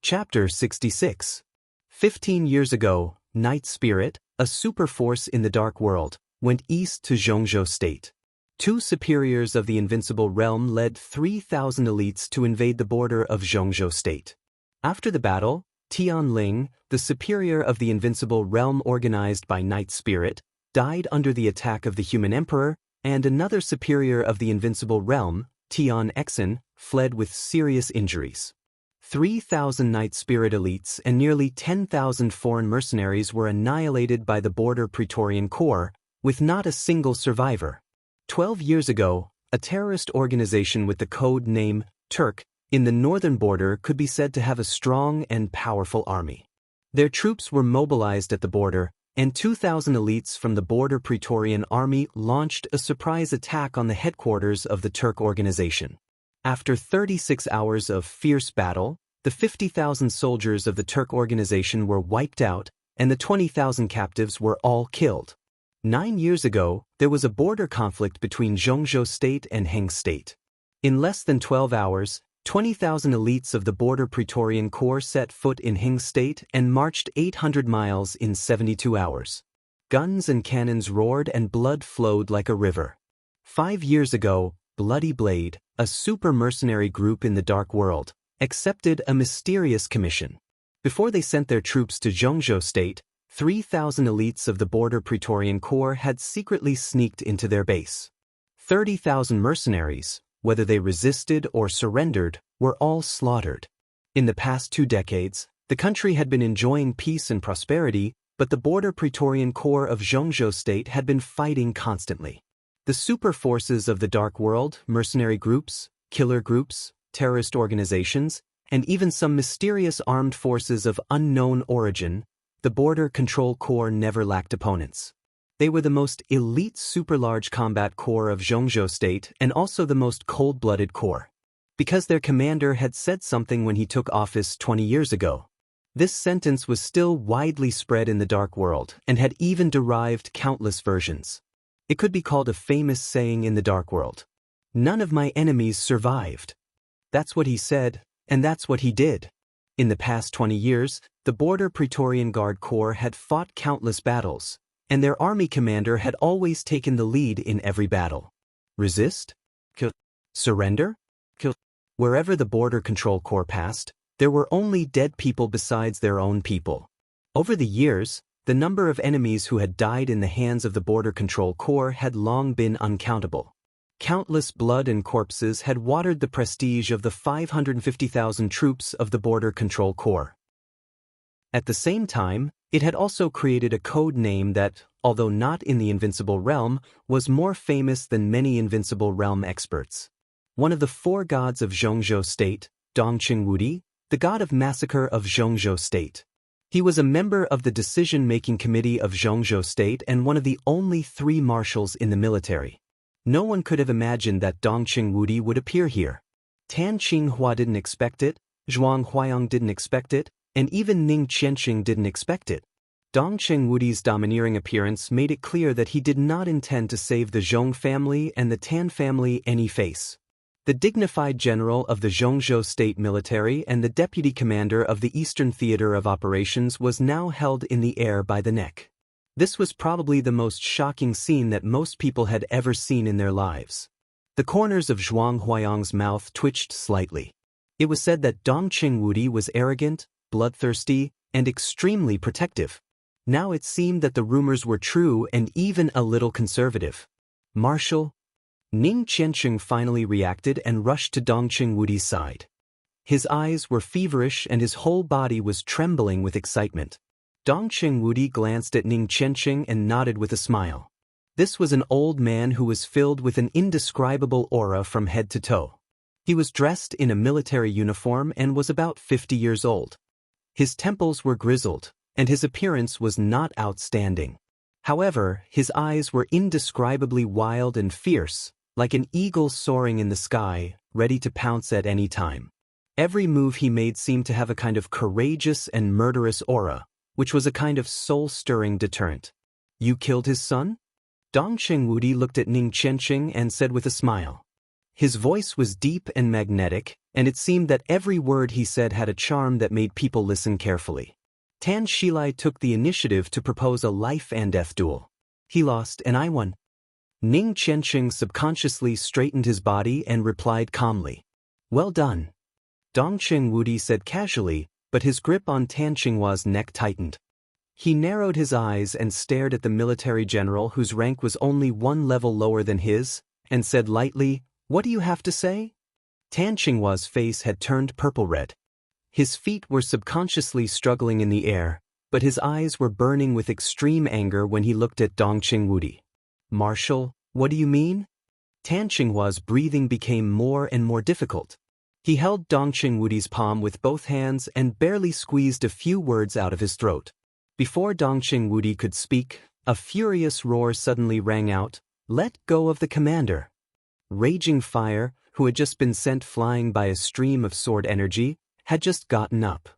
Chapter 66. 15 years ago, Night Spirit, a super force in the Dark World, went east to Zhongzhou State. Two superiors of the Invincible Realm led 3,000 elites to invade the border of Zhongzhou State. After the battle, Tianling, the superior of the Invincible Realm organized by Night Spirit, died under the attack of the Human Emperor, and another superior of the Invincible Realm, Tian Exen, fled with serious injuries. 3,000 Night Spirit elites and nearly 10,000 foreign mercenaries were annihilated by the Border Praetorian Corps, with not a single survivor. 12 years ago, a terrorist organization with the code name Turk in the northern border could be said to have a strong and powerful army. Their troops were mobilized at the border, and 2,000 elites from the Border Praetorian Army launched a surprise attack on the headquarters of the Turk organization. After 36 hours of fierce battle, the 50,000 soldiers of the Turk organization were wiped out, and the 20,000 captives were all killed. 9 years ago, there was a border conflict between Zhongzhou State and Heng State. In less than 12 hours, 20,000 elites of the Border Praetorian Corps set foot in Heng State and marched 800 miles in 72 hours. Guns and cannons roared and blood flowed like a river. 5 years ago, Bloody Blade, a super mercenary group in the Dark World, accepted a mysterious commission. Before they sent their troops to Zhongzhou State, 3,000 elites of the Border Praetorian Corps had secretly sneaked into their base. 30,000 mercenaries, whether they resisted or surrendered, were all slaughtered. In the past 2 decades, the country had been enjoying peace and prosperity, but the Border Praetorian Corps of Zhongzhou State had been fighting constantly. The super forces of the Dark World, mercenary groups, killer groups, terrorist organizations, and even some mysterious armed forces of unknown origin, the Border Control Corps never lacked opponents. They were the most elite super-large combat corps of Zhongzhou State and also the most cold-blooded corps. Because their commander had said something when he took office 20 years ago. This sentence was still widely spread in the Dark World and had even derived countless versions. It could be called a famous saying in the Dark World. None of my enemies survived. That's what he said, and that's what he did. In the past 20 years, the Border Praetorian Guard Corps had fought countless battles, and their army commander had always taken the lead in every battle. Resist? Kill. Surrender? Kill. Wherever the Border Control Corps passed, there were only dead people besides their own people. Over the years, the number of enemies who had died in the hands of the Border Control Corps had long been uncountable. Countless blood and corpses had watered the prestige of the 550,000 troops of the Border Control Corps. At the same time, it had also created a code name that, although not in the Invincible Realm, was more famous than many Invincible Realm experts. One of the 4 gods of Zhongzhou State, Dongqing Wudi, the god of massacre of Zhongzhou State. He was a member of the decision-making committee of Zhongzhou State and one of the only 3 marshals in the military. No one could have imagined that Dongqing Wudi would appear here. Tan Qinghua didn't expect it, Zhuang Huayang didn't expect it, and even Ning Qianqing didn't expect it. Dongqing Wudi's domineering appearance made it clear that he did not intend to save the Zhong family and the Tan family any face. The dignified general of the Zhongzhou State military and the deputy commander of the Eastern Theater of Operations was now held in the air by the neck. This was probably the most shocking scene that most people had ever seen in their lives. The corners of Zhuang Huayang's mouth twitched slightly. It was said that Dongqing Wudi was arrogant, bloodthirsty, and extremely protective. Now it seemed that the rumors were true and even a little conservative. Marshal? Ning Qianqing finally reacted and rushed to Dongqing Wudi's side. His eyes were feverish and his whole body was trembling with excitement. Dongqing Wudi glanced at Ning Qianqing and nodded with a smile. This was an old man who was filled with an indescribable aura from head to toe. He was dressed in a military uniform and was about 50 years old. His temples were grizzled, and his appearance was not outstanding. However, his eyes were indescribably wild and fierce, like an eagle soaring in the sky, ready to pounce at any time. Every move he made seemed to have a kind of courageous and murderous aura, which was a kind of soul-stirring deterrent. You killed his son? Dongqing Wudi looked at Ning Qianqing and said with a smile. His voice was deep and magnetic, and it seemed that every word he said had a charm that made people listen carefully. Tan Shilai took the initiative to propose a life-and-death duel. He lost and I won. Ning Qianqing subconsciously straightened his body and replied calmly. Well done. Dongqing Wudi said casually, but his grip on Tan Qinghua's neck tightened. He narrowed his eyes and stared at the military general whose rank was only one level lower than his, and said lightly, What do you have to say? Tan Qinghua's face had turned purple-red. His feet were subconsciously struggling in the air, but his eyes were burning with extreme anger when he looked at Dongqing Wudi. Marshal, what do you mean? Tan Qinghua's breathing became more and more difficult. He held Dongqing Wudi's palm with both hands and barely squeezed a few words out of his throat. Before Dongqing Wudi could speak, a furious roar suddenly rang out, Let go of the commander. Raging Fire, who had just been sent flying by a stream of sword energy, had just gotten up.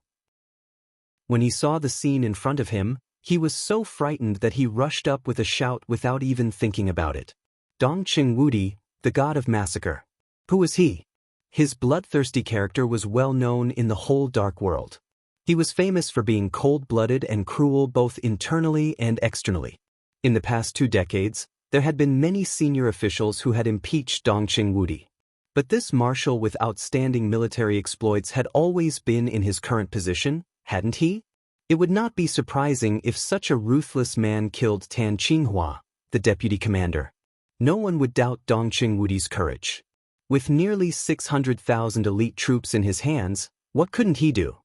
When he saw the scene in front of him, he was so frightened that he rushed up with a shout without even thinking about it. Dongqing Wudi, the god of massacre. Who was he? His bloodthirsty character was well known in the whole dark world. He was famous for being cold-blooded and cruel both internally and externally. In the past 2 decades, there had been many senior officials who had impeached Dongqing Wudi. But this marshal with outstanding military exploits had always been in his current position, hadn't he? It would not be surprising if such a ruthless man killed Tan Qinghua, the deputy commander. No one would doubt Dongqing Wudi's courage. With nearly 600,000 elite troops in his hands, what couldn't he do?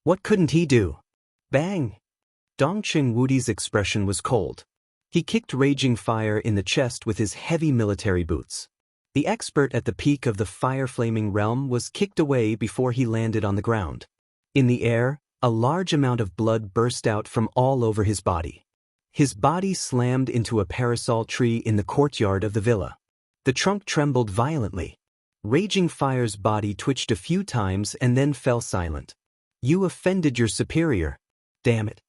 What couldn't he do? Bang! Dongqing Wudi's expression was cold. He kicked Raging Fire in the chest with his heavy military boots. The expert at the peak of the fire-flaming realm was kicked away before he landed on the ground. In the air, a large amount of blood burst out from all over his body. His body slammed into a parasol tree in the courtyard of the villa. The trunk trembled violently. Raging Fire's body twitched a few times and then fell silent. You offended your superior. Damn it.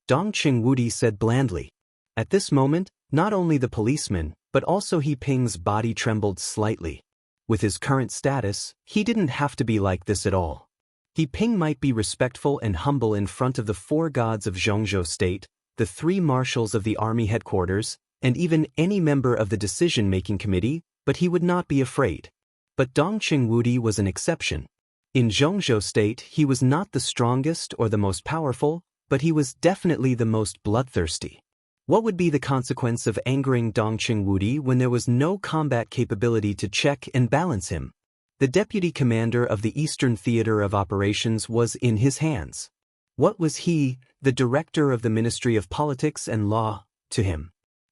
Dongqing Wudi said blandly. At this moment, not only the policeman, but also He Ping's body trembled slightly. With his current status, he didn't have to be like this at all. He Ping might be respectful and humble in front of the 4 gods of Zhongzhou State, the 3 marshals of the army headquarters, and even any member of the decision-making committee, but he would not be afraid. But Dongqing Wudi was an exception. In Zhongzhou State, he was not the strongest or the most powerful, but he was definitely the most bloodthirsty. What would be the consequence of angering Dongqing Wudi when there was no combat capability to check and balance him? The deputy commander of the Eastern Theater of Operations was in his hands. What was he, the director of the Ministry of Politics and Law, to him?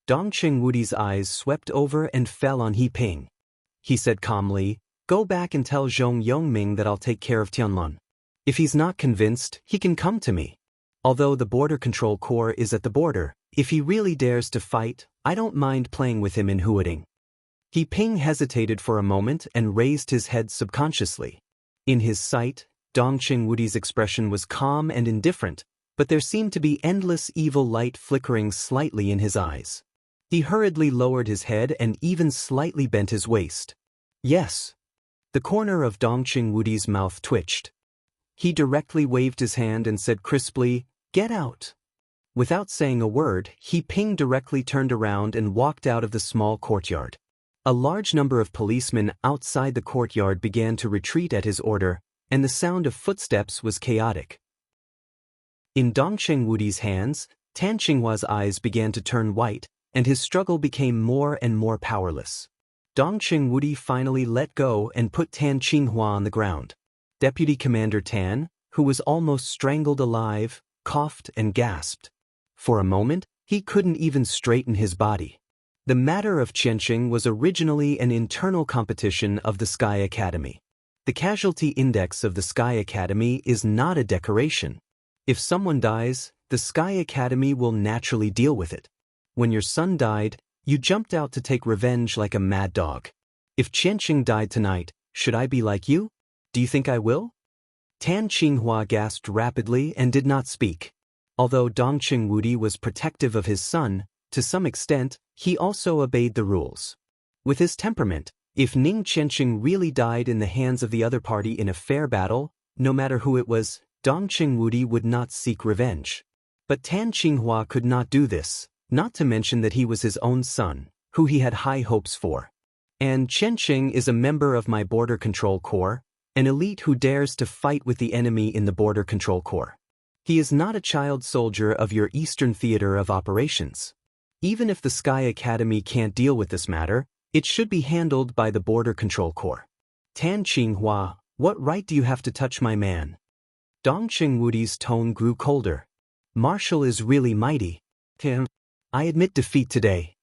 Dongqing Wudi's eyes swept over and fell on He Ping. He said calmly, Go back and tell Zhong Yongming that I'll take care of Tianlun. If he's not convinced, he can come to me. Although the Border Control Corps is at the border, if he really dares to fight, I don't mind playing with him in Huading. He Ping hesitated for a moment and raised his head subconsciously. In his sight, Dongqing Wudi's expression was calm and indifferent, but there seemed to be endless evil light flickering slightly in his eyes. He hurriedly lowered his head and even slightly bent his waist. Yes. The corner of Dongqing Wudi's mouth twitched. He directly waved his hand and said crisply, Get out. Without saying a word, He Ping directly turned around and walked out of the small courtyard. A large number of policemen outside the courtyard began to retreat at his order, and the sound of footsteps was chaotic. In Dongqing Wudi's hands, Tan Qinghua's eyes began to turn white, and his struggle became more and more powerless. Dongqing Wudi finally let go and put Tan Qinghua on the ground. Deputy Commander Tan, who was almost strangled alive, coughed and gasped. For a moment, he couldn't even straighten his body. The matter of Qianqing was originally an internal competition of the Sky Academy. The casualty index of the Sky Academy is not a decoration. If someone dies, the Sky Academy will naturally deal with it. When your son died, you jumped out to take revenge like a mad dog. If Qianqing died tonight, should I be like you? Do you think I will? Tan Qinghua gasped rapidly and did not speak. Although Dongqing Wudi was protective of his son, to some extent, he also obeyed the rules. With his temperament, If Ning Qianqing really died in the hands of the other party in a fair battle, no matter who it was, Dong Qingwudi would not seek revenge. But Tan Qinghua could not do this, not to mention that he was his own son, who he had high hopes for. And Qianqing is a member of my Border Control Corps, an elite who dares to fight with the enemy in the Border Control Corps. He is not a child soldier of your Eastern Theater of Operations. Even if the Sky Academy can't deal with this matter, it should be handled by the Border Control Corps. Tan Qinghua, what right do you have to touch my man? Dong Qingwudi's tone grew colder. Marshal is really mighty. I admit defeat today.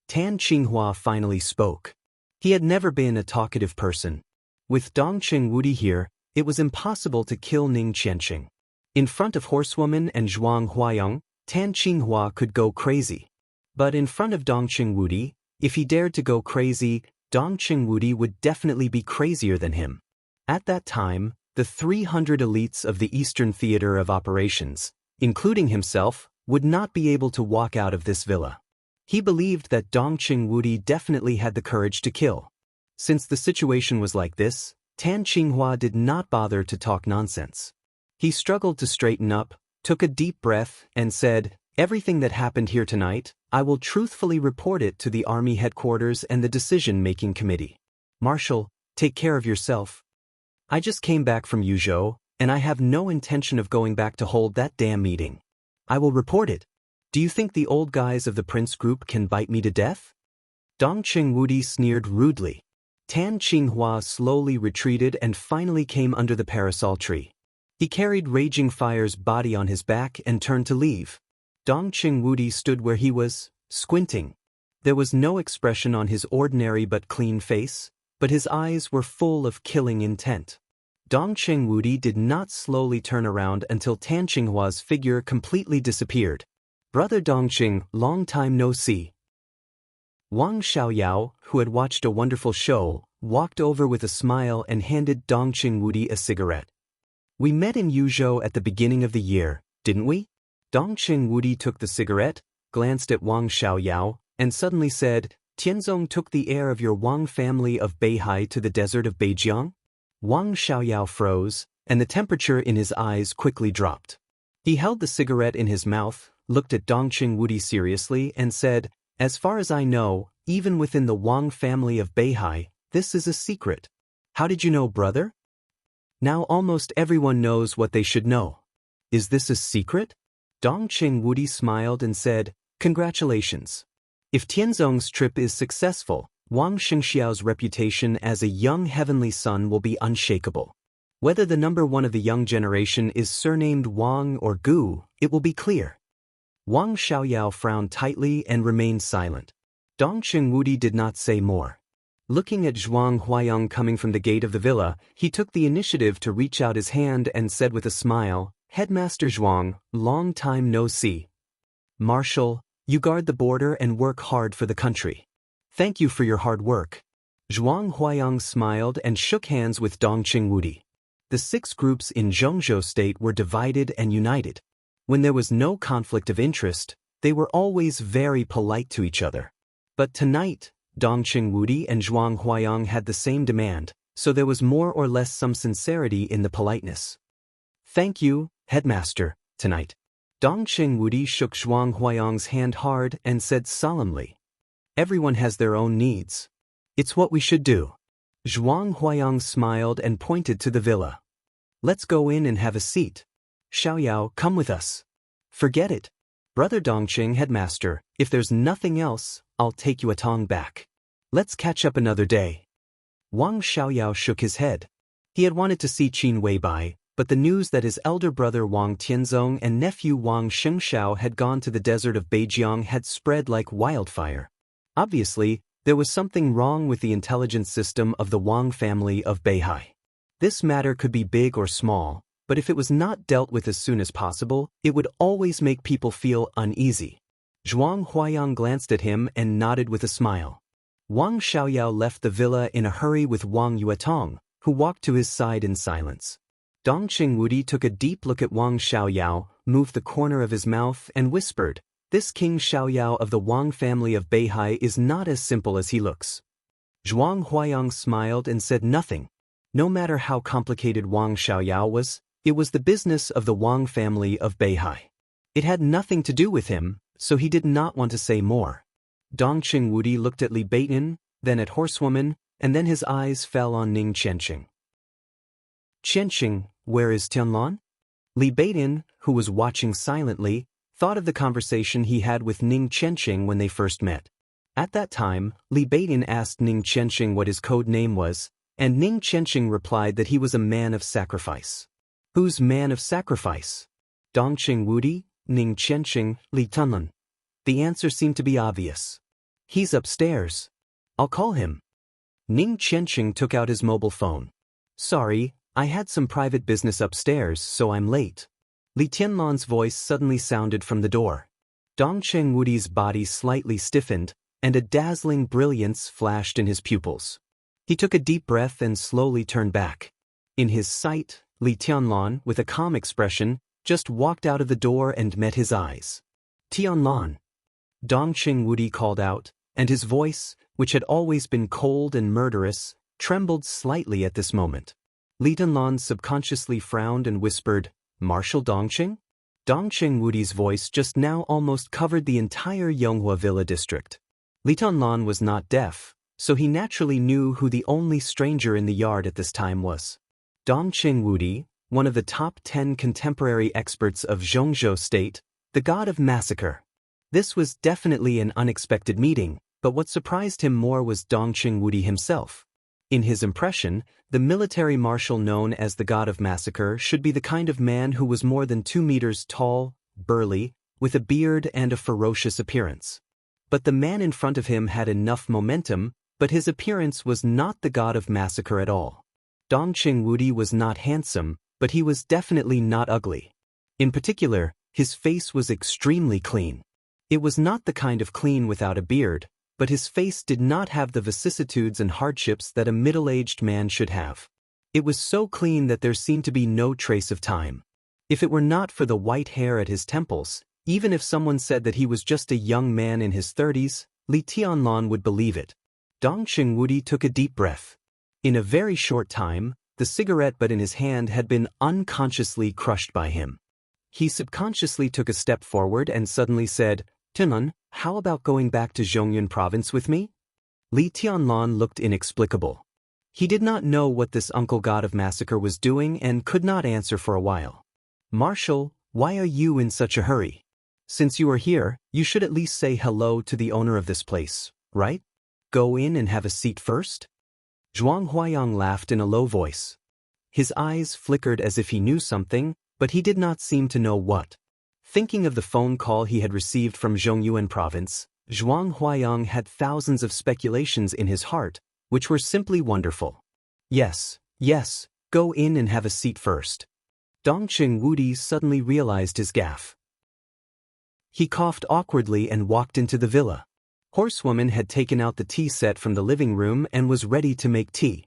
Tan Qinghua finally spoke. He had never been a talkative person. With Dong Qingwudi here, it was impossible to kill Ning Qianqing. In front of Horsewoman and Zhuang Huayang, Tan Qinghua could go crazy. But in front of Dong Qingwudi, if he dared to go crazy, Dong Qingwudi would definitely be crazier than him. At that time, the 300 elites of the Eastern Theater of Operations, including himself, would not be able to walk out of this villa. He believed that Dong Qingwudi definitely had the courage to kill. Since the situation was like this, Tan Qinghua did not bother to talk nonsense. He struggled to straighten up, took a deep breath, and said, "Everything that happened here tonight, I will truthfully report it to the Army headquarters and the decision-making committee. Marshal, take care of yourself. I just came back from Yuzhou, and I have no intention of going back to hold that damn meeting. I will report it. Do you think the old guys of the Prince Group can bite me to death?" Dong Qingwudi sneered rudely. Tan Qinghua slowly retreated and finally came under the parasol tree. He carried Raging Fire's body on his back and turned to leave. Dong Qingwudi stood where he was, squinting. There was no expression on his ordinary but clean face, but his eyes were full of killing intent. Dong Qingwudi did not slowly turn around until Tan Qinghua's figure completely disappeared. "Brother Dongqing, long time no see." Wang Xiaoyao, who had watched a wonderful show, walked over with a smile and handed Dong Qingwudi a cigarette. "We met in Yuzhou at the beginning of the year, didn't we?" Dong Qingwudi took the cigarette, glanced at Wang Xiaoyao, and suddenly said, "Tianzong took the heir of your Wang family of Beihai to the desert of Beijiang?" Wang Xiaoyao froze, and the temperature in his eyes quickly dropped. He held the cigarette in his mouth, looked at Dong Qingwudi seriously, and said, "As far as I know, even within the Wang family of Beihai, this is a secret. How did you know, brother?" "Now almost everyone knows what they should know. Is this a secret?" Dong Qingwudi smiled and said, "Congratulations. If Tianzong's trip is successful, Wang Xingxiao's reputation as a young heavenly son will be unshakable. Whether the number one of the young generation is surnamed Wang or Gu, it will be clear." Wang Xiaoyao frowned tightly and remained silent. Dong Qingwudi did not say more. Looking at Zhuang Huayang coming from the gate of the villa, he took the initiative to reach out his hand and said with a smile, "Headmaster Zhuang, long time no see. Marshal, you guard the border and work hard for the country. Thank you for your hard work." Zhuang Huayang smiled and shook hands with Dong Qingwudi. The 6 groups in Zhengzhou State were divided and united. When there was no conflict of interest, they were always very polite to each other. But tonight, Dong Qingwudi and Zhuang Huayang had the same demand, so there was more or less some sincerity in the politeness. "Thank you, Headmaster, tonight." Dong Qingwudi shook Zhuang Huayang's hand hard and said solemnly, "Everyone has their own needs. It's what we should do." Zhuang Huayang smiled and pointed to the villa. "Let's go in and have a seat. Xiaoyao, come with us." "Forget it. Brother Dongqing, Headmaster, if there's nothing else, I'll take you a tong back. Let's catch up another day." Wang Xiaoyao shook his head. He had wanted to see Qin Weibai, but the news that his elder brother Wang Tianzong and nephew Wang Xingxiao had gone to the desert of Beijiang had spread like wildfire. Obviously, there was something wrong with the intelligence system of the Wang family of Beihai. This matter could be big or small, but if it was not dealt with as soon as possible, it would always make people feel uneasy. Zhuang Huayang glanced at him and nodded with a smile. Wang Xiaoyao left the villa in a hurry with Wang Yuetong, who walked to his side in silence. Dong Qingwudi took a deep look at Wang Xiaoyao, moved the corner of his mouth, and whispered, "This King Xiaoyao of the Wang family of Beihai is not as simple as he looks." Zhuang Huayang smiled and said nothing. No matter how complicated Wang Xiaoyao was, it was the business of the Wang family of Beihai. It had nothing to do with him, so he did not want to say more. Dongqing Wudi looked at Li Beitin, then at Horsewoman, and then his eyes fell on Ning Qianqing. Qianqing, where is Tianlan? Li Beitin, who was watching silently, thought of the conversation he had with Ning Qianqing when they first met. At that time, Li Beitin asked Ning Qianqing what his code name was, and Ning Qianqing replied that he was a man of sacrifice. Who's man of sacrifice? Dongqing Wudi, Ning Qianqing, Li Tunlan. The answer seemed to be obvious. He's upstairs. I'll call him. Ning Qianqing took out his mobile phone. Sorry, I had some private business upstairs, so I'm late. Li Tianlan's voice suddenly sounded from the door. Dongqing Wudi's body slightly stiffened, and a dazzling brilliance flashed in his pupils. He took a deep breath and slowly turned back. In his sight, Li Tianlan, with a calm expression, just walked out of the door and met his eyes. Tianlan. Dongqing Wudi called out, and his voice, which had always been cold and murderous, trembled slightly at this moment. Li Tianlan subconsciously frowned and whispered, Marshal Dongqing? Dongqing Wudi's voice just now almost covered the entire Yonghua Villa district. Li Tianlan was not deaf, so he naturally knew who the only stranger in the yard at this time was. Dongqing Wudi, one of the top 10 contemporary experts of Zhongzhou State, the god of massacre. This was definitely an unexpected meeting, but what surprised him more was Dongqing Wudi himself. In his impression, the military marshal known as the god of massacre should be the kind of man who was more than 2 meters tall, burly, with a beard and a ferocious appearance. But the man in front of him had enough momentum, but his appearance was not the god of massacre at all. Dongqing Wudi was not handsome, but he was definitely not ugly. In particular, his face was extremely clean. It was not the kind of clean without a beard, but his face did not have the vicissitudes and hardships that a middle-aged man should have. It was so clean that there seemed to be no trace of time. If it were not for the white hair at his temples, even if someone said that he was just a young man in his 30s, Li Tianlan would believe it. Dongqing Wudi took a deep breath. In a very short time, the cigarette butt in his hand had been unconsciously crushed by him. He subconsciously took a step forward and suddenly said, Tianlan, how about going back to Zhongyun province with me? Li Tianlan looked inexplicable. He did not know what this uncle god of massacre was doing and could not answer for a while. Marshal, why are you in such a hurry? Since you are here, you should at least say hello to the owner of this place, right? Go in and have a seat first? Zhuang Huayang laughed in a low voice. His eyes flickered as if he knew something, but he did not seem to know what. Thinking of the phone call he had received from Zhongyuan province, Zhuang Huayang had thousands of speculations in his heart, which were simply wonderful. Yes, go in and have a seat first. Dongqing Wudi suddenly realized his gaffe. He coughed awkwardly and walked into the villa. Horsewoman had taken out the tea set from the living room and was ready to make tea.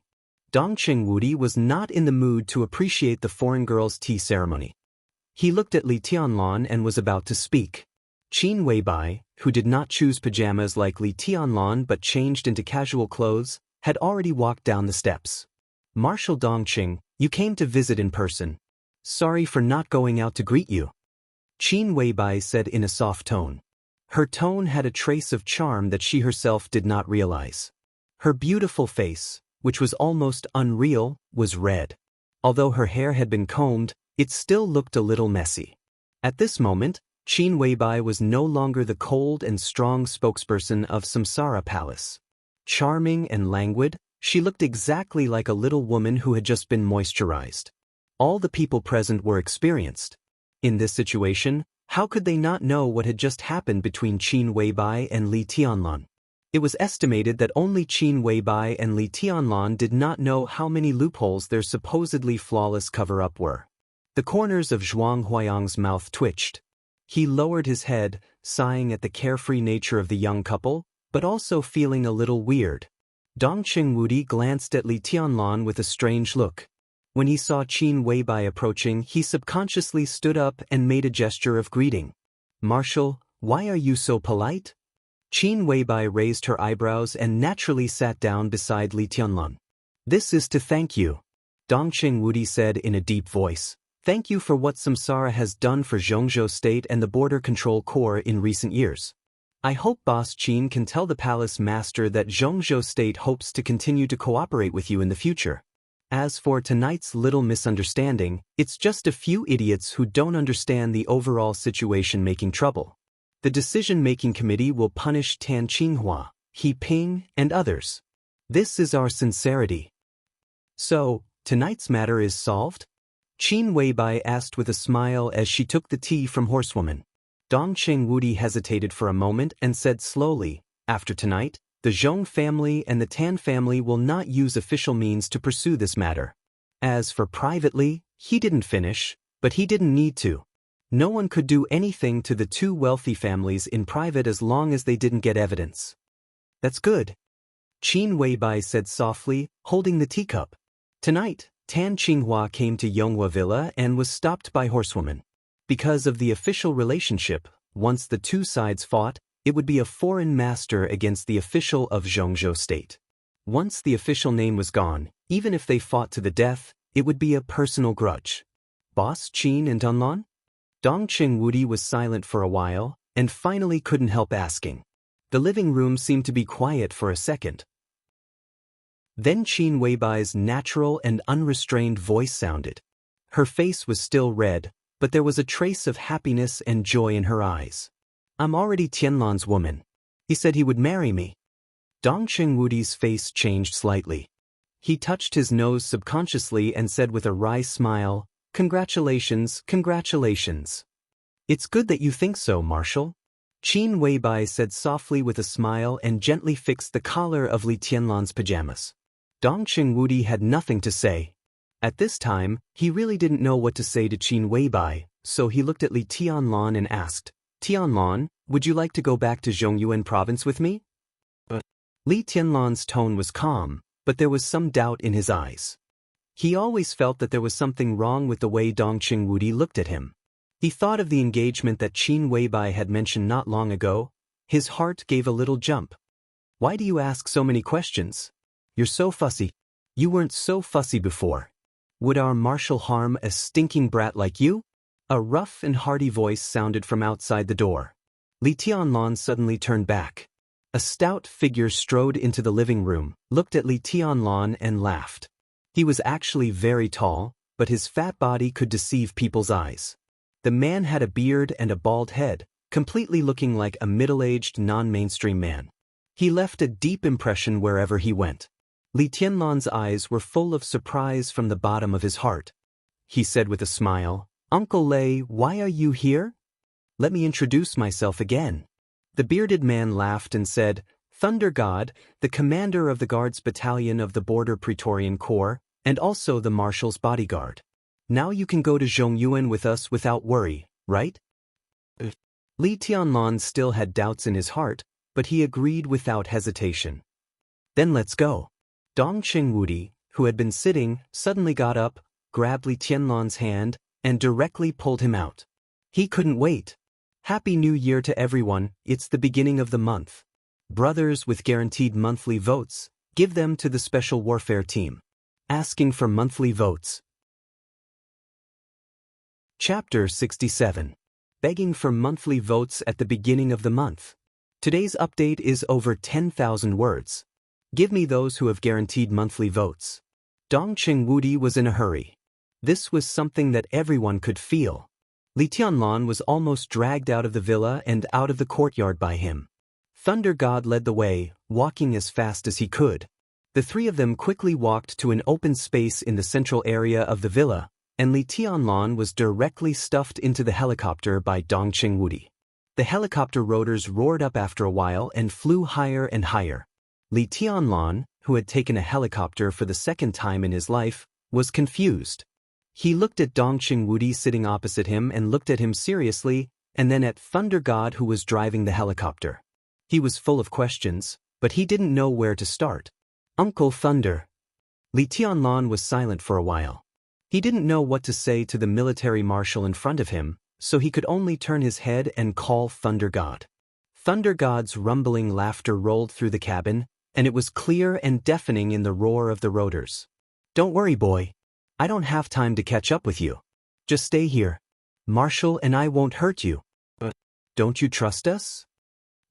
Dongqing Wudi was not in the mood to appreciate the foreign girl's tea ceremony. He looked at Li Tianlan and was about to speak. Qin Weibai, who did not choose pajamas like Li Tianlan but changed into casual clothes, had already walked down the steps. Marshal Dongqing, you came to visit in person. Sorry for not going out to greet you. Qin Weibai said in a soft tone. Her tone had a trace of charm that she herself did not realize. Her beautiful face, which was almost unreal, was red. Although her hair had been combed, it still looked a little messy. At this moment, Qin Weibai was no longer the cold and strong spokesperson of Samsara Palace. Charming and languid, she looked exactly like a little woman who had just been moisturized. All the people present were experienced. In this situation, how could they not know what had just happened between Qin Weibai and Li Tianlan? It was estimated that only Qin Weibai and Li Tianlan did not know how many loopholes their supposedly flawless cover-up were. The corners of Zhuang Huayang's mouth twitched. He lowered his head, sighing at the carefree nature of the young couple, but also feeling a little weird. Dongqing Wudi glanced at Li Tianlan with a strange look. When he saw Qin Weibai approaching, he subconsciously stood up and made a gesture of greeting. Marshal, why are you so polite? Qin Weibai raised her eyebrows and naturally sat down beside Li Tianlan. This is to thank you, Dongqing Wudi said in a deep voice. Thank you for what Samsara has done for Zhongzhou State and the Border Control Corps in recent years. I hope Boss Qin can tell the Palace Master that Zhongzhou State hopes to continue to cooperate with you in the future. As for tonight's little misunderstanding, it's just a few idiots who don't understand the overall situation making trouble. The decision-making committee will punish Tan Qinghua, He Ping, and others. This is our sincerity. So, tonight's matter is solved? Qin Weibai asked with a smile as she took the tea from Horsewoman. Dongqing Wudi hesitated for a moment and said slowly, after tonight, the Zhong family and the Tan family will not use official means to pursue this matter. As for privately, he didn't finish, but he didn't need to. No one could do anything to the two wealthy families in private as long as they didn't get evidence. That's good, Qin Weibai said softly, holding the teacup. Tonight, Tan Qinghua came to Yonghua Villa and was stopped by Horsewoman. Because of the official relationship, once the two sides fought, it would be a foreign master against the official of Zhongzhou State. Once the official name was gone, even if they fought to the death, it would be a personal grudge. Boss Qin and Dunlon? Dongqing Wudi was silent for a while, and finally couldn't help asking. The living room seemed to be quiet for a second. Then Qin Weibai's natural and unrestrained voice sounded. Her face was still red, but there was a trace of happiness and joy in her eyes. I'm already Tianlan's woman. He said he would marry me. Dongqing Wudi's face changed slightly. He touched his nose subconsciously and said with a wry smile, Congratulations, congratulations. It's good that you think so, Marshal. Qin Weibai said softly with a smile and gently fixed the collar of Li Tianlan's pajamas. Dongqing Wudi had nothing to say. At this time, he really didn't know what to say to Qin Weibai, so he looked at Li Tianlan and asked, Tianlan, would you like to go back to Zhongyuan province with me? Li Tianlan's tone was calm, but there was some doubt in his eyes. He always felt that there was something wrong with the way Dongqing Wudi looked at him. He thought of the engagement that Qin Weibai had mentioned not long ago. His heart gave a little jump. Why do you ask so many questions? You're so fussy. You weren't so fussy before. Would our marshal harm a stinking brat like you? A rough and hearty voice sounded from outside the door. Li Tianlan suddenly turned back. A stout figure strode into the living room, looked at Li Tianlan and laughed. He was actually very tall, but his fat body could deceive people's eyes. The man had a beard and a bald head, completely looking like a middle-aged non-mainstream man. He left a deep impression wherever he went. Li Tianlan's eyes were full of surprise from the bottom of his heart. He said with a smile, Uncle Lei, why are you here? Let me introduce myself again. The bearded man laughed and said, Thunder God, the commander of the Guards Battalion of the Border Praetorian Corps, and also the Marshal's bodyguard. Now you can go to Zhongyuan with us without worry, right? Li Tianlan still had doubts in his heart, but he agreed without hesitation. Then let's go. Dongqing Wudi, who had been sitting, suddenly got up, grabbed Li Tianlan's hand, and directly pulled him out. He couldn't wait. Happy New Year to everyone, it's the beginning of the month. Brothers with guaranteed monthly votes, give them to the Special Warfare Team. Asking for monthly votes. Chapter 67. Begging for monthly votes at the beginning of the month. Today's update is over 10,000 words. Give me those who have guaranteed monthly votes. Dongqing Wudi was in a hurry. This was something that everyone could feel. Li Tianlan was almost dragged out of the villa and out of the courtyard by him. Thunder God led the way, walking as fast as he could. The three of them quickly walked to an open space in the central area of the villa, and Li Tianlan was directly stuffed into the helicopter by Dongqing Wudi. The helicopter rotors roared up after a while and flew higher and higher. Li Tianlan, who had taken a helicopter for the second time in his life, was confused. He looked at Dongqing Wudi sitting opposite him and looked at him seriously, and then at Thunder God who was driving the helicopter. He was full of questions, but he didn't know where to start. Uncle Thunder. Li Tianlan was silent for a while. He didn't know what to say to the military marshal in front of him, so he could only turn his head and call Thunder God. Thunder God's rumbling laughter rolled through the cabin, and it was clear and deafening in the roar of the rotors. "Don't worry, boy. I don't have time to catch up with you. Just stay here. Marshall and I won't hurt you. Don't you trust us?"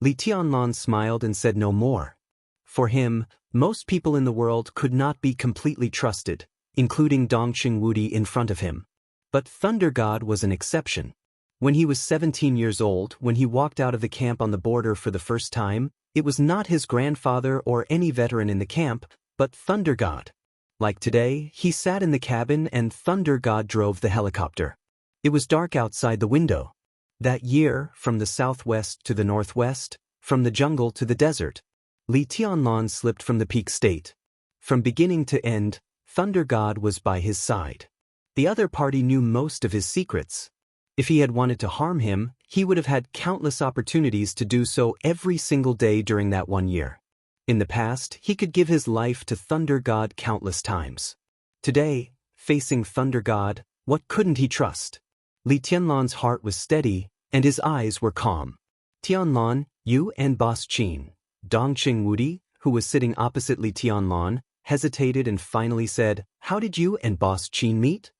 Li Tianlan smiled and said no more. For him, most people in the world could not be completely trusted, including Dongqing Wudi in front of him. But Thunder God was an exception. When he was 17 years old, when he walked out of the camp on the border for the first time, it was not his grandfather or any veteran in the camp, but Thunder God. Like today, he sat in the cabin and Thunder God drove the helicopter. It was dark outside the window. That year, from the southwest to the northwest, from the jungle to the desert, Li Tianlan slipped from the peak state. From beginning to end, Thunder God was by his side. The other party knew most of his secrets. If he had wanted to harm him, he would have had countless opportunities to do so every single day during that 1 year. In the past, he could give his life to Thunder God countless times. Today, facing Thunder God, what couldn't he trust? Li Tianlan's heart was steady, and his eyes were calm. "Tianlan, you and Boss Qin." Dongqing Wudi, who was sitting opposite Li Tianlan, hesitated and finally said, "How did you and Boss Qin meet?"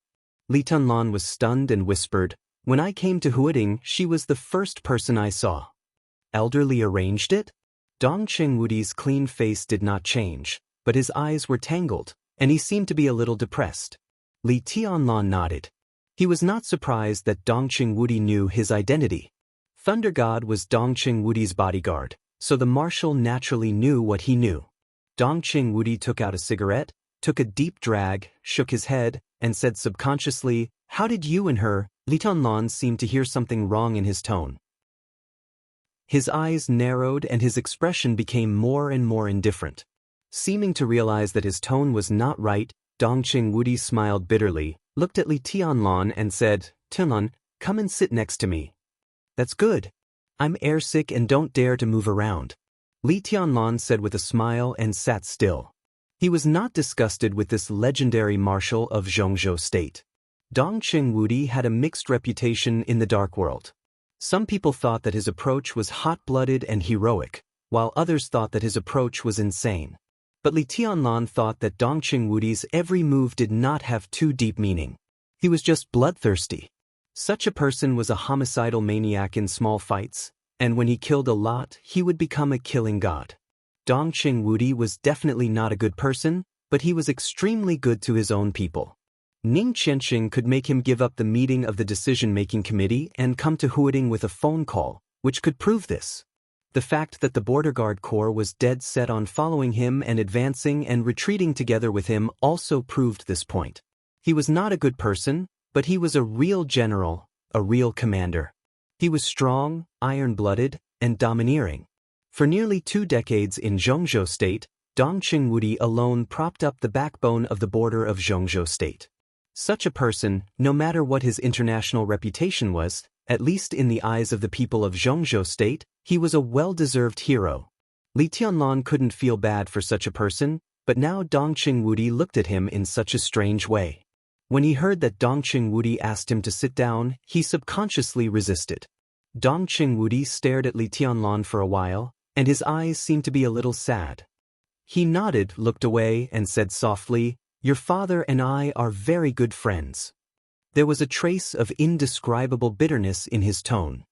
Li Tianlan was stunned and whispered, "When I came to Huading, she was the first person I saw." "Elderly arranged it?" Dongqing Wudi's clean face did not change, but his eyes were tangled, and he seemed to be a little depressed. Li Tianlan nodded. He was not surprised that Dongqing Wudi knew his identity. Thunder God was Dongqing Wudi's bodyguard, so the marshal naturally knew what he knew. Dongqing Wudi took out a cigarette, took a deep drag, shook his head, and said subconsciously, "How did you and her?" Li Tianlan seemed to hear something wrong in his tone. His eyes narrowed and his expression became more and more indifferent. Seeming to realize that his tone was not right, Dongqing Wudi smiled bitterly, looked at Li Tianlan and said, "Tianlan, come and sit next to me." "That's good. I'm airsick and don't dare to move around," Li Tianlan said with a smile and sat still. He was not disgusted with this legendary marshal of Zhongzhou State. Dongqing Wudi had a mixed reputation in the dark world. Some people thought that his approach was hot-blooded and heroic, while others thought that his approach was insane. But Li Tianlan thought that Dongqing Wudi's every move did not have too deep meaning. He was just bloodthirsty. Such a person was a homicidal maniac in small fights, and when he killed a lot, he would become a killing god. Dongqing Wudi was definitely not a good person, but he was extremely good to his own people. Ning Qianqing could make him give up the meeting of the decision-making committee and come to Huading with a phone call, which could prove this. The fact that the Border Guard Corps was dead set on following him and advancing and retreating together with him also proved this point. He was not a good person, but he was a real general, a real commander. He was strong, iron-blooded, and domineering. For nearly 2 decades in Zhongzhou State, Dongqing Wudi alone propped up the backbone of the border of Zhongzhou State. Such a person, no matter what his international reputation was, at least in the eyes of the people of Zhongzhou State, he was a well-deserved hero. Li Tianlan couldn't feel bad for such a person, but now Dongqing Wudi looked at him in such a strange way. When he heard that Dongqing Wudi asked him to sit down, he subconsciously resisted. Dongqing Wudi stared at Li Tianlan for a while, and his eyes seemed to be a little sad. He nodded, looked away, and said softly, "Your father and I are very good friends." There was a trace of indescribable bitterness in his tone.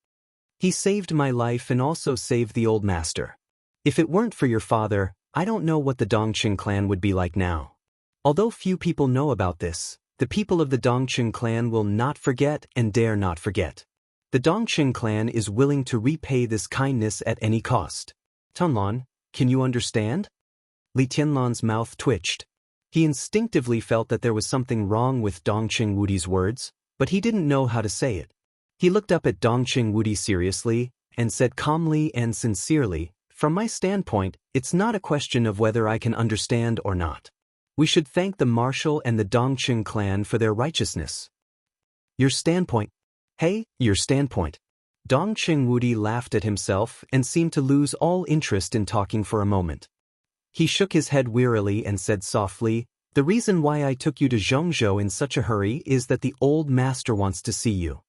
"He saved my life and also saved the old master. If it weren't for your father, I don't know what the Dongqing clan would be like now." Although few people know about this, the people of the Dongqing clan will not forget and dare not forget. The Dongqing clan is willing to repay this kindness at any cost. "Tianlan, can you understand?" Li Tianlan's mouth twitched. He instinctively felt that there was something wrong with Dongqing Wudi's words, but he didn't know how to say it. He looked up at Dongqing Wudi seriously and said calmly and sincerely, "From my standpoint, it's not a question of whether I can understand or not. We should thank the marshal and the Dongqing clan for their righteousness." "Your standpoint? Hey, your standpoint." Dongqing Wudi laughed at himself and seemed to lose all interest in talking for a moment. He shook his head wearily and said softly, "The reason why I took you to Zhongzhou in such a hurry is that the old master wants to see you."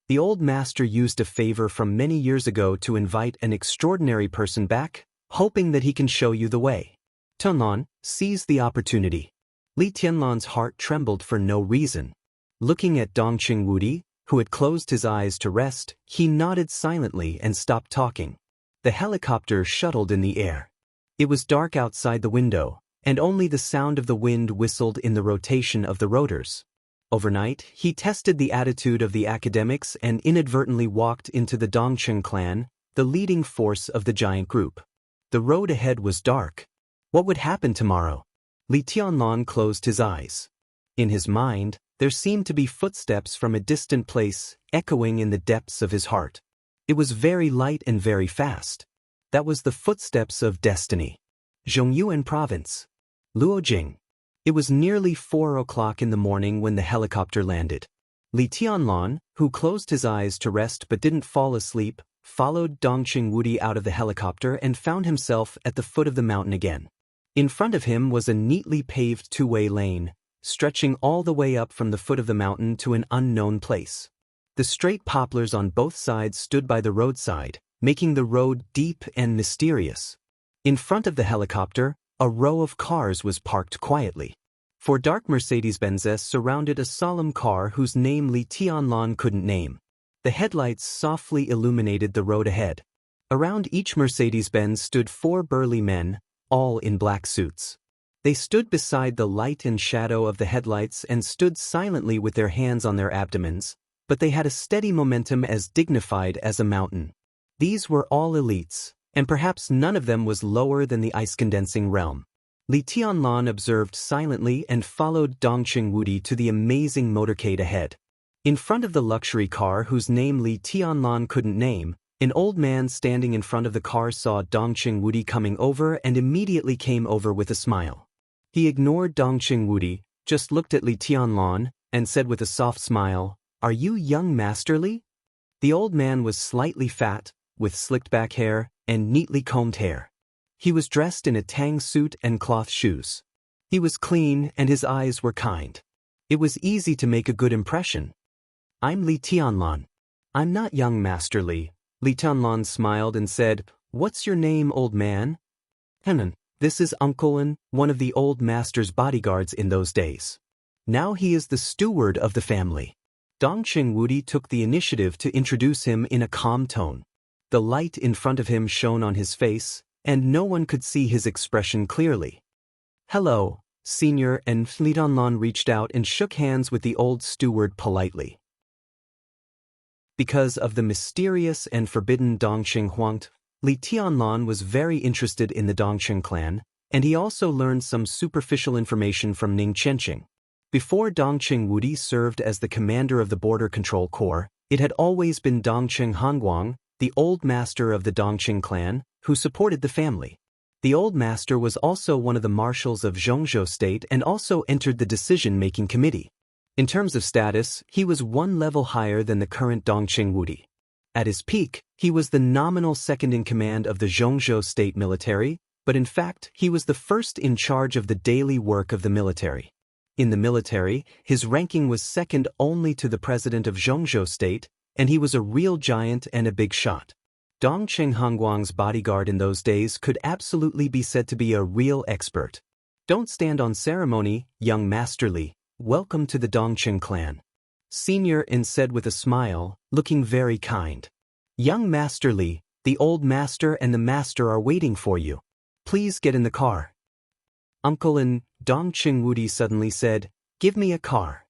The old master used a favor from many years ago to invite an extraordinary person back, hoping that he can show you the way. Tianlan seized the opportunity. Li Tianlan's heart trembled for no reason. Looking at Dongqing Wudi, who had closed his eyes to rest, he nodded silently and stopped talking. The helicopter shuttled in the air. It was dark outside the window, and only the sound of the wind whistled in the rotation of the rotors. Overnight, he tested the attitude of the academics and inadvertently walked into the Dongqing clan, the leading force of the giant group. The road ahead was dark. What would happen tomorrow? Li Tianlan closed his eyes. In his mind, there seemed to be footsteps from a distant place, echoing in the depths of his heart. It was very light and very fast. That was the footsteps of destiny. Zhongyuan Province. Luojing. It was nearly 4 o'clock in the morning when the helicopter landed. Li Tianlan, who closed his eyes to rest but didn't fall asleep, followed Dongqing Wudi out of the helicopter and found himself at the foot of the mountain again. In front of him was a neatly paved two-way lane, stretching all the way up from the foot of the mountain to an unknown place. The straight poplars on both sides stood by the roadside, making the road deep and mysterious. In front of the helicopter, a row of cars was parked quietly. Four dark Mercedes-Benzes surrounded a solemn car whose name Li Tianlan couldn't name. The headlights softly illuminated the road ahead. Around each Mercedes-Benz stood 4 burly men, all in black suits. They stood beside the light and shadow of the headlights and stood silently with their hands on their abdomens, but they had a steady momentum as dignified as a mountain. These were all elites, and perhaps none of them was lower than the ice-condensing realm. Li Tianlan observed silently and followed Dongqing Wudi to the amazing motorcade ahead. In front of the luxury car whose name Li Tianlan couldn't name, an old man standing in front of the car saw Dongqing Wudi coming over and immediately came over with a smile. He ignored Dongqing Wudi, just looked at Li Tianlan, and said with a soft smile, "Are you young Master Li?" The old man was slightly fat, with slicked back hair and neatly combed hair. He was dressed in a tang suit and cloth shoes. He was clean and his eyes were kind. It was easy to make a good impression. "I'm Li Tianlan. I'm not young Master Li." Li Tianlan smiled and said, "What's your name, old man?" "Henan. This is Uncle An, one of the old master's bodyguards in those days. Now he is the steward of the family." Dongqing Wudi took the initiative to introduce him in a calm tone. The light in front of him shone on his face, and no one could see his expression clearly. "Hello, Senior," and Li Tianlan reached out and shook hands with the old steward politely. Because of the mysterious and forbidden Dongqing Huangte, Li Tianlan was very interested in the Dongqing clan, and he also learned some superficial information from Ning Qianqing. Before Dongqing Wudi served as the commander of the Border Control Corps, it had always been Dongqing Hanguang, the old master of the Dongqing clan, who supported the family. The old master was also one of the marshals of Zhongzhou state and also entered the decision-making committee. In terms of status, he was one level higher than the current Dongqing Wudi. At his peak, he was the nominal second-in-command of the Zhongzhou state military, but in fact, he was the first in charge of the daily work of the military. In the military, his ranking was second only to the president of Zhongzhou state, and he was a real giant and a big shot. Dongqing Hanguang's bodyguard in those days could absolutely be said to be a real expert. "Don't stand on ceremony, young Master Li. Welcome to the Dongqing clan," Senior In said with a smile, looking very kind. "Young Master Li, the old master and the master are waiting for you. Please get in the car." "Uncle An," Dongqing Wudi suddenly said, "give me a car.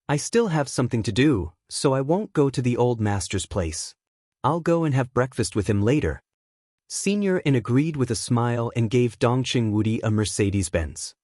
I still have something to do, so I won't go to the old master's place. I'll go and have breakfast with him later." Senior In agreed with a smile and gave Dongqing Wudi a Mercedes-Benz.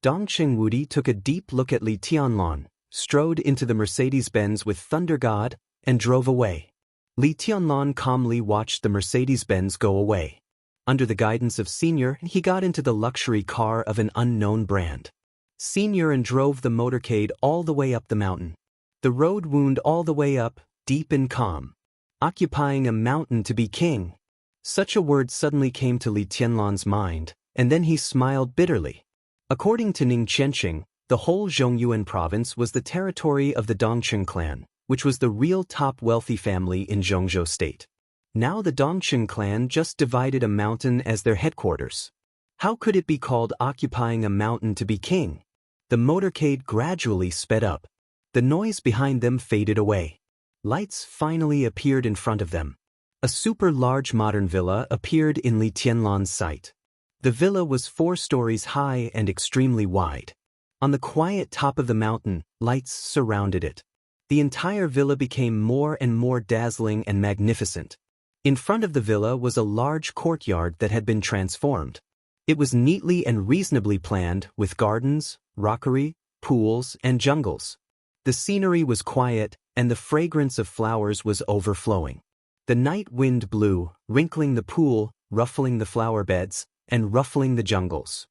Dongqing Wudi took a deep look at Li Tianlan, strode into the Mercedes-Benz with Thunder God, and drove away. Li Tianlan calmly watched the Mercedes-Benz go away. Under the guidance of Senior, he got into the luxury car of an unknown brand. Senior and drove the motorcade all the way up the mountain. The road wound all the way up, deep and calm. Occupying a mountain to be king. Such a word suddenly came to Li Tianlan's mind, and then he smiled bitterly. According to Ning Qianqing, the whole Zhongyuan province was the territory of the Dongqing clan, which was the real top wealthy family in Zhongzhou State. Now the Dongqing clan just divided a mountain as their headquarters. How could it be called occupying a mountain to be king? The motorcade gradually sped up. The noise behind them faded away. Lights finally appeared in front of them. A super large modern villa appeared in Li Tianlan's sight. The villa was 4 stories high and extremely wide. On the quiet top of the mountain, lights surrounded it. The entire villa became more and more dazzling and magnificent. In front of the villa was a large courtyard that had been transformed. It was neatly and reasonably planned with gardens, rockery, pools, and jungles. The scenery was quiet, and the fragrance of flowers was overflowing. The night wind blew, wrinkling the pool, ruffling the flower beds, and ruffling the jungles.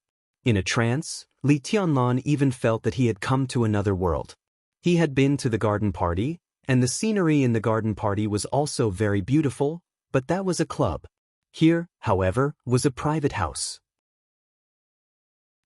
In a trance, Li Tianlan even felt that he had come to another world. He had been to the garden party, and the scenery in the garden party was also very beautiful, but that was a club. Here, however, was a private house.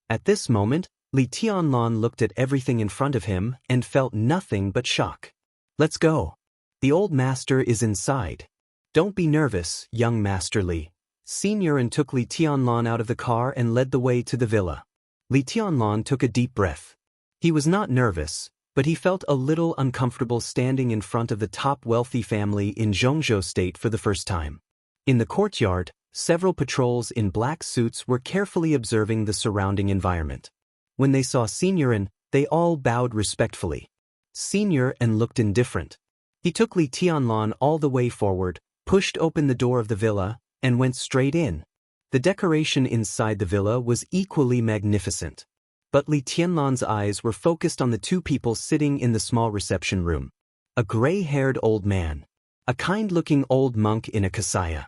At this moment, Li Tianlan looked at everything in front of him and felt nothing but shock. Let's go. The old master is inside. Don't be nervous, young Master Li. Senior and took Li Tianlan out of the car and led the way to the villa. Li Tianlan took a deep breath. He was not nervous, but he felt a little uncomfortable standing in front of the top wealthy family in Zhongzhou State for the first time. In the courtyard, several patrols in black suits were carefully observing the surrounding environment. When they saw Senior and, they all bowed respectfully. Senior and looked indifferent. He took Li Tianlan all the way forward, pushed open the door of the villa, and went straight in. The decoration inside the villa was equally magnificent. But Li Tianlan's eyes were focused on the 2 people sitting in the small reception room. A gray-haired old man. A kind-looking old monk in a kasaya.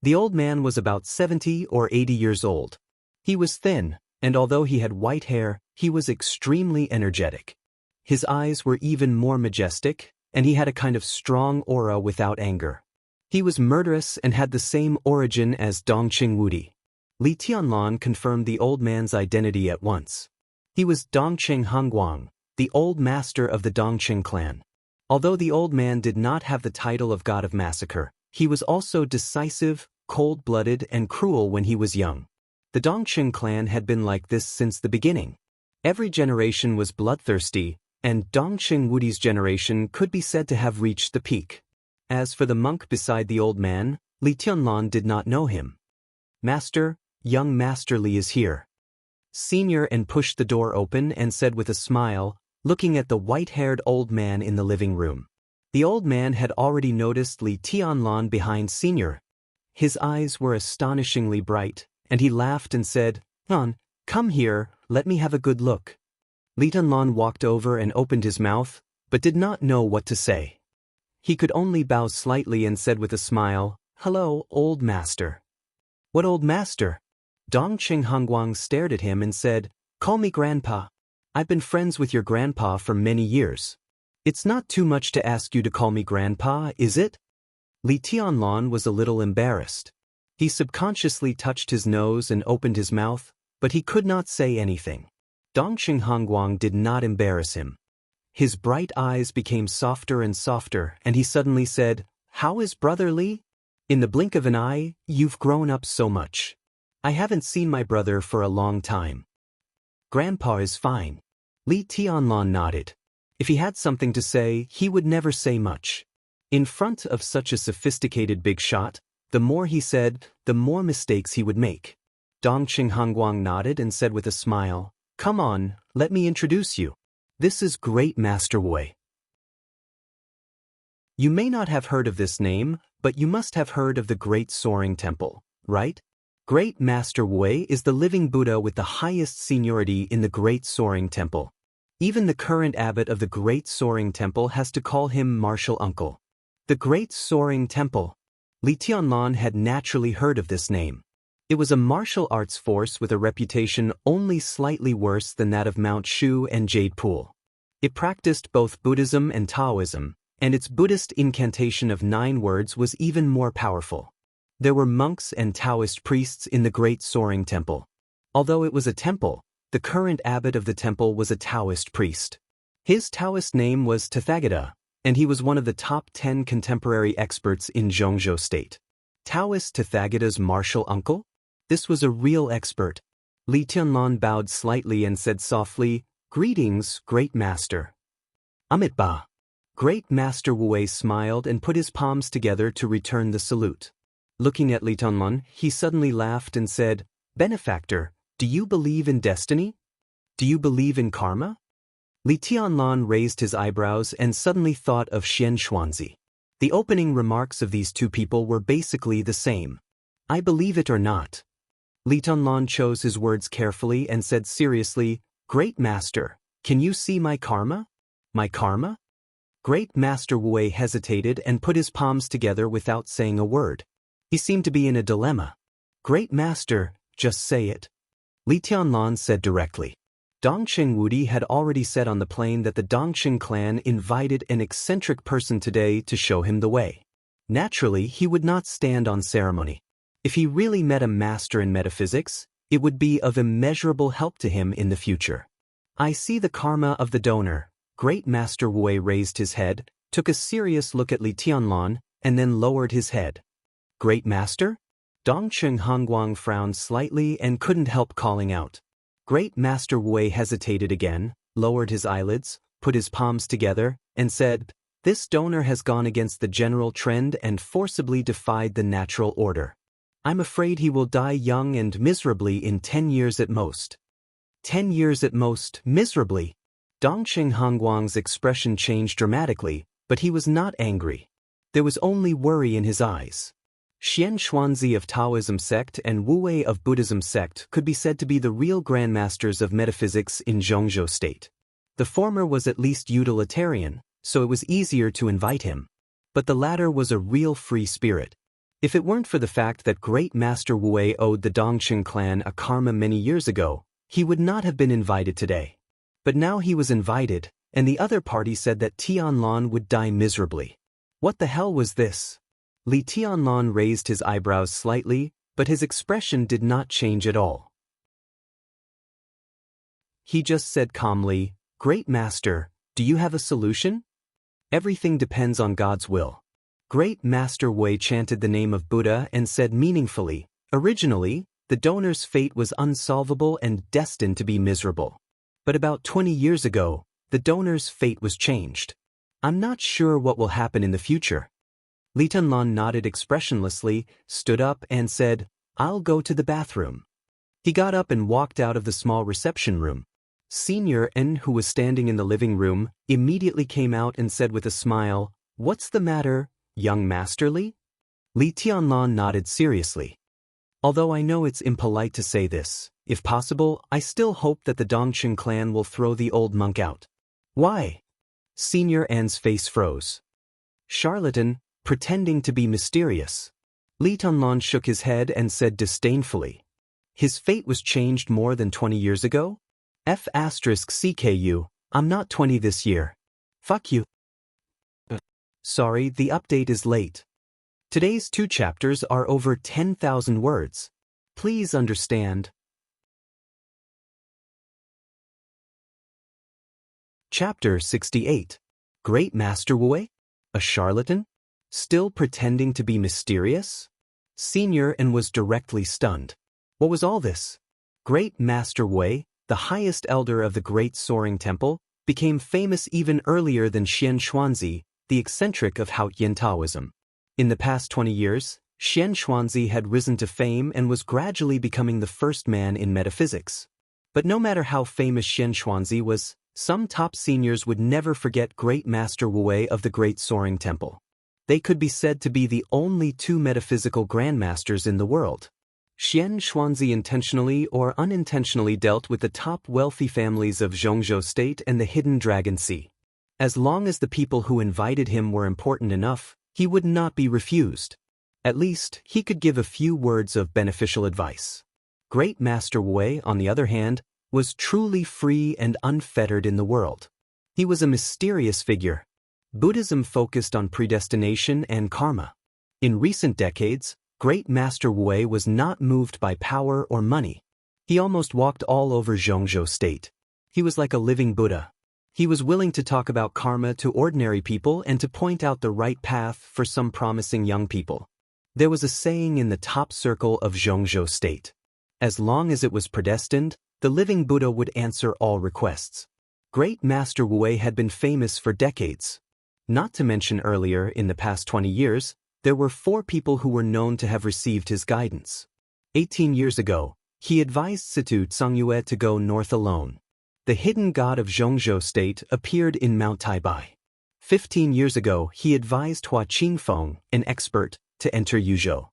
The old man was about 70 or 80 years old. He was thin, and although he had white hair, he was extremely energetic. His eyes were even more majestic, and he had a kind of strong aura without anger. He was murderous and had the same origin as Dongqing Wudi. Li Tianlan confirmed the old man's identity at once. He was Dongqing Hongguang, the old master of the Dongqing clan. Although the old man did not have the title of God of Massacre, he was also decisive, cold-blooded, and cruel when he was young. The Dongqing clan had been like this since the beginning. Every generation was bloodthirsty, and Dongqing Wudi's generation could be said to have reached the peak. As for the monk beside the old man, Li Tianlan did not know him. Master, young Master Li is here. Senior and pushed the door open and said with a smile, looking at the white-haired old man in the living room. The old man had already noticed Li Tianlan behind Senior. His eyes were astonishingly bright, and he laughed and said, "Han, come here, let me have a good look." Li Tianlan walked over and opened his mouth, but did not know what to say. He could only bow slightly and said with a smile, "Hello, old master." "What old master?" Dongqing Hongguang stared at him and said, "Call me grandpa. I've been friends with your grandpa for many years. It's not too much to ask you to call me grandpa, is it?" Li Tianlan was a little embarrassed. He subconsciously touched his nose and opened his mouth, but he could not say anything. Dongqing Hongguang did not embarrass him. His bright eyes became softer and softer, and he suddenly said, "How is Brother Li? In the blink of an eye, you've grown up so much. I haven't seen my brother for a long time." "Grandpa is fine." Li Tianlan nodded. If he had something to say, he would never say much. In front of such a sophisticated big shot, the more he said, the more mistakes he would make. Dongqing Hongguang nodded and said with a smile, "Come on, let me introduce you. This is Great Master Wei." You may not have heard of this name, but you must have heard of the Great Soaring Temple, right? Great Master Wei is the living Buddha with the highest seniority in the Great Soaring Temple. Even the current abbot of the Great Soaring Temple has to call him martial uncle. The Great Soaring Temple. Li Tianlan had naturally heard of this name. It was a martial arts force with a reputation only slightly worse than that of Mount Shu and Jade Pool. It practiced both Buddhism and Taoism, and its Buddhist incantation of 9 words was even more powerful. There were monks and Taoist priests in the Great Soaring Temple. Although it was a temple, the current abbot of the temple was a Taoist priest. His Taoist name was Tathagata, and he was one of the top 10 contemporary experts in Zhongzhou State. Taoist Tathagata's martial uncle? This was a real expert. Li Tianlan bowed slightly and said softly, "Greetings, Great Master." Amitba. Great Master Wu smiled and put his palms together to return the salute. Looking at Li Tianlan, he suddenly laughed and said, "Benefactor, do you believe in destiny? Do you believe in karma?" Li Tianlan raised his eyebrows and suddenly thought of Xian Xuanzi. The opening remarks of these two people were basically the same. "I believe it or not." Li Tianlan chose his words carefully and said seriously, "Great Master, can you see my karma? My karma?" Great Master Wu hesitated and put his palms together without saying a word. He seemed to be in a dilemma. "Great Master, just say it." Li Tianlan said directly. Dongqing Wudi had already said on the plane that the Dongqing clan invited an eccentric person today to show him the way. Naturally, he would not stand on ceremony. If he really met a master in metaphysics, it would be of immeasurable help to him in the future. "I see the karma of the donor." Great Master Wu raised his head, took a serious look at Li Tianlan, and then lowered his head. "Great Master?" Dongqing Hongguang frowned slightly and couldn't help calling out. Great Master Wu hesitated again, lowered his eyelids, put his palms together, and said, "This donor has gone against the general trend and forcibly defied the natural order. I'm afraid he will die young and miserably in 10 years at most." 10 years at most, miserably. Dongqing Hongguang's expression changed dramatically, but he was not angry. There was only worry in his eyes. Xian Xuanzi of Taoism sect and Wu Wei of Buddhism sect could be said to be the real grandmasters of metaphysics in Zhongzhou State. The former was at least utilitarian, so it was easier to invite him. But the latter was a real free spirit. If it weren't for the fact that Great Master Wu Wei owed the Dongqing clan a karma many years ago, he would not have been invited today. But now he was invited, and the other party said that Tianlan would die miserably. What the hell was this? Li Tianlan raised his eyebrows slightly, but his expression did not change at all. He just said calmly, "Great Master, do you have a solution? Everything depends on God's will." Great Master Wei chanted the name of Buddha and said meaningfully, "Originally, the donor's fate was unsolvable and destined to be miserable. But about 20 years ago, the donor's fate was changed. I'm not sure what will happen in the future." Li Tianlan nodded expressionlessly, stood up and said, "I'll go to the bathroom." He got up and walked out of the small reception room. Senior N, who was standing in the living room, immediately came out and said with a smile, "What's the matter, young Master Li?" Li Tianlan nodded seriously. "Although I know it's impolite to say this, if possible, I still hope that the Dongqing clan will throw the old monk out." "Why?" Senior N's face froze. "Charlatan, pretending to be mysterious." Li Tianlan shook his head and said disdainfully, "His fate was changed more than 20 years ago? F***CKU, I'm not 20 this year. Fuck you." Sorry, the update is late. Today's 2 chapters are over 10,000 words. Please understand. Chapter 68. Great Master Wu? A charlatan? Still pretending to be mysterious? Senior N was directly stunned. What was all this? Great Master Wu, the highest elder of the Great Soaring Temple, became famous even earlier than Xian Xuanzi, the eccentric of Haotian Taoism. In the past 20 years, Xian Xuanzi had risen to fame and was gradually becoming the first man in metaphysics. But no matter how famous Xian Xuanzi was, some top seniors would never forget Great Master Wu of the Great Soaring Temple. They could be said to be the only 2 metaphysical grandmasters in the world. Xian Xuanzi intentionally or unintentionally dealt with the top wealthy families of Zhongzhou State and the Hidden Dragon Sea. As long as the people who invited him were important enough, he would not be refused. At least, he could give a few words of beneficial advice. Great Master Wu, on the other hand, was truly free and unfettered in the world. He was a mysterious figure. Buddhism focused on predestination and karma. In recent decades, Great Master Wu was not moved by power or money. He almost walked all over Zhongzhou State. He was like a living Buddha. He was willing to talk about karma to ordinary people and to point out the right path for some promising young people. There was a saying in the top circle of Zhongzhou State. As long as it was predestined, the living Buddha would answer all requests. Great Master Wu had been famous for decades. Not to mention earlier, in the past 20 years, there were 4 people who were known to have received his guidance. 18 years ago, he advised Situ Tsangyue to go north alone. The hidden god of Zhongzhou State appeared in Mount Taibai. 15 years ago, he advised Hua Qingfeng, an expert, to enter Yuzhou.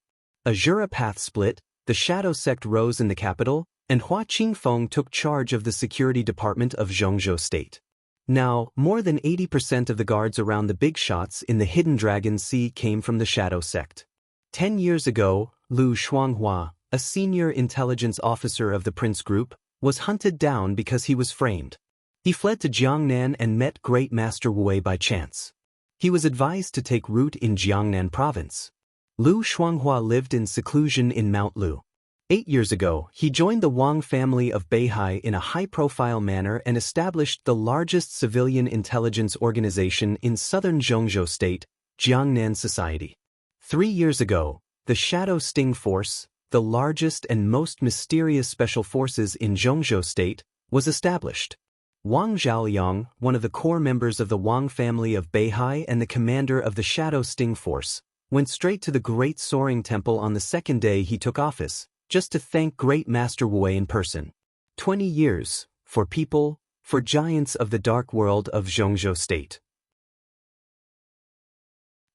A Jura path split, the shadow sect rose in the capital, and Hua Qingfeng took charge of the security department of Zhongzhou State. Now, more than 80% of the guards around the big shots in the Hidden Dragon Sea came from the shadow sect. 10 years ago, Lu Shuanghua, a senior intelligence officer of the Prince Group, was hunted down because he was framed. He fled to Jiangnan and met Great Master Wu by chance. He was advised to take root in Jiangnan province. Lu Shuanghua lived in seclusion in Mount Lu. 8 years ago, he joined the Wang family of Beihai in a high-profile manner and established the largest civilian intelligence organization in southern Zhongzhou State, Jiangnan Society. 3 years ago, the Shadow Sting Force, the largest and most mysterious special forces in Zhongzhou State, was established. Wang Zhaoyang, one of the core members of the Wang family of Beihai and the commander of the Shadow Sting Force, went straight to the Great Soaring Temple on the second day he took office, just to thank Great Master Wu in person. 20 years, for people, for giants of the dark world of Zhongzhou State.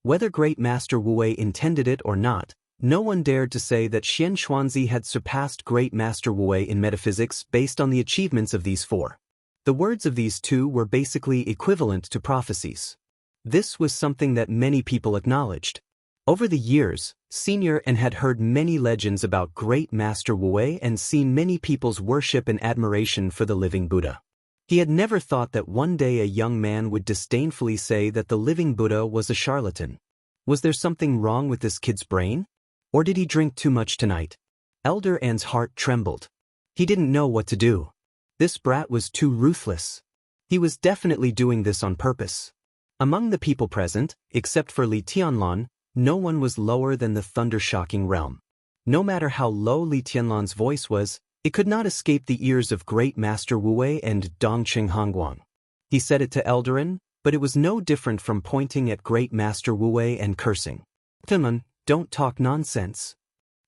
Whether Great Master Wu intended it or not, no one dared to say that Xian Xuanzi had surpassed Great Master Wu in metaphysics based on the achievements of these 4. The words of these 2 were basically equivalent to prophecies. This was something that many people acknowledged. Over the years, Senior had heard many legends about Great Master Wu and seen many people's worship and admiration for the living Buddha. He had never thought that one day a young man would disdainfully say that the living Buddha was a charlatan. Was there something wrong with this kid's brain? Or did he drink too much tonight? Elder An's heart trembled. He didn't know what to do. This brat was too ruthless. He was definitely doing this on purpose. Among the people present, except for Li Tianlan, no one was lower than the thunder-shocking realm. No matter how low Li Tianlan's voice was, it could not escape the ears of Great Master Wu and Dongqing Hongguang. He said it to Eldarin, but it was no different from pointing at Great Master Wu and cursing. Tianlan, don't talk nonsense.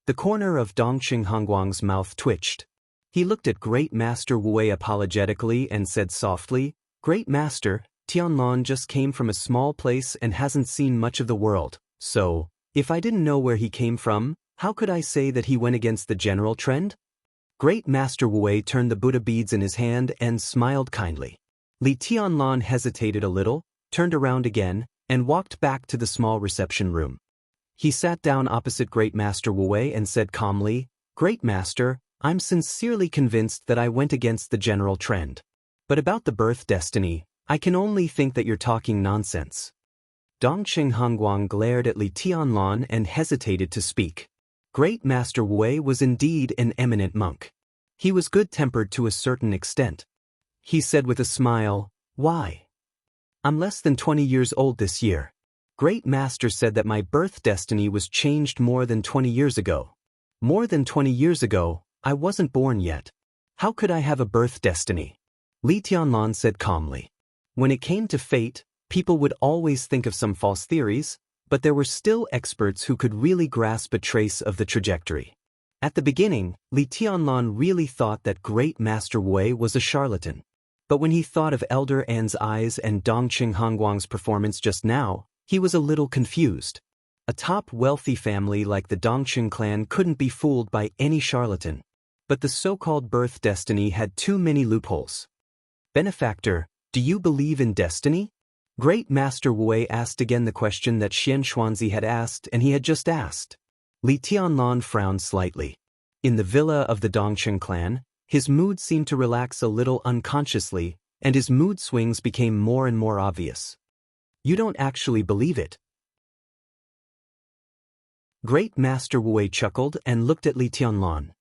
The corner of Dongqing Hongguang's mouth twitched. He looked at Great Master Wu apologetically and said softly, Great Master, Tianlan just came from a small place and hasn't seen much of the world. So, if I didn't know where he came from, how could I say that he went against the general trend? Great Master Wu turned the Buddha beads in his hand and smiled kindly. Li Tianlan hesitated a little, turned around again, and walked back to the small reception room. He sat down opposite Great Master Wu and said calmly, Great Master, I'm sincerely convinced that I went against the general trend. But about the birth destiny, I can only think that you're talking nonsense. Dongqing Hongguang glared at Li Tianlan and hesitated to speak. Great Master Wu was indeed an eminent monk. He was good-tempered to a certain extent. He said with a smile, Why? I'm less than 20 years old this year. Great Master said that my birth destiny was changed more than 20 years ago. More than 20 years ago, I wasn't born yet. How could I have a birth destiny? Li Tianlan said calmly. When it came to fate, people would always think of some false theories, but there were still experts who could really grasp a trace of the trajectory. At the beginning, Li Tianlan really thought that Great Master Wu was a charlatan. But when he thought of Elder An's eyes and Dongqing Hongguang's performance just now, he was a little confused. A top wealthy family like the Dongqing clan couldn't be fooled by any charlatan. But the so-called birth destiny had too many loopholes. Benefactor, do you believe in destiny? Great Master Wu asked again the question that Xian Xuanzi had asked and he had just asked. Li Tianlan frowned slightly. In the villa of the Dongqing clan, his mood seemed to relax a little unconsciously, and his mood swings became more and more obvious. You don't actually believe it. Great Master Wu chuckled and looked at Li Tianlan.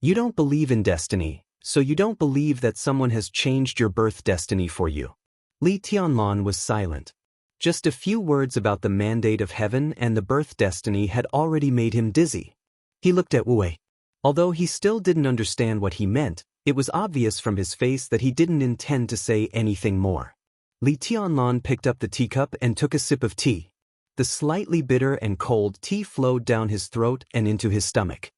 You don't believe in destiny, so you don't believe that someone has changed your birth destiny for you. Li Tianlan was silent. Just a few words about the mandate of heaven and the birth destiny had already made him dizzy. He looked at Wu Wei. Although he still didn't understand what he meant, it was obvious from his face that he didn't intend to say anything more. Li Tianlan picked up the teacup and took a sip of tea. The slightly bitter and cold tea flowed down his throat and into his stomach.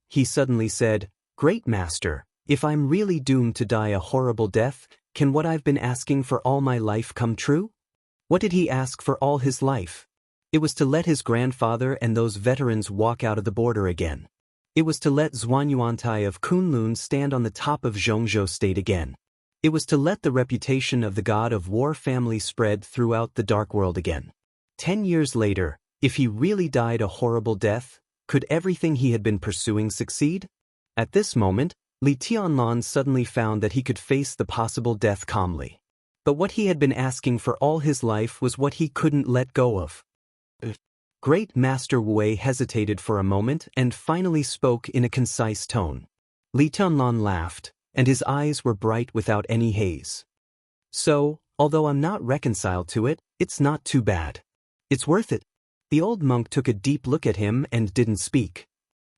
He suddenly said, "Great Master, if I'm really doomed to die a horrible death, can what I've been asking for all my life come true?" What did he ask for all his life? It was to let his grandfather and those veterans walk out of the border again. It was to let Zhuanyuantai of Kunlun stand on the top of Zhongzhou State again. It was to let the reputation of the god of war family spread throughout the dark world again. 10 years later, if he really died a horrible death, could everything he had been pursuing succeed? At this moment, Li Tianlan suddenly found that he could face the possible death calmly. But what he had been asking for all his life was what he couldn't let go of. Great Master Wu Wei hesitated for a moment and finally spoke in a concise tone. Li Tianlan laughed, and his eyes were bright without any haze. "So, although I'm not reconciled to it, it's not too bad. It's worth it." The old monk took a deep look at him and didn't speak.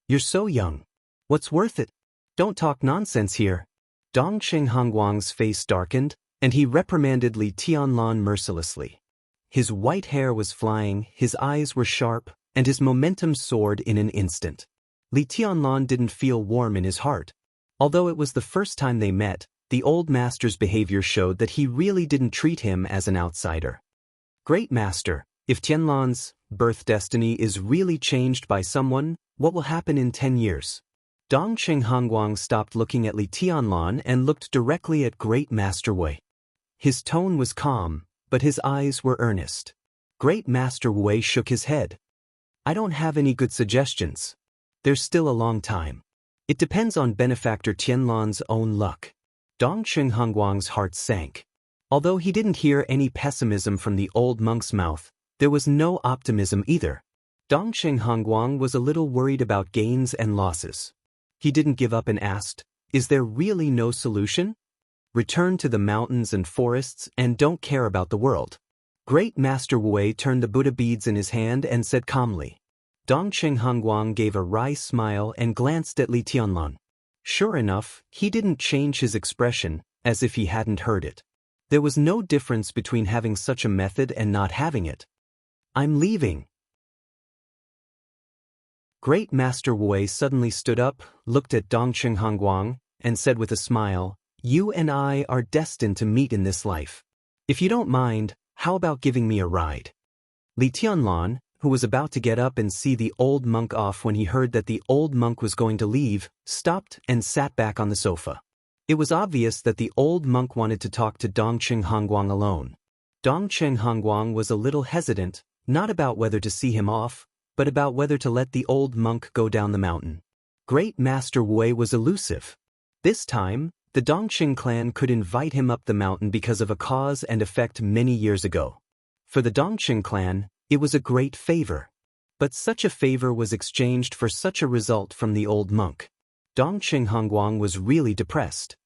"You're so young. What's worth it? Don't talk nonsense here." Dongqing Hongguang's face darkened, and he reprimanded Li Tianlan mercilessly. His white hair was flying, his eyes were sharp, and his momentum soared in an instant. Li Tianlan didn't feel warm in his heart. Although it was the first time they met, the old master's behavior showed that he really didn't treat him as an outsider. "Great Master, if Tianlan's birth destiny is really changed by someone, what will happen in 10 years? Dongqing Hongguang stopped looking at Li Tianlan and looked directly at Great Master Wei. His tone was calm, but his eyes were earnest. Great Master Wei shook his head. "I don't have any good suggestions. There's still a long time. It depends on benefactor Tianlan's own luck." Dongqing Hongguang's heart sank. Although he didn't hear any pessimism from the old monk's mouth, there was no optimism either. Dongqing Hongguang was a little worried about gains and losses. He didn't give up and asked, "Is there really no solution? Return to the mountains and forests and don't care about the world." Great Master Wu Wei turned the Buddha beads in his hand and said calmly. Dongqing Hongguang gave a wry smile and glanced at Li Tianlan. Sure enough, he didn't change his expression, as if he hadn't heard it. There was no difference between having such a method and not having it. "I'm leaving." Great Master Wu Wei suddenly stood up, looked at Dongqing Hongguang, and said with a smile, "You and I are destined to meet in this life. If you don't mind, how about giving me a ride?" Li Tianlan, who was about to get up and see the old monk off when he heard that the old monk was going to leave, stopped and sat back on the sofa. It was obvious that the old monk wanted to talk to Dongqing Hongguang alone. Dongqing Hongguang was a little hesitant, not about whether to see him off, but about whether to let the old monk go down the mountain. Great Master Wu Wei was elusive. This time, the Dongqing clan could invite him up the mountain because of a cause and effect many years ago. For the Dongqing clan, it was a great favor. But such a favor was exchanged for such a result from the old monk. Dongqing Hongguang was really depressed.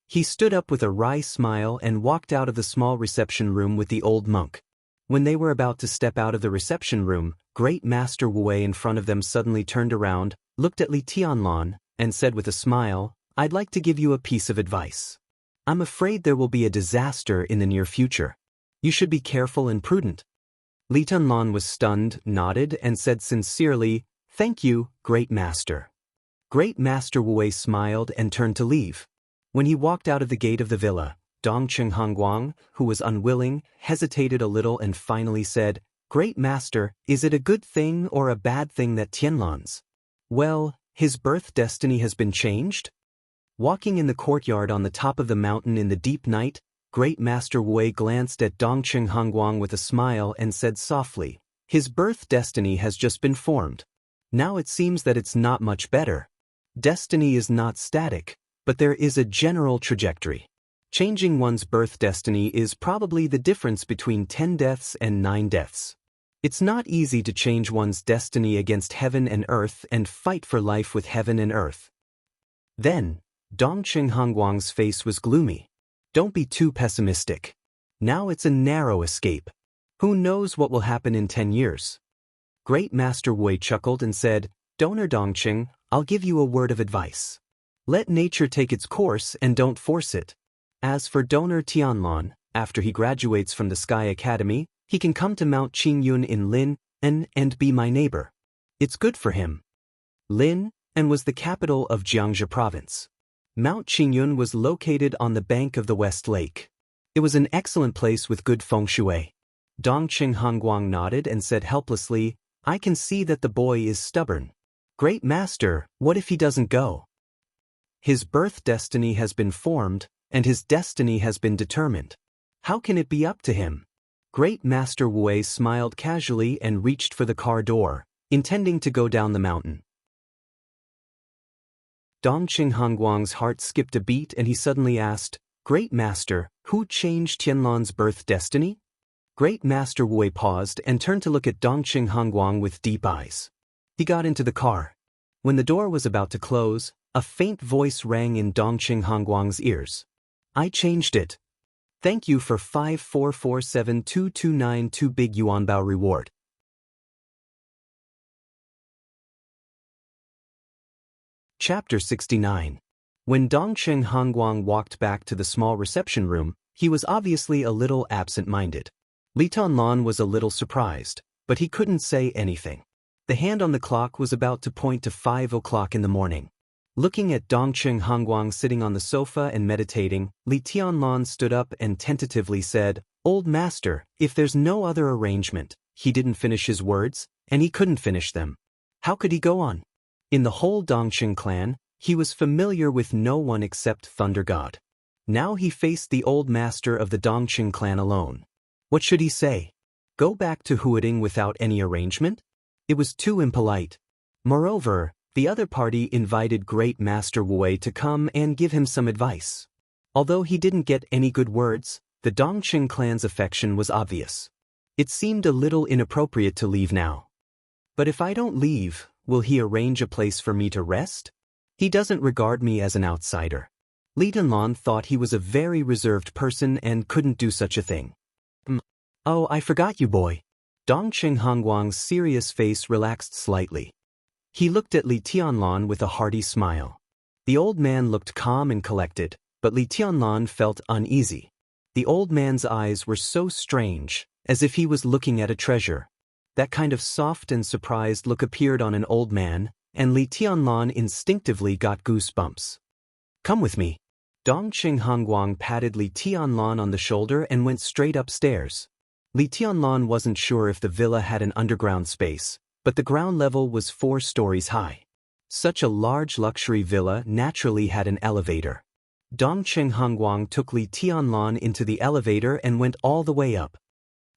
He stood up with a wry smile and walked out of the small reception room with the old monk. When they were about to step out of the reception room, Great Master Wu Wei in front of them suddenly turned around, looked at Li Tianlan, and said with a smile, "I'd like to give you a piece of advice. I'm afraid there will be a disaster in the near future. You should be careful and prudent." Li Tianlan was stunned, nodded, and said sincerely, "Thank you, Great Master." Great Master Wu Wei smiled and turned to leave. When he walked out of the gate of the villa, Dongqing Hongguang, who was unwilling, hesitated a little and finally said, "Great Master, is it a good thing or a bad thing that Tianlan's, well, his birth destiny has been changed?" Walking in the courtyard on the top of the mountain in the deep night, Great Master Wu Wei glanced at Dongqing Hongguang with a smile and said softly, "His birth destiny has just been formed. Now it seems that it's not much better. Destiny is not static, but there is a general trajectory. Changing one's birth destiny is probably the difference between 10 deaths and 9 deaths. It's not easy to change one's destiny against heaven and earth and fight for life with heaven and earth." Then, Dongqing Hongguang's face was gloomy. "Don't be too pessimistic. Now it's a narrow escape. Who knows what will happen in 10 years? Great Master Wei chuckled and said, Donor Dongqing, I'll give you a word of advice. Let nature take its course and don't force it. As for Donor Tianlan, after he graduates from the Sky Academy, he can come to Mount Qingyun in Lin and be my neighbor. It's good for him. Lin was the capital of Jiangxi province. Mount Qingyun was located on the bank of the West Lake. It was an excellent place with good feng shui. Dongqing Hongguang nodded and said helplessly, I can see that the boy is stubborn. Great Master, what if he doesn't go? His birth destiny has been formed, and his destiny has been determined. How can it be up to him? Great Master Wei smiled casually and reached for the car door, intending to go down the mountain. Dongqing Hongguang's heart skipped a beat and he suddenly asked, Great Master, who changed Tianlan's birth destiny? Great Master Wei paused and turned to look at Dongqing Hongguang with deep eyes. He got into the car. When the door was about to close, a faint voice rang in Dongqing Hongguang's ears. I changed it. Thank you for 5447229 big yuanbao reward. Chapter 69. When Dongqing Hongguang walked back to the small reception room, he was obviously a little absent-minded. Li Tianlan was a little surprised, but he couldn't say anything. The hand on the clock was about to point to 5 o'clock in the morning. Looking at Dongqing Hongguang sitting on the sofa and meditating, Li Tianlan stood up and tentatively said, Old Master, if there's no other arrangement. He didn't finish his words, and he couldn't finish them. How could he go on? In the whole Dongqing clan, he was familiar with no one except Thunder God. Now he faced the old master of the Dongqing clan alone. What should he say? Go back to Huading without any arrangement? It was too impolite. Moreover, the other party invited Great Master Wei to come and give him some advice. Although he didn't get any good words, the Dongqing clan's affection was obvious. It seemed a little inappropriate to leave now. But if I don't leave, will he arrange a place for me to rest? He doesn't regard me as an outsider. Li Tianlan thought he was a very reserved person and couldn't do such a thing. Oh, I forgot you, boy. Dongqing Hongguang's serious face relaxed slightly. He looked at Li Tianlan with a hearty smile. The old man looked calm and collected, but Li Tianlan felt uneasy. The old man's eyes were so strange, as if he was looking at a treasure. That kind of soft and surprised look appeared on an old man, and Li Tianlan instinctively got goosebumps. Come with me. Dongqing Hongguang patted Li Tianlan on the shoulder and went straight upstairs. Li Tianlan wasn't sure if the villa had an underground space, but the ground level was 4 stories high. Such a large luxury villa naturally had an elevator. Dongqing Hongguang took Li Tianlan into the elevator and went all the way up.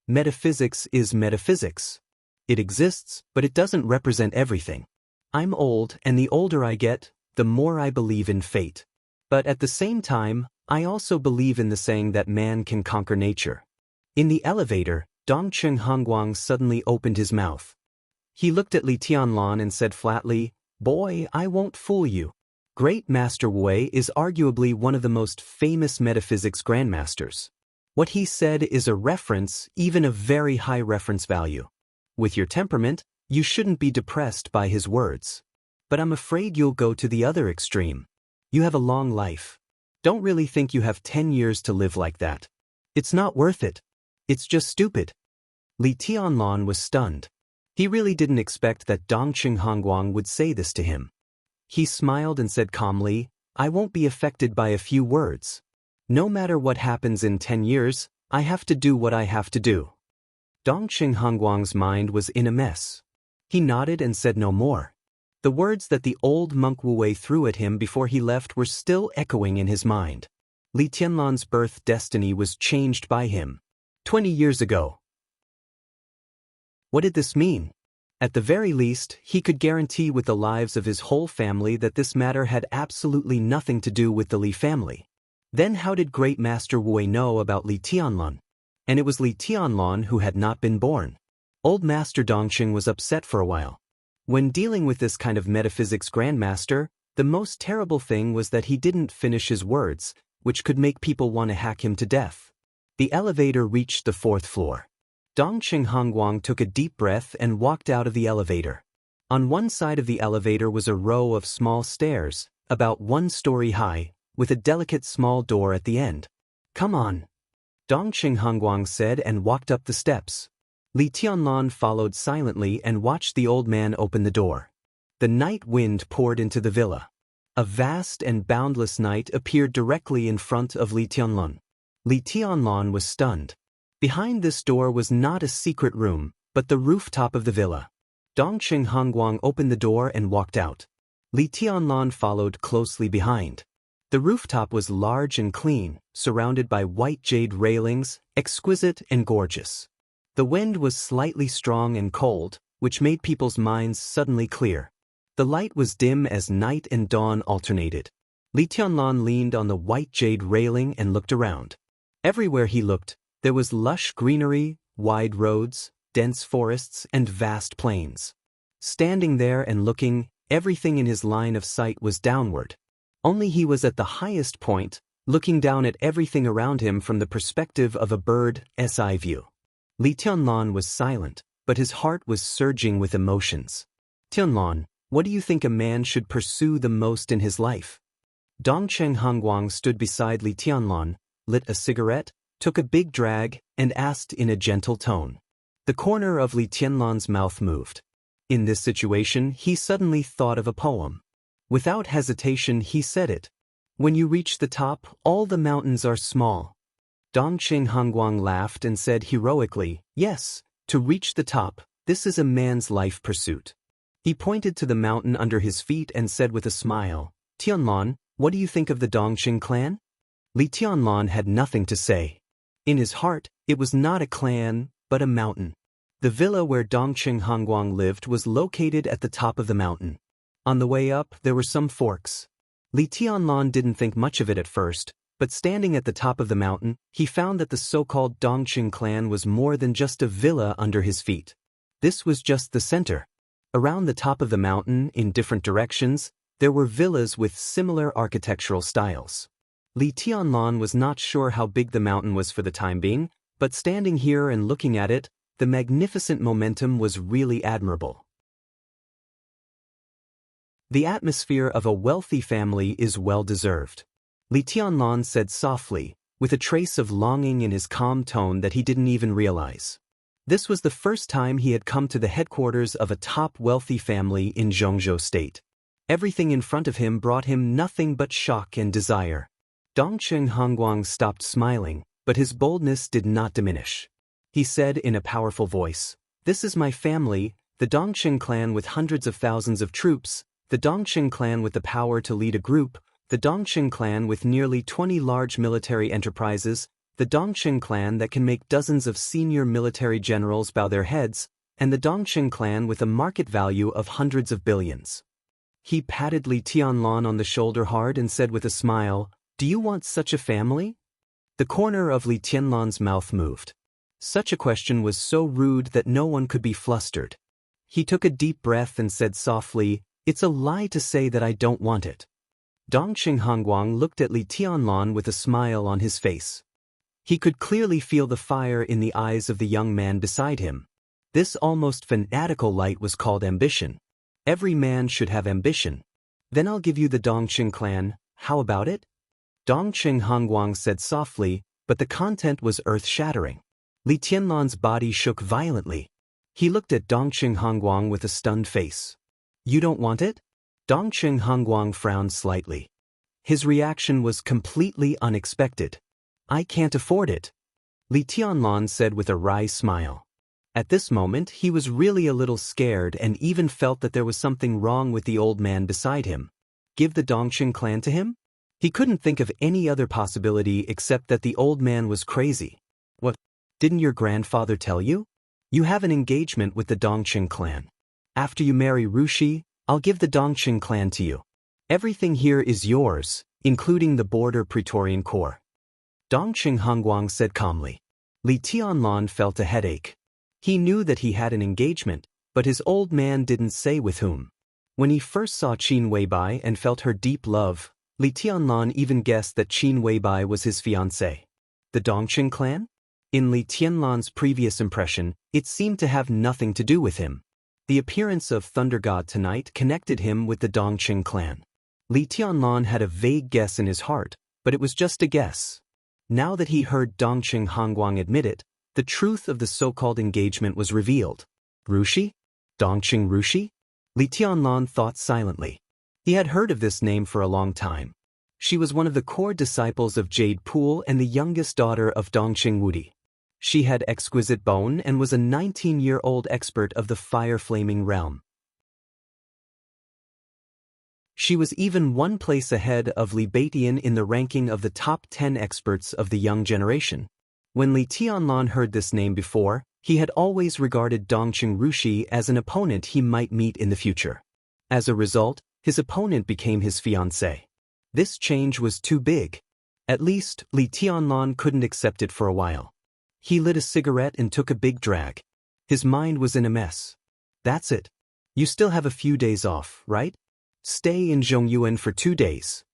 Metaphysics is metaphysics. It exists, but it doesn't represent everything. I'm old, and the older I get, the more I believe in fate. But at the same time, I also believe in the saying that man can conquer nature. In the elevator, Dongqing Hongguang suddenly opened his mouth. He looked at Li Tianlan and said flatly, Boy, I won't fool you. Great Master Wei is arguably one of the most famous metaphysics grandmasters. What he said is a reference, even a very high reference value. With your temperament, you shouldn't be depressed by his words. But I'm afraid you'll go to the other extreme. You have a long life. Don't really think you have 10 years to live like that. It's not worth it. It's just stupid. Li Tianlan was stunned. He really didn't expect that Dongqing Hongguang would say this to him. He smiled and said calmly, I won't be affected by a few words. No matter what happens in 10 years, I have to do what I have to do. Dongqing Hongguang's mind was in a mess. He nodded and said no more. The words that the old monk Wu Wei threw at him before he left were still echoing in his mind. Li Tianlan's birth destiny was changed by him. 20 years ago. What did this mean? At the very least, he could guarantee with the lives of his whole family that this matter had absolutely nothing to do with the Li family. Then how did Great Master Wu Wei know about Li Tianlan? And it was Li Tianlan who had not been born. Old Master Dongqing was upset for a while. When dealing with this kind of metaphysics grandmaster, the most terrible thing was that he didn't finish his words, which could make people want to hack him to death. The elevator reached the 4th floor. Dongqing Hongguang took a deep breath and walked out of the elevator. On one side of the elevator was a row of small stairs, about 1 story high, with a delicate small door at the end. "Come on," Dongqing Hongguang said and walked up the steps. Li Tianlan followed silently and watched the old man open the door. The night wind poured into the villa. A vast and boundless night appeared directly in front of Li Tianlan. Li Tianlan was stunned. Behind this door was not a secret room, but the rooftop of the villa. Dongqing Hongguang opened the door and walked out. Li Tianlan followed closely behind. The rooftop was large and clean, surrounded by white jade railings, exquisite and gorgeous. The wind was slightly strong and cold, which made people's minds suddenly clear. The light was dim as night and dawn alternated. Li Tianlan leaned on the white jade railing and looked around. Everywhere he looked, there was lush greenery, wide roads, dense forests, and vast plains. Standing there and looking, everything in his line of sight was downward. Only he was at the highest point, looking down at everything around him from the perspective of a bird's eye view. Li Tianlan was silent, but his heart was surging with emotions. "Tianlan, what do you think a man should pursue the most in his life?" Dongqing Hongguang stood beside Li Tianlan, lit a cigarette, took a big drag, and asked in a gentle tone. The corner of Li Tianlan's mouth moved. In this situation, he suddenly thought of a poem. Without hesitation, he said it. "When you reach the top, all the mountains are small." Dongqing Hongguang laughed and said heroically, "Yes, to reach the top, this is a man's life pursuit." He pointed to the mountain under his feet and said with a smile, "Tianlan, what do you think of the Dongqing clan?" Li Tianlan had nothing to say. In his heart, it was not a clan, but a mountain. The villa where Dongqing Hongguang lived was located at the top of the mountain. On the way up, there were some forks. Li Tianlan didn't think much of it at first, but standing at the top of the mountain, he found that the so-called Dongqing clan was more than just a villa under his feet. This was just the center. Around the top of the mountain, in different directions, there were villas with similar architectural styles. Li Tianlan was not sure how big the mountain was for the time being, but standing here and looking at it, the magnificent momentum was really admirable. The atmosphere of a wealthy family is well-deserved. Li Tianlan said softly, with a trace of longing in his calm tone that he didn't even realize. This was the first time he had come to the headquarters of a top wealthy family in Zhongzhou State. Everything in front of him brought him nothing but shock and desire. Dongqing Hongguang stopped smiling, but his boldness did not diminish. He said in a powerful voice, "This is my family, the Dongqing clan with hundreds of thousands of troops, the Dongqing clan with the power to lead a group, the Dongqing clan with nearly 20 large military enterprises, the Dongqing clan that can make dozens of senior military generals bow their heads, and the Dongqing clan with a market value of hundreds of billions." He patted Li Tianlan on the shoulder hard and said with a smile, "Do you want such a family?" The corner of Li Tianlan's mouth moved. Such a question was so rude that no one could be flustered. He took a deep breath and said softly, "It's a lie to say that I don't want it." Dongqing Hongguang looked at Li Tianlan with a smile on his face. He could clearly feel the fire in the eyes of the young man beside him. This almost fanatical light was called ambition. Every man should have ambition. "Then I'll give you the Dongqing clan, how about it?" Dongqing Hongguang said softly, but the content was earth-shattering. Li Tianlan's body shook violently. He looked at Dongqing Hongguang with a stunned face. "You don't want it?" Dongqing Hongguang frowned slightly. His reaction was completely unexpected. "I can't afford it," Li Tianlan said with a wry smile. At this moment, he was really a little scared and even felt that there was something wrong with the old man beside him. Give the Dongqing clan to him? He couldn't think of any other possibility except that the old man was crazy. "What? Didn't your grandfather tell you? You have an engagement with the Dongqing clan. After you marry Rushi, I'll give the Dongqing clan to you. Everything here is yours, including the border Praetorian Corps." Dongqing Hongguang said calmly. Li Tianlan felt a headache. He knew that he had an engagement, but his old man didn't say with whom. When he first saw Qin Weibai and felt her deep love, Li Tianlan even guessed that Qin Weibai was his fiancée. The Dongqing clan? In Li Tianlan's previous impression, it seemed to have nothing to do with him. The appearance of Thunder God tonight connected him with the Dongqing clan. Li Tianlan had a vague guess in his heart, but it was just a guess. Now that he heard Dongqing Hongguang admit it, the truth of the so-called engagement was revealed. Rushi? Dongqing Rushi? Li Tianlan thought silently. He had heard of this name for a long time. She was one of the core disciples of Jade Pool and the youngest daughter of Dongqing Wudi. She had exquisite bone and was a 19-year-old expert of the fire-flaming realm. She was even one place ahead of Li Baitian in the ranking of the top 10 experts of the young generation. When Li Tianlan heard this name before, he had always regarded Dongqing Rushi as an opponent he might meet in the future. As a result, his opponent became his fiancée. This change was too big. At least, Li Tianlan couldn't accept it for a while. He lit a cigarette and took a big drag. His mind was in a mess. That's it. You still have a few days off, right? Stay in Zhongyuan for 2 days.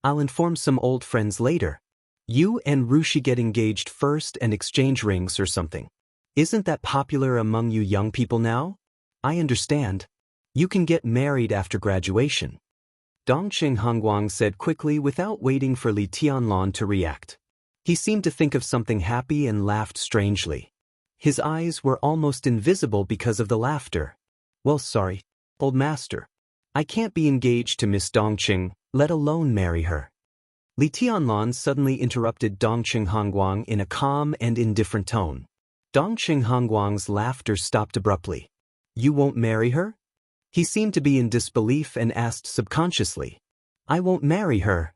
I'll inform some old friends later. You and Rushi get engaged first and exchange rings or something. Isn't that popular among you young people now? I understand. You can get married after graduation. Dongqing Hongguang said quickly without waiting for Li Tianlan to react. He seemed to think of something happy and laughed strangely. His eyes were almost invisible because of the laughter. Well, sorry, old master. I can't be engaged to Miss Dongqing, let alone marry her. Li Tianlan suddenly interrupted Dongqing Hongguang in a calm and indifferent tone. Dongqing Hongguang's laughter stopped abruptly. You won't marry her? He seemed to be in disbelief and asked subconsciously. I won't marry her.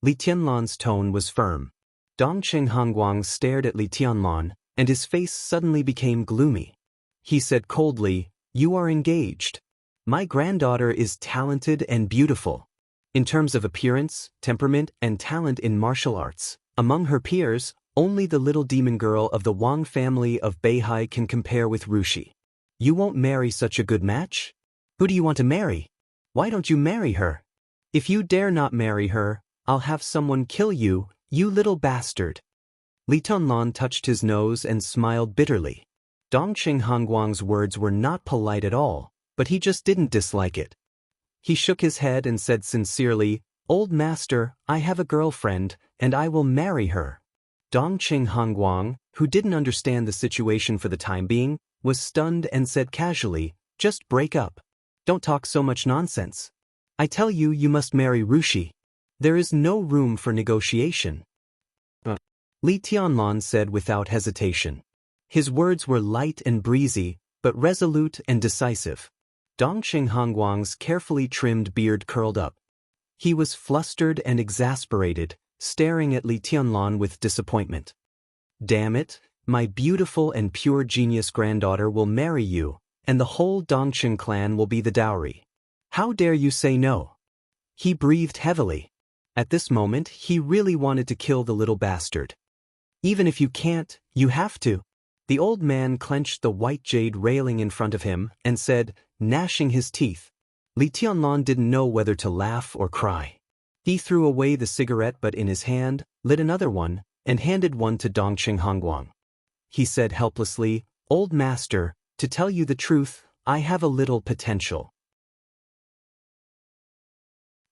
Li Tianlan's tone was firm. Dongqing Hongguang stared at Li Tianlan, and his face suddenly became gloomy. He said coldly, You are engaged. My granddaughter is talented and beautiful. In terms of appearance, temperament, and talent in martial arts, among her peers, only the little demon girl of the Wang family of Beihai can compare with Rushi. You won't marry such a good match? Who do you want to marry? Why don't you marry her? If you dare not marry her, I'll have someone kill you, you little bastard. Li Tianlan touched his nose and smiled bitterly. Dongqing Hongguang's words were not polite at all, but he just didn't dislike it. He shook his head and said sincerely, Old master, I have a girlfriend, and I will marry her. Dongqing Hongguang, who didn't understand the situation for the time being, was stunned and said casually, Just break up. Don't talk so much nonsense. I tell you, you must marry Rushi. There is no room for negotiation. Li Tianlan said without hesitation. His words were light and breezy, but resolute and decisive. Dongqing Hongguang's carefully trimmed beard curled up. He was flustered and exasperated, staring at Li Tianlan with disappointment. Damn it, my beautiful and pure genius granddaughter will marry you, and the whole Dongqing clan will be the dowry. How dare you say no? He breathed heavily. At this moment, he really wanted to kill the little bastard. Even if you can't, you have to. The old man clenched the white jade railing in front of him and said, gnashing his teeth. Li Tianlan didn't know whether to laugh or cry. He threw away the cigarette but in his hand, lit another one, and handed one to Dongqing Hongguang. He said helplessly, Old master, to tell you the truth, I have a little potential.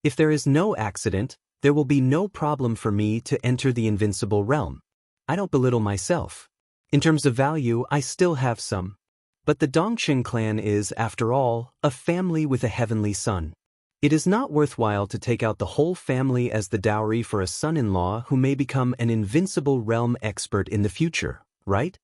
If there is no accident, there will be no problem for me to enter the invincible realm. I don't belittle myself. In terms of value, I still have some. But the Dongqing clan is, after all, a family with a heavenly son. It is not worthwhile to take out the whole family as the dowry for a son-in-law who may become an invincible realm expert in the future, right?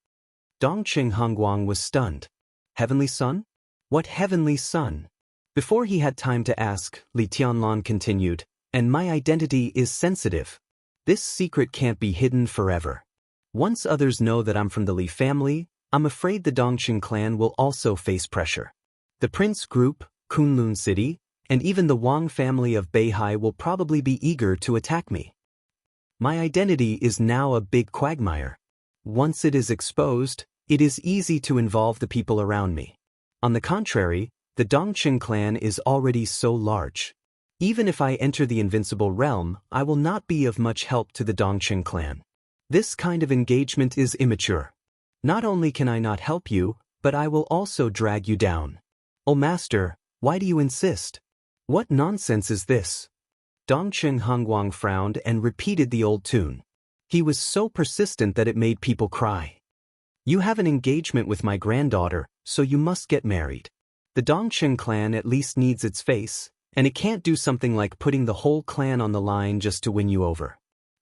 Dongqing Hongguang was stunned. Heavenly son? What heavenly son? Before he had time to ask, Li Tianlan continued, and my identity is sensitive. This secret can't be hidden forever. Once others know that I'm from the Li family, I'm afraid the Dongqing clan will also face pressure. The Prince Group, Kunlun City, and even the Wang family of Beihai will probably be eager to attack me. My identity is now a big quagmire. Once it is exposed, it is easy to involve the people around me. On the contrary, the Dongqing clan is already so large. Even if I enter the invincible realm, I will not be of much help to the Dongqing clan. This kind of engagement is immature. Not only can I not help you, but I will also drag you down. Oh master, why do you insist? What nonsense is this? Dongqing Hongguang frowned and repeated the old tune. He was so persistent that it made people cry. You have an engagement with my granddaughter, so you must get married. The Dongqing clan at least needs its face, and it can't do something like putting the whole clan on the line just to win you over.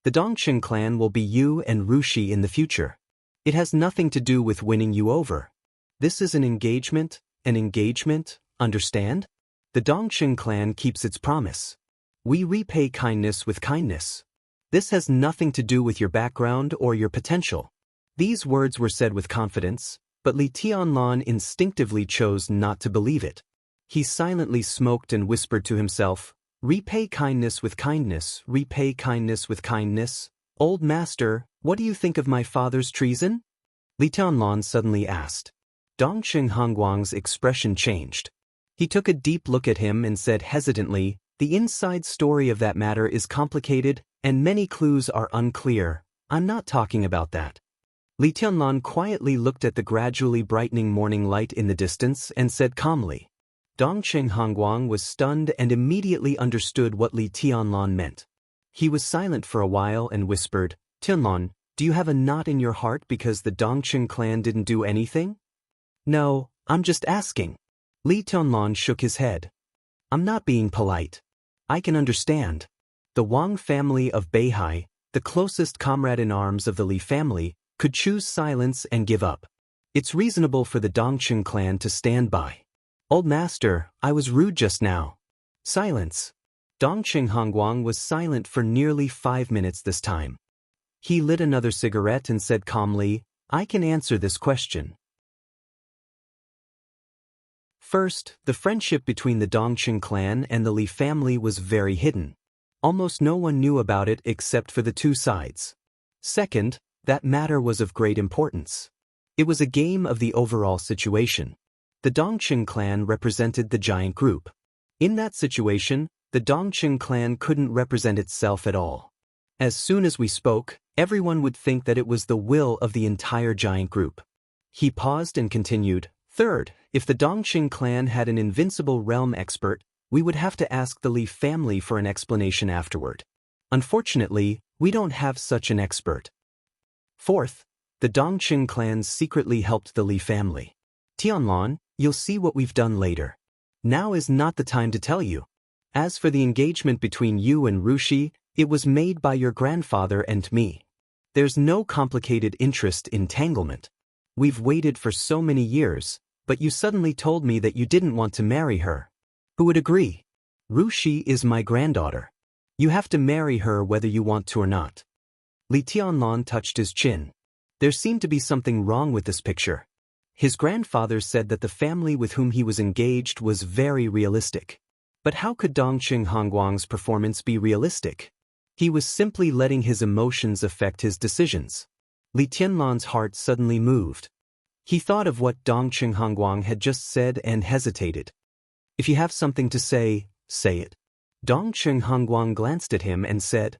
The Dongqing clan will be you and Rushi in the future. It has nothing to do with winning you over. This is an engagement, understand? The Dongqing clan keeps its promise. We repay kindness with kindness. This has nothing to do with your background or your potential. These words were said with confidence, but Li Tianlan instinctively chose not to believe it. He silently smoked and whispered to himself, repay kindness with kindness, repay kindness with kindness. Old master, what do you think of my father's treason? Li Tianlan suddenly asked. Dongqing Hongguang's expression changed. He took a deep look at him and said hesitantly, the inside story of that matter is complicated, and many clues are unclear. I'm not talking about that. Li Tianlan quietly looked at the gradually brightening morning light in the distance and said calmly. Dongqing Hongguang was stunned and immediately understood what Li Tianlan meant. He was silent for a while and whispered, Tianlan, do you have a knot in your heart because the Dongqing clan didn't do anything? No, I'm just asking. Li Tianlan shook his head. I'm not being polite. I can understand. The Wang family of Beihai, the closest comrade-in-arms of the Li family, could choose silence and give up. It's reasonable for the Dongqing clan to stand by. Old master, I was rude just now. Silence. Dongqing Hongguang was silent for nearly 5 minutes this time. He lit another cigarette and said calmly, I can answer this question. First, the friendship between the Dongqing clan and the Li family was very hidden. Almost no one knew about it except for the two sides. Second, that matter was of great importance. It was a game of the overall situation. The Dongqing clan represented the giant group. In that situation, the Dongqing clan couldn't represent itself at all. As soon as we spoke, everyone would think that it was the will of the entire giant group. He paused and continued, Third, if the Dongqing clan had an invincible realm expert, we would have to ask the Li family for an explanation afterward. Unfortunately, we don't have such an expert. Fourth, the Dongqing clan secretly helped the Li family. Tianlan, you'll see what we've done later. Now is not the time to tell you. As for the engagement between you and Rushi, it was made by your grandfather and me. There's no complicated interest entanglement. We've waited for so many years, but you suddenly told me that you didn't want to marry her. Who would agree? Rushi is my granddaughter. You have to marry her whether you want to or not. Li Tianlan touched his chin. There seemed to be something wrong with this picture. His grandfather said that the family with whom he was engaged was very realistic. But how could Dongqing Hongguang's performance be realistic? He was simply letting his emotions affect his decisions. Li Tianlan's heart suddenly moved. He thought of what Dongqing Hongguang had just said and hesitated. If you have something to say, say it. Dongqing Hongguang glanced at him and said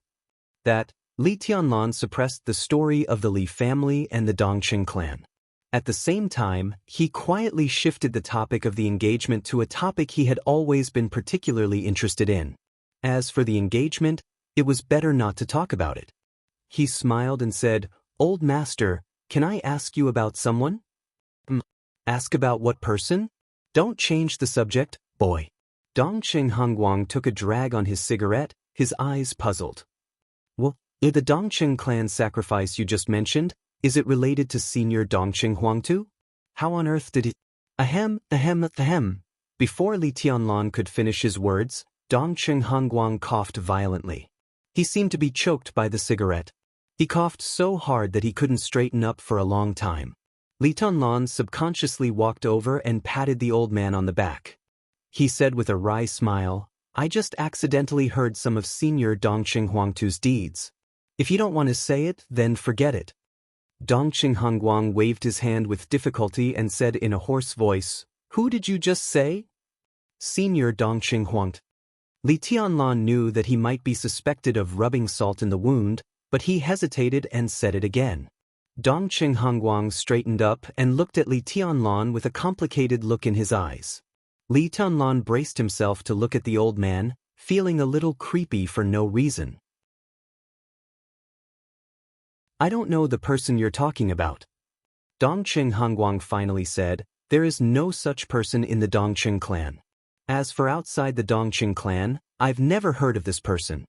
that Li Tianlan suppressed the story of the Li family and the Dongqing clan. At the same time, he quietly shifted the topic of the engagement to a topic he had always been particularly interested in. As for the engagement, it was better not to talk about it. He smiled and said, Old master, can I ask you about someone? Ask about what person? Don't change the subject, boy. Dongqing Hongguang took a drag on his cigarette, his eyes puzzled. Well, the Dongqing clan sacrifice you just mentioned, is it related to Senior Dongqing Huangtu? How on earth did it? Ahem. Before Li Tianlan could finish his words, Dongqing Hongguang coughed violently. He seemed to be choked by the cigarette. He coughed so hard that he couldn't straighten up for a long time. Li Tianlan subconsciously walked over and patted the old man on the back. He said with a wry smile, I just accidentally heard some of Senior Dongqing Huangtu's deeds. If you don't want to say it, then forget it. Dongqing Hongguang waved his hand with difficulty and said in a hoarse voice, Who did you just say? Senior Dongqing Huangtu. Li Tianlan knew that he might be suspected of rubbing salt in the wound, but he hesitated and said it again. Dongqing Hongguang straightened up and looked at Li Tianlan with a complicated look in his eyes. Li Tianlan braced himself to look at the old man, feeling a little creepy for no reason. "I don't know the person you're talking about," Dongqing Hongguang finally said. "There is no such person in the Dongqing clan. As for outside the Dongqing clan, I've never heard of this person."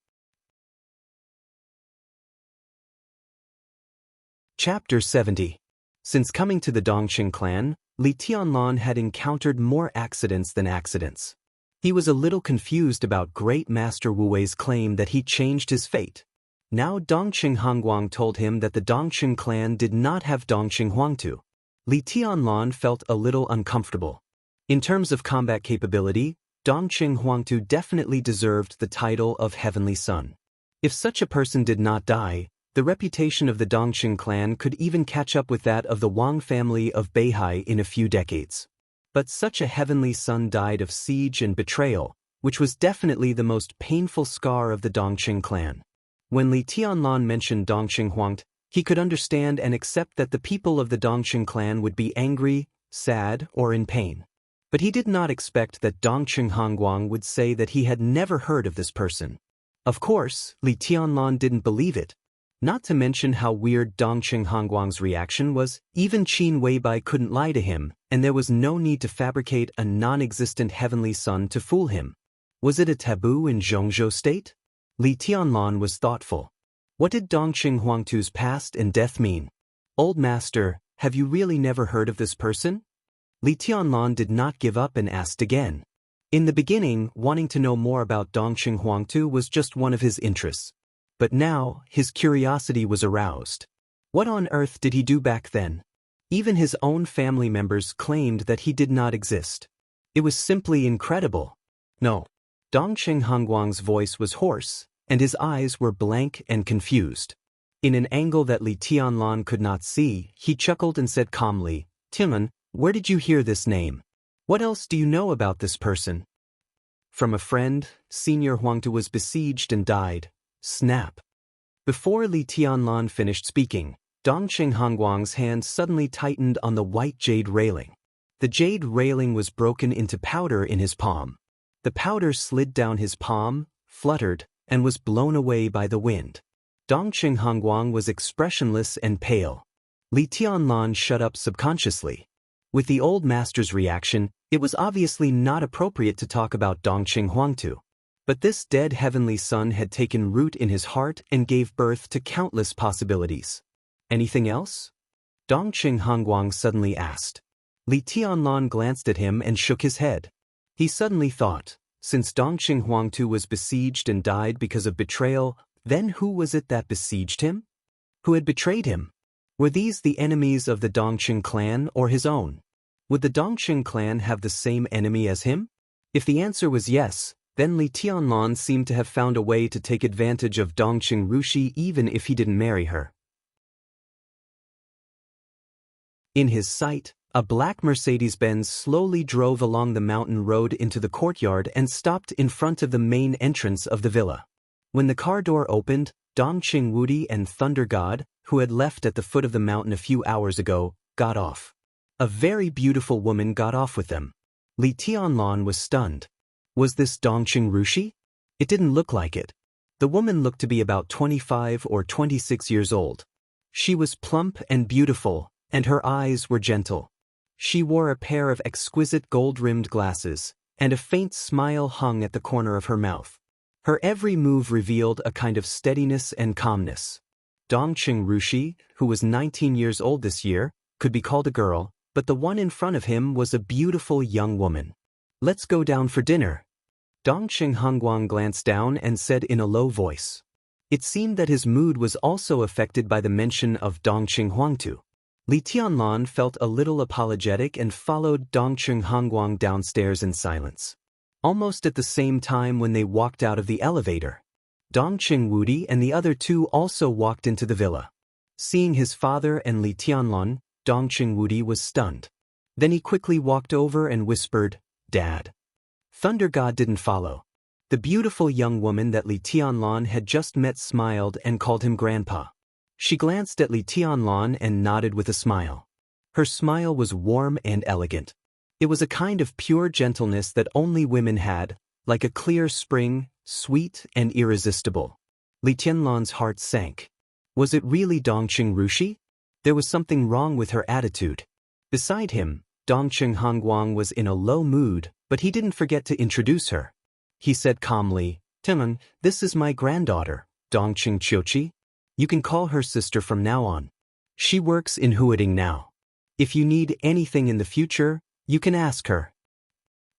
Chapter 70. Since coming to the Dongqing clan, Li Tianlan had encountered more accidents than accidents. He was a little confused about Great Master Wu Wei's claim that he changed his fate. Now Dongqing Hongguang told him that the Dongqing clan did not have Dongqing Huangtu. Li Tianlan felt a little uncomfortable. In terms of combat capability, Dongqing Huangtu definitely deserved the title of Heavenly Son. If such a person did not die, the reputation of the Dongqing clan could even catch up with that of the Wang family of Beihai in a few decades. But such a heavenly son died of siege and betrayal, which was definitely the most painful scar of the Dongqing clan. When Li Tianlan mentioned Dongqing Huangtu, he could understand and accept that the people of the Dongqing clan would be angry, sad, or in pain. But he did not expect that Dongqing Hongguang would say that he had never heard of this person. Of course, Li Tianlan didn't believe it. Not to mention how weird Dongqing Hongguang's reaction was. Even Qin Weibai couldn't lie to him, and there was no need to fabricate a non-existent heavenly son to fool him. Was it a taboo in Zhongzhou state? Li Tianlan was thoughtful. What did Dongqing Huangtu's past and death mean? "Old master, have you really never heard of this person?" Li Tianlan did not give up and asked again. In the beginning, wanting to know more about Dongqing Huangtu was just one of his interests. But now, his curiosity was aroused. What on earth did he do back then? Even his own family members claimed that he did not exist. It was simply incredible. No. Dongqing Hongguang's voice was hoarse, and his eyes were blank and confused. In an angle that Li Tianlan could not see, he chuckled and said calmly, "Tianlan, where did you hear this name? What else do you know about this person?" "From a friend. Senior Huangtu was besieged and died." Snap. Before Li Tianlan finished speaking, Dongqing Hongguang's hand suddenly tightened on the white jade railing. The jade railing was broken into powder in his palm. The powder slid down his palm, fluttered, and was blown away by the wind. Dongqing Hongguang was expressionless and pale. Li Tianlan shut up subconsciously. With the old master's reaction, it was obviously not appropriate to talk about Dongqing Huangtu. But this dead heavenly son had taken root in his heart and gave birth to countless possibilities. "Anything else?" Dongqing Hongguang suddenly asked. Li Tianlan glanced at him and shook his head. He suddenly thought, since Dongqing Huangtu was besieged and died because of betrayal, then who was it that besieged him? Who had betrayed him? Were these the enemies of the Dongqing clan or his own? Would the Dongqing clan have the same enemy as him? If the answer was yes, then Li Tianlan seemed to have found a way to take advantage of Dongqing Rushi even if he didn't marry her. In his sight, a black Mercedes-Benz slowly drove along the mountain road into the courtyard and stopped in front of the main entrance of the villa. When the car door opened, Dongqing Wudi and Thunder God, who had left at the foot of the mountain a few hours ago, got off. A very beautiful woman got off with them. Li Tianlan was stunned. Was this Dongqing Rushi? It didn't look like it. The woman looked to be about 25 or 26 years old. She was plump and beautiful, and her eyes were gentle. She wore a pair of exquisite gold-rimmed glasses, and a faint smile hung at the corner of her mouth. Her every move revealed a kind of steadiness and calmness. Dongqing Rushi, who was 19 years old this year, could be called a girl, but the one in front of him was a beautiful young woman. "Let's go down for dinner." Dongqing Hongguang glanced down and said in a low voice. It seemed that his mood was also affected by the mention of Dongqing Huangtu. Li Tianlan felt a little apologetic and followed Dongqing Hongguang downstairs in silence. Almost at the same time when they walked out of the elevator, Dongqing Wudi and the other two also walked into the villa. Seeing his father and Li Tianlan, Dongqing Wudi was stunned. Then he quickly walked over and whispered, "Dad." Thunder God didn't follow. The beautiful young woman that Li Tianlan had just met smiled and called him grandpa. She glanced at Li Tianlan and nodded with a smile. Her smile was warm and elegant. It was a kind of pure gentleness that only women had, like a clear spring, sweet and irresistible. Li Tianlan's heart sank. Was it really Dongqing Rushi? There was something wrong with her attitude. Beside him, Dongqing Hongguang was in a low mood, but he didn't forget to introduce her. He said calmly, "Tianlan, this is my granddaughter, Dongqing Qiuqi. You can call her sister from now on. She works in Huading now. If you need anything in the future, you can ask her."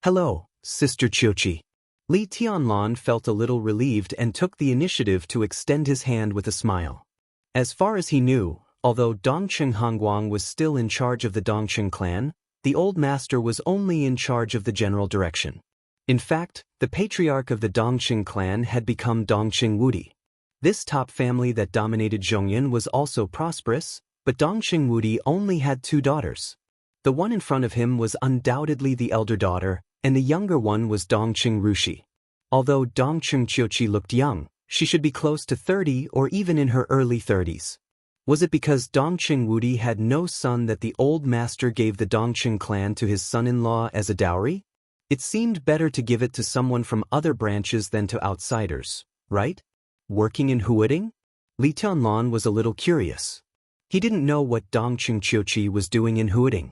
"Hello, Sister Qiuqi." Li Tianlan felt a little relieved and took the initiative to extend his hand with a smile. As far as he knew, although Dongqing Hongguang was still in charge of the Dongqing clan, the old master was only in charge of the general direction. In fact, the patriarch of the Dongqing clan had become Dongqing Wudi. This top family that dominated Zhongyan was also prosperous, but Dongqing Wudi only had 2 daughters. The one in front of him was undoubtedly the elder daughter, and the younger one was Dongqing Rushi. Although Dongqing Qiuqi looked young, she should be close to 30 or even in her early 30s. Was it because Dongqing Wudi had no son that the old master gave the Dongqing clan to his son-in-law as a dowry? It seemed better to give it to someone from other branches than to outsiders, right? Working in Huading? Li Tianlan was a little curious. He didn't know what Dongqing Qiuqi was doing in Huading.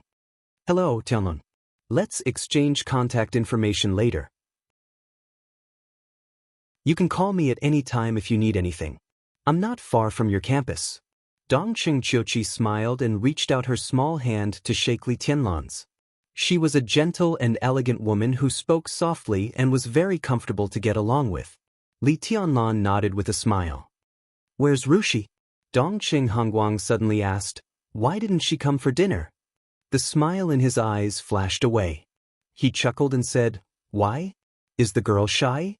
"Hello, Tianlan. Let's exchange contact information later. You can call me at any time if you need anything. I'm not far from your campus." Dongqing Qiuqi smiled and reached out her small hand to shake Li Tianlan's. She was a gentle and elegant woman who spoke softly and was very comfortable to get along with. Li Tianlan nodded with a smile. "Where's Rushi?" Dongqing Hongguang suddenly asked. "Why didn't she come for dinner?" The smile in his eyes flashed away. He chuckled and said, "Why? Is the girl shy?"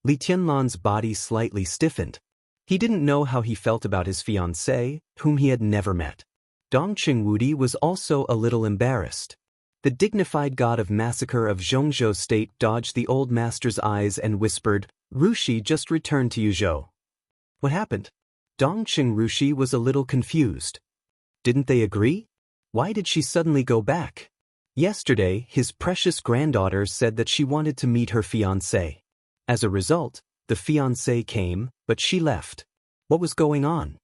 Li Tianlan's body slightly stiffened. He didn't know how he felt about his fiancée, whom he had never met. Dongqing Wudi was also a little embarrassed. The dignified god of massacre of Zhongzhou state dodged the old master's eyes and whispered, "Rushi just returned to Yuzhou." "What happened?" Dongqing Rushi was a little confused. Didn't they agree? Why did she suddenly go back? Yesterday, his precious granddaughter said that she wanted to meet her fiancé. As a result, the fiancé came, but she left. What was going on?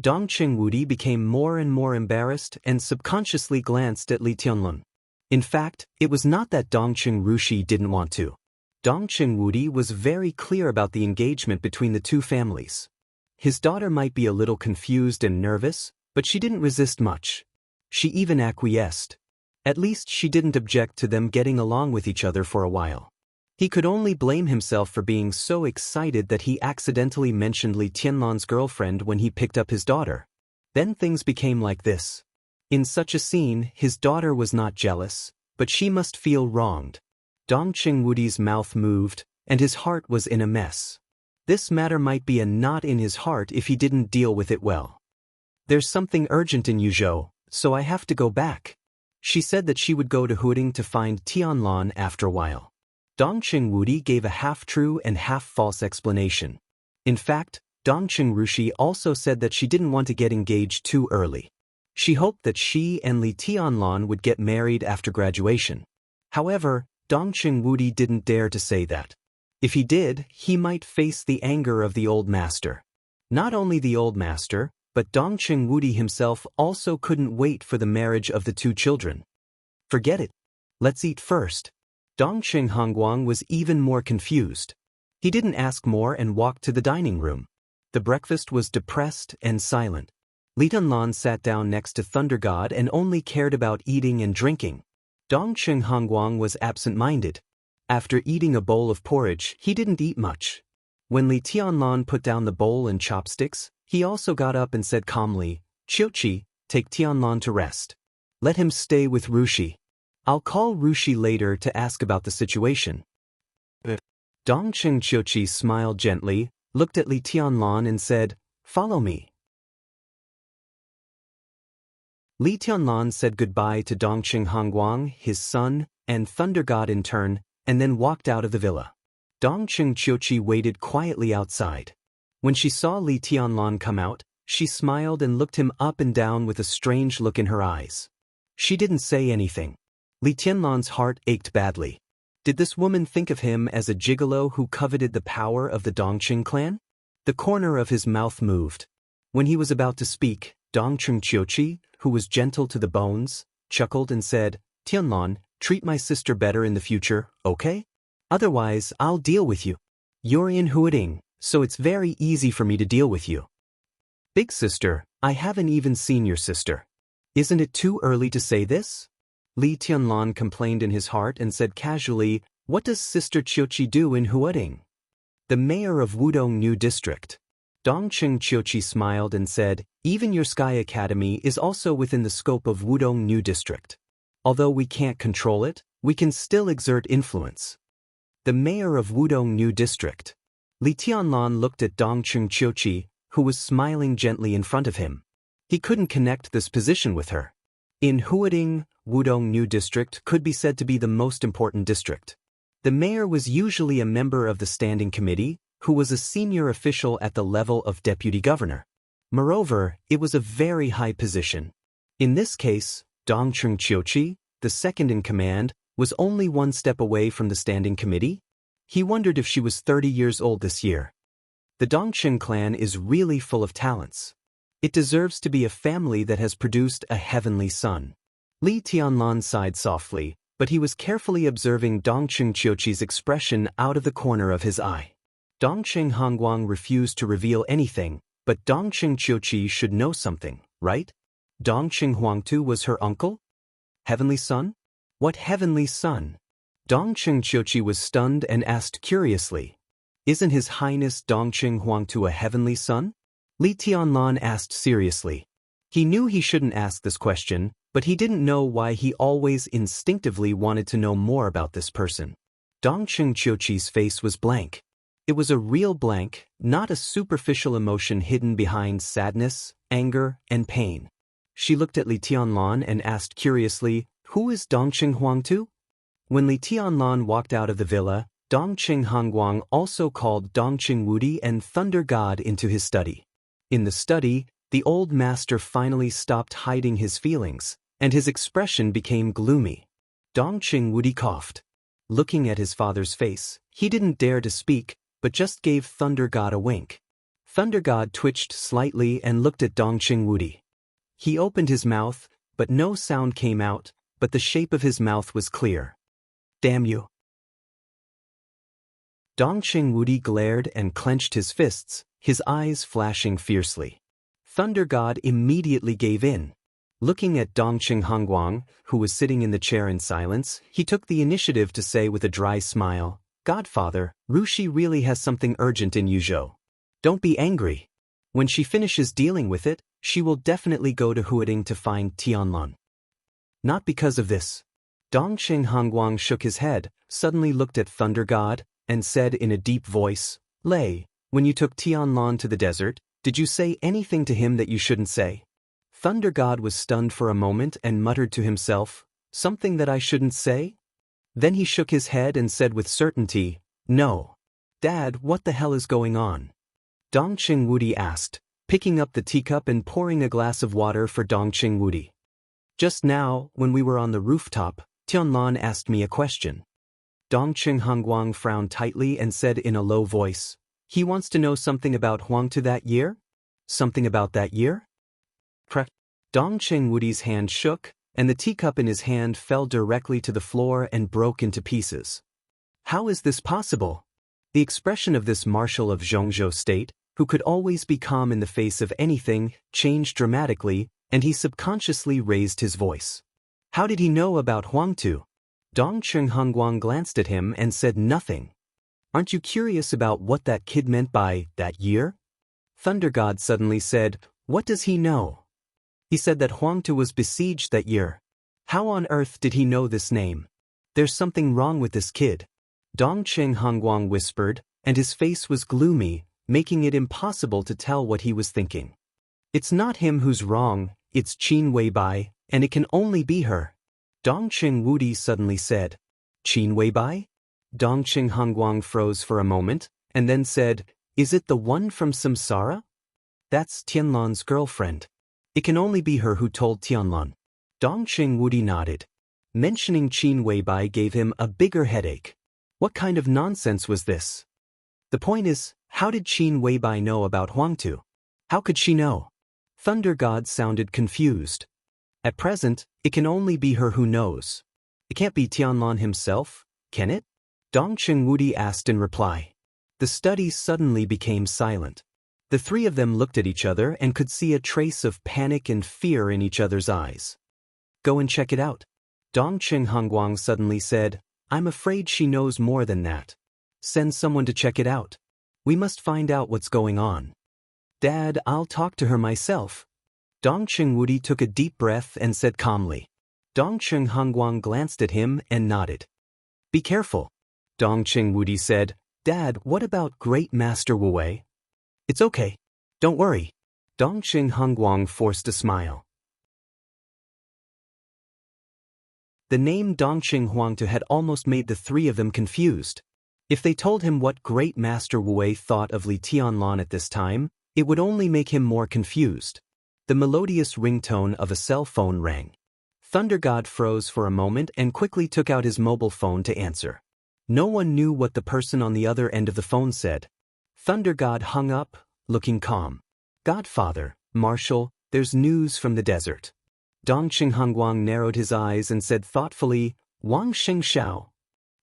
Dongqing Wudi became more and more embarrassed and subconsciously glanced at Li Tianlan. In fact, it was not that Dongqing Rushi didn't want to. Dongqing Wudi was very clear about the engagement between the two families. His daughter might be a little confused and nervous, but she didn't resist much. She even acquiesced. At least she didn't object to them getting along with each other for a while. He could only blame himself for being so excited that he accidentally mentioned Li Tianlan's girlfriend when he picked up his daughter. Then things became like this. In such a scene, his daughter was not jealous, but she must feel wronged. Dongqing Wudi's mouth moved, and his heart was in a mess. This matter might be a knot in his heart if he didn't deal with it well. "There's something urgent in Yuzhou, so I have to go back." She said that she would go to Huading to find Tianlan after a while. Dongqing Wudi gave a half-true and half-false explanation. In fact, Dongqing Rushi also said that she didn't want to get engaged too early. She hoped that she and Li Tianlan would get married after graduation. However, Dongqing Wudi didn't dare to say that. If he did, he might face the anger of the old master. Not only the old master, but Dongqing Wudi himself also couldn't wait for the marriage of the 2 children. "Forget it. Let's eat first." Dongqing Hongguang was even more confused. He didn't ask more and walked to the dining room. The breakfast was depressed and silent. Li Tianlan sat down next to Thunder God and only cared about eating and drinking. Dongqing Hongguang was absent-minded. After eating a bowl of porridge, he didn't eat much. When Li Tianlan put down the bowl and chopsticks, he also got up and said calmly, "Qiuqi, take Tianlan to rest. Let him stay with Rushi. I'll call Rushi later to ask about the situation." Dongqing Qiuqi smiled gently, looked at Li Tianlan and said, "Follow me." Li Tianlan said goodbye to Dongqing Hongguang, his son, and Thunder God in turn, and then walked out of the villa. Dongqing Qiuqi waited quietly outside. When she saw Li Tianlan come out, she smiled and looked him up and down with a strange look in her eyes. She didn't say anything. Li Tianlan's heart ached badly. Did this woman think of him as a gigolo who coveted the power of the Dongqing clan? The corner of his mouth moved. When he was about to speak, Dongqing Qiuqi, who was gentle to the bones, chuckled and said, "Tianlan, treat my sister better in the future, okay? Otherwise, I'll deal with you. You're in Huading, so it's very easy for me to deal with you." "Big sister, I haven't even seen your sister. Isn't it too early to say this?" Li Tianlan complained in his heart and said casually, "What does Sister Qiuqi do in Huading?" "The mayor of Wudong New District." Dongqing Qiuqi smiled and said, "Even your Sky Academy is also within the scope of Wudong New District. Although we can't control it, we can still exert influence." "The mayor of Wudong New District." Li Tianlan looked at Dongqing Qiuqi, who was smiling gently in front of him. He couldn't connect this position with her. In Huading, Wudong New District could be said to be the most important district. The mayor was usually a member of the standing committee, who was a senior official at the level of deputy governor. Moreover, it was a very high position. In this case, Dongqing Qiuqi, the second in command, was only one step away from the standing committee. He wondered if she was 30 years old this year. The Dongqing clan is really full of talents. It deserves to be a family that has produced a heavenly son. Li Tianlan sighed softly, but he was carefully observing Dongqing Qiuqi's expression out of the corner of his eye. Dongqing Hongguang refused to reveal anything, but Dongqing Qiuqi should know something, right? Dongqing Huangtu was her uncle? Heavenly son? What heavenly son? Dongqing Qiuqi was stunned and asked curiously, "Isn't His Highness Dongqing Huangtu a heavenly son?" Li Tianlan asked seriously. He knew he shouldn't ask this question, but he didn't know why he always instinctively wanted to know more about this person. Dongqing Qiuqi's face was blank. It was a real blank, not a superficial emotion hidden behind sadness, anger, and pain. She looked at Li Tianlan and asked curiously, "Who is Dongqing Huangtu?" When Li Tianlan walked out of the villa, Dongqing Hongguang also called Dongqing Wudi and Thunder God into his study. In the study, the old master finally stopped hiding his feelings, and his expression became gloomy. Dongqing Wudi coughed. Looking at his father's face, he didn't dare to speak, but just gave Thunder God a wink. Thunder God twitched slightly and looked at Dongqing Wudi. He opened his mouth, but no sound came out, but the shape of his mouth was clear. "Damn you." Dongqing Wudi glared and clenched his fists, his eyes flashing fiercely. Thunder God immediately gave in. Looking at Dongqing Hongguang, who was sitting in the chair in silence, he took the initiative to say with a dry smile, "Godfather, Rushi really has something urgent in Yuzhou. Don't be angry. When she finishes dealing with it, she will definitely go to Huading to find Tianlan." Not because of this. Dongqing Hongguang shook his head, suddenly looked at Thunder God, and said in a deep voice, "Lei, when you took Tianlan to the desert, did you say anything to him that you shouldn't say?" Thunder God was stunned for a moment and muttered to himself, "Something that I shouldn't say?" Then he shook his head and said with certainty, "No. Dad, what the hell is going on?" Dongqing Wudi asked, picking up the teacup and pouring a glass of water for Dongqing Wudi. "Just now, when we were on the rooftop, Tianlan asked me a question." Dongqing Hongguang frowned tightly and said in a low voice, "He wants to know something about Huangtu that year? Something about that year?" Correct. Dongqing Wudi's hand shook, and the teacup in his hand fell directly to the floor and broke into pieces. How is this possible? The expression of this marshal of Zhongzhou state, who could always be calm in the face of anything, changed dramatically, and he subconsciously raised his voice. How did he know about Huangtu? Dongqing Hongguang glanced at him and said nothing. "Aren't you curious about what that kid meant by that year?" Thunder God suddenly said, "What does he know?" "He said that Huangtu was besieged that year. How on earth did he know this name? There's something wrong with this kid." Dongqing Hongguang whispered, and his face was gloomy, making it impossible to tell what he was thinking. "It's not him who's wrong, it's Qin Weibai, and it can only be her." Dongqing Wudi suddenly said, "Qin Weibai?" Dongqing Hongguang froze for a moment, and then said, "Is it the one from Samsara?" "That's Tianlan's girlfriend. It can only be her who told Tianlan." Dongqing Wudi nodded. Mentioning Qin Weibai gave him a bigger headache. What kind of nonsense was this? The point is, how did Qin Weibai know about Huangtu? How could she know? Thunder God sounded confused. At present, it can only be her who knows. It can't be Tianlan himself, can it? Dongqing Wudi asked in reply. The study suddenly became silent. The three of them looked at each other and could see a trace of panic and fear in each other's eyes. "Go and check it out." Dongqing Hongguang suddenly said, "I'm afraid she knows more than that. Send someone to check it out. We must find out what's going on." "Dad, I'll talk to her myself." Dongqing Wudi took a deep breath and said calmly. Dongqing Hongguang glanced at him and nodded. "Be careful." Dongqing Wudi said, "Dad, what about Great Master Wu Wei?" "It's okay. Don't worry." Dongqing Hongguang forced a smile. The name Dongqing Huangtu had almost made the three of them confused. If they told him what Great Master Wu Wei thought of Li Tianlan at this time, it would only make him more confused. The melodious ringtone of a cell phone rang. Thunder God froze for a moment and quickly took out his mobile phone to answer. No one knew what the person on the other end of the phone said. Thunder God hung up, looking calm. "Godfather, Marshal, there's news from the desert." Dongqing Hongguang narrowed his eyes and said thoughtfully, "Wang Shengshao."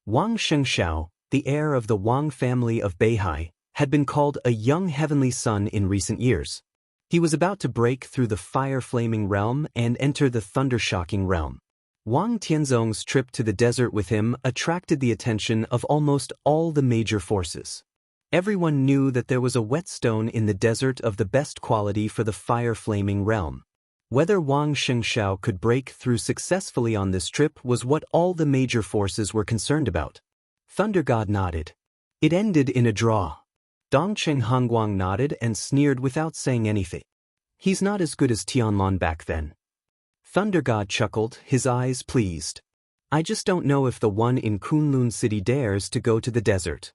Wang Shengshao, the heir of the Wang family of Beihai, had been called a young heavenly son in recent years. He was about to break through the fire-flaming realm and enter the thunder-shocking realm. Wang Tianzong's trip to the desert with him attracted the attention of almost all the major forces. Everyone knew that there was a whetstone in the desert of the best quality for the fire-flaming realm. Whether Wang Shengshao could break through successfully on this trip was what all the major forces were concerned about. Thunder God nodded. It ended in a draw. Dongqing Hongguang nodded and sneered without saying anything. He's not as good as Tianlan back then. Thunder God chuckled, his eyes pleased. I just don't know if the one in Kunlun City dares to go to the desert.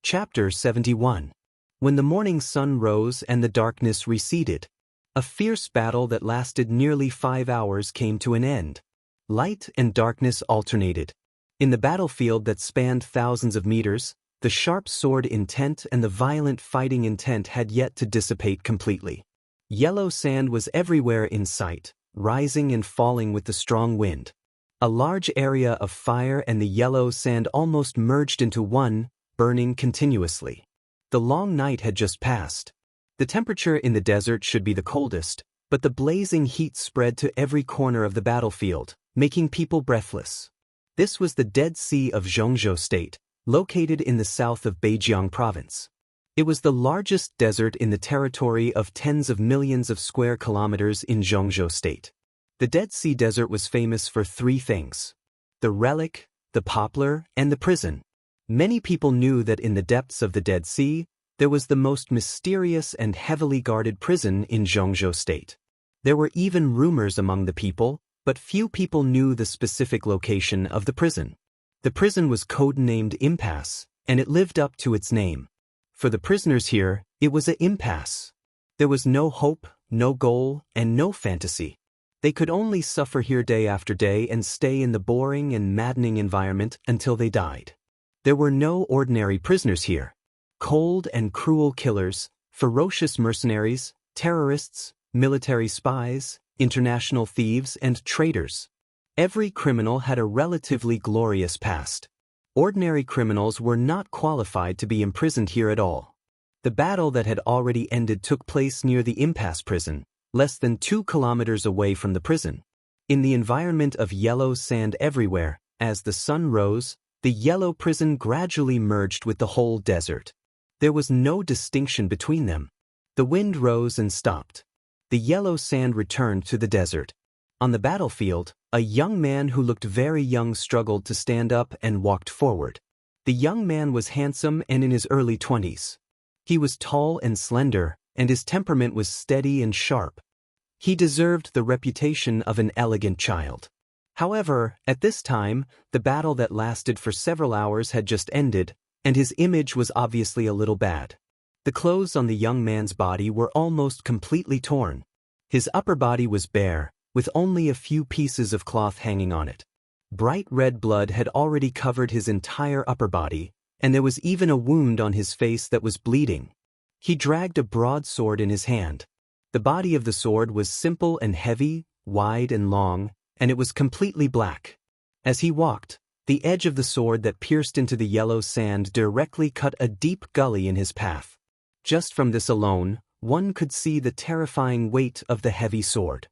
Chapter 71. When the morning sun rose and the darkness receded, a fierce battle that lasted nearly 5 hours came to an end. Light and darkness alternated. In the battlefield that spanned thousands of meters, the sharp sword intent and the violent fighting intent had yet to dissipate completely. Yellow sand was everywhere in sight, rising and falling with the strong wind. A large area of fire and the yellow sand almost merged into one, burning continuously. The long night had just passed. The temperature in the desert should be the coldest, but the blazing heat spread to every corner of the battlefield, making people breathless. This was the Dead Sea of Zhongzhou State, located in the south of Beijiang Province. It was the largest desert in the territory of tens of millions of square kilometers in Zhongzhou State. The Dead Sea Desert was famous for 3 things: the relic, the poplar, and the prison. Many people knew that in the depths of the Dead Sea, there was the most mysterious and heavily guarded prison in Zhongzhou State. There were even rumors among the people, but few people knew the specific location of the prison. The prison was codenamed Impasse, and it lived up to its name. For the prisoners here, it was an impasse. There was no hope, no goal, and no fantasy. They could only suffer here day after day and stay in the boring and maddening environment until they died. There were no ordinary prisoners here. Cold and cruel killers, ferocious mercenaries, terrorists, military spies, international thieves, and traitors. Every criminal had a relatively glorious past. Ordinary criminals were not qualified to be imprisoned here at all. The battle that had already ended took place near the Impasse prison, less than 2 kilometers away from the prison. In the environment of yellow sand everywhere, as the sun rose, the yellow prison gradually merged with the whole desert. There was no distinction between them. The wind rose and stopped. The yellow sand returned to the desert. On the battlefield, a young man who looked very young struggled to stand up and walked forward. The young man was handsome and in his early 20s. He was tall and slender, and his temperament was steady and sharp. He deserved the reputation of an elegant child. However, at this time, the battle that lasted for several hours had just ended, and his image was obviously a little bad. The clothes on the young man's body were almost completely torn. His upper body was bare, with only a few pieces of cloth hanging on it. Bright red blood had already covered his entire upper body, and there was even a wound on his face that was bleeding. He dragged a broadsword in his hand. The body of the sword was simple and heavy, wide and long, and it was completely black. As he walked, the edge of the sword that pierced into the yellow sand directly cut a deep gully in his path. Just from this alone, one could see the terrifying weight of the heavy sword.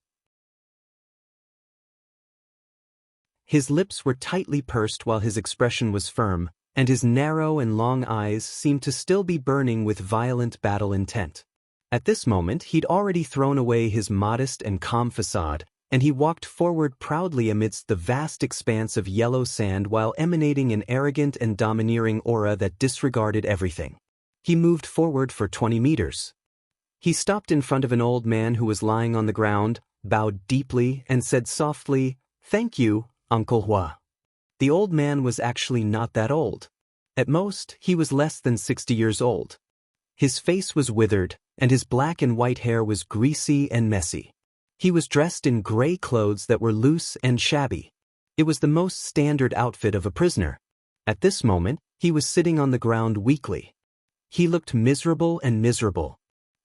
His lips were tightly pursed while his expression was firm, and his narrow and long eyes seemed to still be burning with violent battle intent. At this moment he'd already thrown away his modest and calm facade, and he walked forward proudly amidst the vast expanse of yellow sand while emanating an arrogant and domineering aura that disregarded everything. He moved forward for 20 meters. He stopped in front of an old man who was lying on the ground, bowed deeply, and said softly, "Thank you, Uncle Hua." The old man was actually not that old. At most, he was less than 60 years old. His face was withered, and his black and white hair was greasy and messy. He was dressed in gray clothes that were loose and shabby. It was the most standard outfit of a prisoner. At this moment, he was sitting on the ground weakly. He looked miserable and miserable.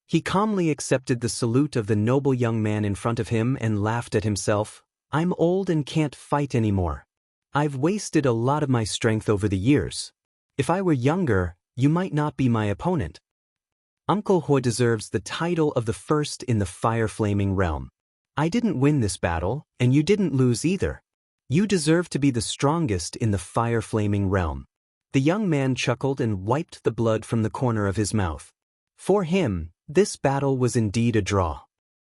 He calmly accepted the salute of the noble young man in front of him and laughed at himself. "I'm old and can't fight anymore. I've wasted a lot of my strength over the years. If I were younger, you might not be my opponent." Uncle Hua deserves the title of the first in the fire-flaming realm. I didn't win this battle, and you didn't lose either. You deserve to be the strongest in the fire-flaming realm. The young man chuckled and wiped the blood from the corner of his mouth. For him, this battle was indeed a draw.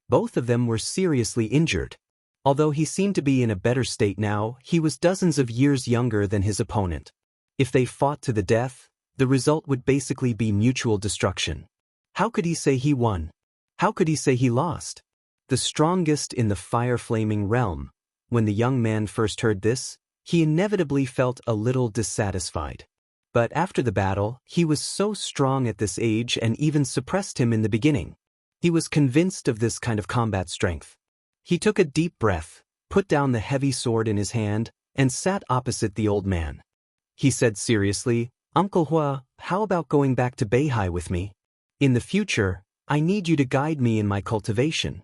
Both of them were seriously injured. Although he seemed to be in a better state now, he was dozens of years younger than his opponent. If they fought to the death, the result would basically be mutual destruction. How could he say he won? How could he say he lost? The strongest in the fire-flaming realm. When the young man first heard this, he inevitably felt a little dissatisfied. But after the battle, he was so strong at this age and even suppressed him in the beginning. He was convinced of this kind of combat strength. He took a deep breath, put down the heavy sword in his hand, and sat opposite the old man. He said seriously, "Uncle Hua, how about going back to Beihai with me? In the future, I need you to guide me in my cultivation."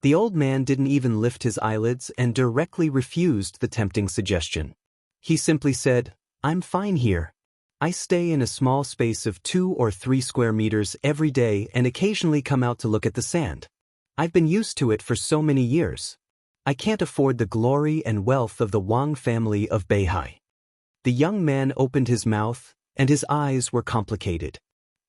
The old man didn't even lift his eyelids and directly refused the tempting suggestion. He simply said, "I'm fine here. I stay in a small space of 2 or 3 square meters every day and occasionally come out to look at the sand. I've been used to it for so many years. I can't afford the glory and wealth of the Wang family of Beihai." The young man opened his mouth, and his eyes were complicated.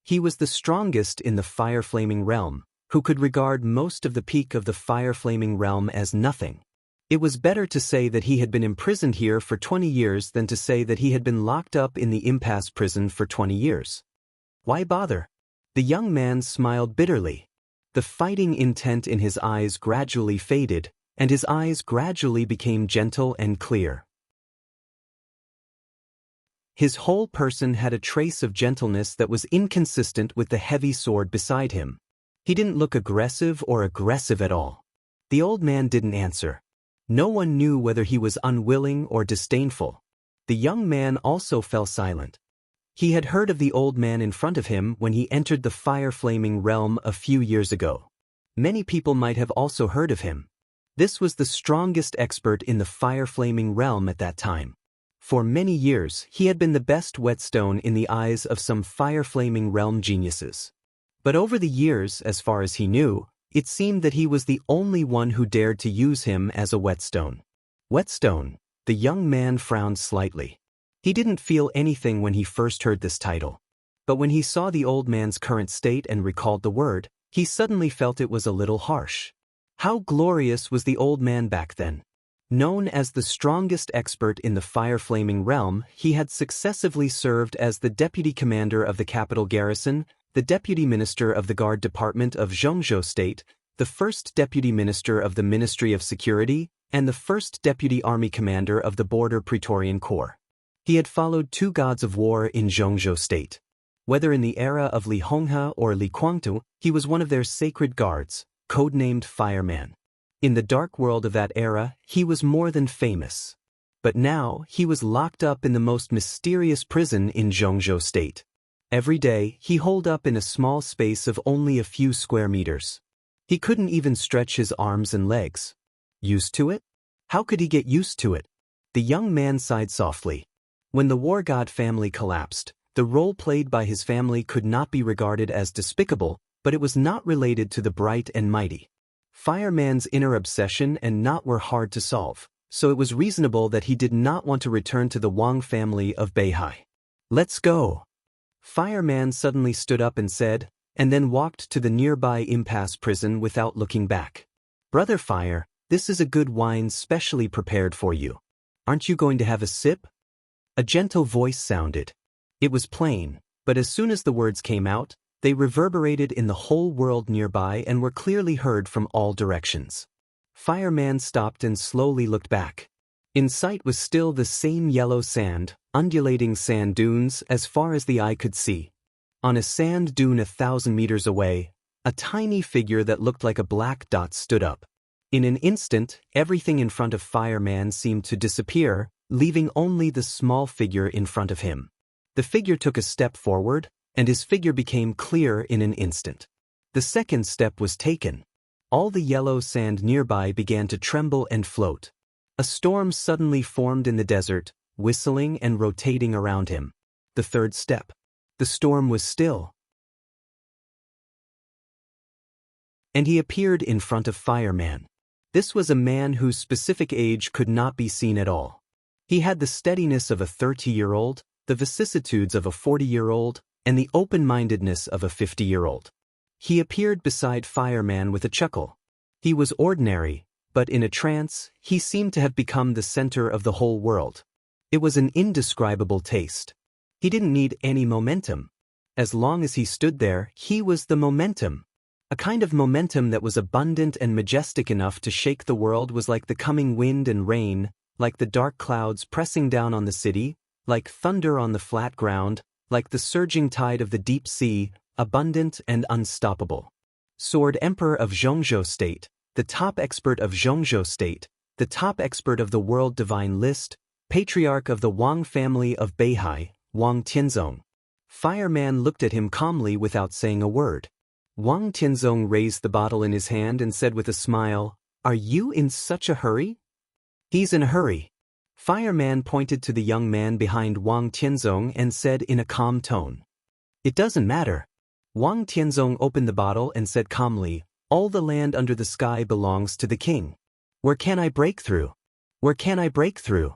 He was the strongest in the fire-flaming realm, who could regard most of the peak of the fire-flaming realm as nothing. It was better to say that he had been imprisoned here for 20 years than to say that he had been locked up in the impasse prison for 20 years. Why bother? The young man smiled bitterly. The fighting intent in his eyes gradually faded, and his eyes gradually became gentle and clear. His whole person had a trace of gentleness that was inconsistent with the heavy sword beside him. He didn't look aggressive or aggressive at all. The old man didn't answer. No one knew whether he was unwilling or disdainful. The young man also fell silent. He had heard of the old man in front of him when he entered the fire-flaming realm a few years ago. Many people might have also heard of him. This was the strongest expert in the fire-flaming realm at that time. For many years, he had been the best whetstone in the eyes of some fire-flaming realm geniuses. But over the years, as far as he knew, it seemed that he was the only one who dared to use him as a whetstone. Whetstone, the young man frowned slightly. He didn't feel anything when he first heard this title. But when he saw the old man's current state and recalled the word, he suddenly felt it was a little harsh. How glorious was the old man back then! Known as the strongest expert in the fire-flaming realm, he had successively served as the deputy commander of the capital garrison, the deputy minister of the guard department of Zhongzhou State, the first deputy minister of the Ministry of Security, and the first deputy army commander of the Border Praetorian Corps. He had followed 2 gods of war in Zhongzhou state. Whether in the era of Li Honghe or Li Guangtu, he was one of their sacred guards, codenamed Fireman. In the dark world of that era, he was more than famous. But now, he was locked up in the most mysterious prison in Zhongzhou state. Every day, he holed up in a small space of only a few square meters. He couldn't even stretch his arms and legs. Used to it? How could he get used to it? The young man sighed softly. When the war god family collapsed, the role played by his family could not be regarded as despicable, but it was not related to the bright and mighty. Fireman's inner obsession and knot were hard to solve, so it was reasonable that he did not want to return to the Wang family of Beihai. Let's go. Fireman suddenly stood up and said, and then walked to the nearby impasse prison without looking back. Brother Fire, this is a good wine specially prepared for you. Aren't you going to have a sip? A gentle voice sounded. It was plain, but as soon as the words came out, they reverberated in the whole world nearby and were clearly heard from all directions. Fireman stopped and slowly looked back. In sight was still the same yellow sand, undulating sand dunes as far as the eye could see. On a sand dune 1,000 meters away, a tiny figure that looked like a black dot stood up. In an instant, everything in front of Fireman seemed to disappear, leaving only the small figure in front of him. The figure took a step forward, and his figure became clear in an instant. The second step was taken. All the yellow sand nearby began to tremble and float. A storm suddenly formed in the desert, whistling and rotating around him. The third step. The storm was still. And he appeared in front of Fireman. This was a man whose specific age could not be seen at all. He had the steadiness of a 30-year-old, the vicissitudes of a 40-year-old, and the open-mindedness of a 50-year-old. He appeared beside Fireman with a chuckle. He was ordinary, but in a trance, he seemed to have become the center of the whole world. It was an indescribable taste. He didn't need any momentum. As long as he stood there, he was the momentum. A kind of momentum that was abundant and majestic enough to shake the world was like the coming wind and rain, like the dark clouds pressing down on the city, like thunder on the flat ground, like the surging tide of the deep sea, abundant and unstoppable. Sword Emperor of Zhongzhou State, the top expert of Zhongzhou State, the top expert of the World Divine List, Patriarch of the Wang family of Beihai, Wang Tianzong. Fireman looked at him calmly without saying a word. Wang Tianzong raised the bottle in his hand and said with a smile, "Are you in such a hurry?" "He's in a hurry." Fireman pointed to the young man behind Wang Tianzong and said in a calm tone, "It doesn't matter." Wang Tianzong opened the bottle and said calmly, "All the land under the sky belongs to the king. Where can I break through? Where can I break through?"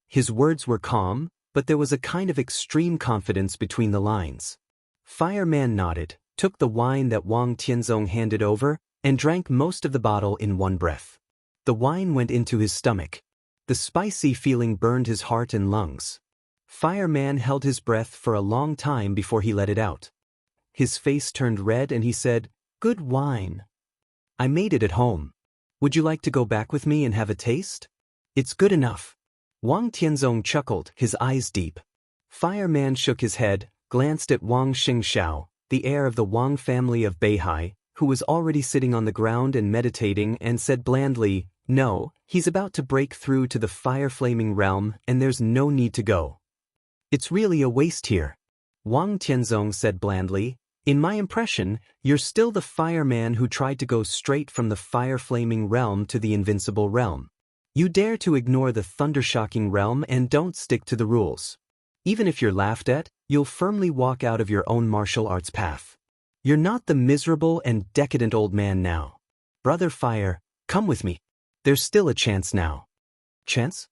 His words were calm, but there was a kind of extreme confidence between the lines. Fireman nodded, took the wine that Wang Tianzong handed over, and drank most of the bottle in one breath. The wine went into his stomach. The spicy feeling burned his heart and lungs. Fireman held his breath for a long time before he let it out. His face turned red and he said, "Good wine. I made it at home. Would you like to go back with me and have a taste? It's good enough." Wang Tianzong chuckled, his eyes deep. Fireman shook his head, glanced at Wang Xingxiao, the heir of the Wang family of Beihai, who was already sitting on the ground and meditating, and said blandly, "No, he's about to break through to the fire-flaming realm and there's no need to go. It's really a waste here." Wang Tianzong said blandly, "In my impression, you're still the fireman who tried to go straight from the fire-flaming realm to the invincible realm. You dare to ignore the thunder-shocking realm and don't stick to the rules. Even if you're laughed at, you'll firmly walk out of your own martial arts path. You're not the miserable and decadent old man now. Brother Fire, come with me. There's still a chance now." "Chance?"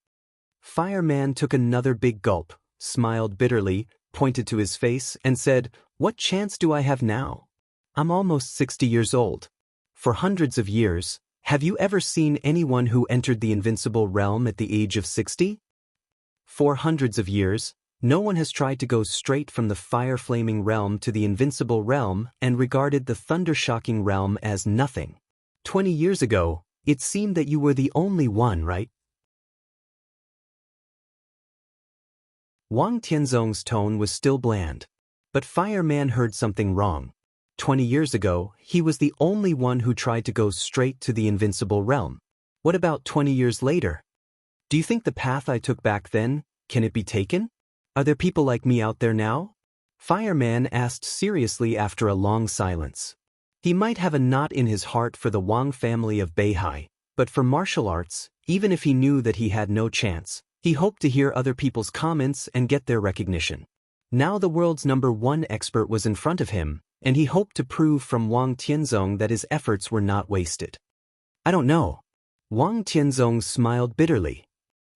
Fireman took another big gulp, smiled bitterly, pointed to his face, and said, "What chance do I have now? I'm almost 60 years old. For hundreds of years, have you ever seen anyone who entered the invincible realm at the age of 60? For hundreds of years, no one has tried to go straight from the fire-flaming realm to the invincible realm and regarded the thunder-shocking realm as nothing. 20 years ago, it seemed that you were the only one, right? Wang Tianzong's tone was still bland. But Fireman heard something wrong. 20 years ago, he was the only one who tried to go straight to the invincible realm. What about 20 years later? Do you think the path I took back then, can it be taken? Are there people like me out there now? Fireman asked seriously after a long silence. He might have a knot in his heart for the Wang family of Beihai, but for martial arts, even if he knew that he had no chance, he hoped to hear other people's comments and get their recognition. Now the world's #1 expert was in front of him, and he hoped to prove from Wang Tianzong that his efforts were not wasted. I don't know. Wang Tianzong smiled bitterly.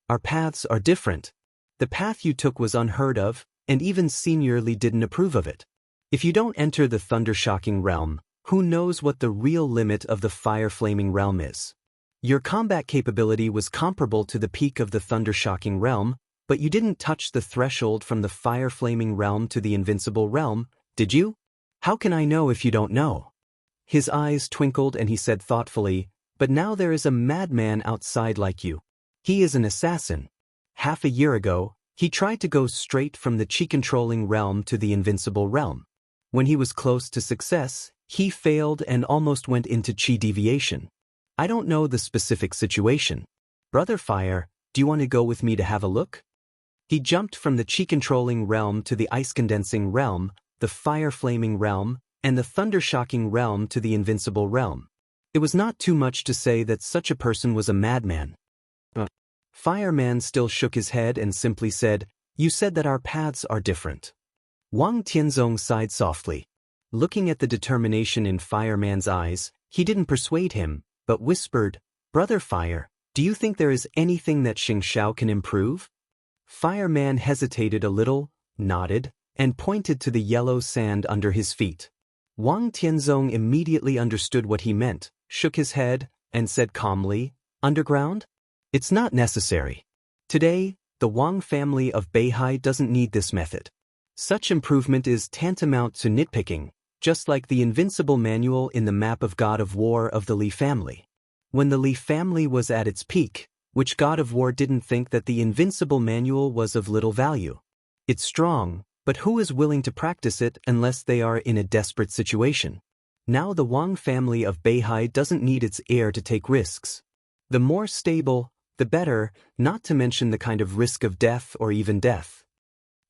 Our paths are different. The path you took was unheard of, and even Senior Li didn't approve of it. If you don't enter the thunder-shocking realm, who knows what the real limit of the fire-flaming realm is? Your combat capability was comparable to the peak of the thunder-shocking realm, but you didn't touch the threshold from the fire-flaming realm to the invincible realm, did you? How can I know if you don't know? His eyes twinkled and he said thoughtfully, but now there is a madman outside like you. He is an assassin. Half a year ago, he tried to go straight from the chi-controlling realm to the invincible realm. When he was close to success, he failed and almost went into chi deviation. I don't know the specific situation. Brother Fire, do you want to go with me to have a look? He jumped from the chi-controlling realm to the ice-condensing realm, the fire-flaming realm, and the thunder-shocking realm to the invincible realm. It was not too much to say that such a person was a madman. Fireman still shook his head and simply said, "You said that our paths are different." Wang Tianzong sighed softly. Looking at the determination in Fireman's eyes, he didn't persuade him, but whispered, "Brother Fire, do you think there is anything that Xingxiao can improve?" Fireman hesitated a little, nodded, and pointed to the yellow sand under his feet. Wang Tianzong immediately understood what he meant, shook his head, and said calmly, "Underground? It's not necessary. Today, the Wang family of Beihai doesn't need this method. Such improvement is tantamount to nitpicking, just like the invincible manual in the map of God of War of the Li family. When the Li family was at its peak, which God of War didn't think that the invincible manual was of little value? It's strong, but who is willing to practice it unless they are in a desperate situation? Now the Wang family of Beihai doesn't need its heir to take risks. The more stable, the better, not to mention the kind of risk of death or even death.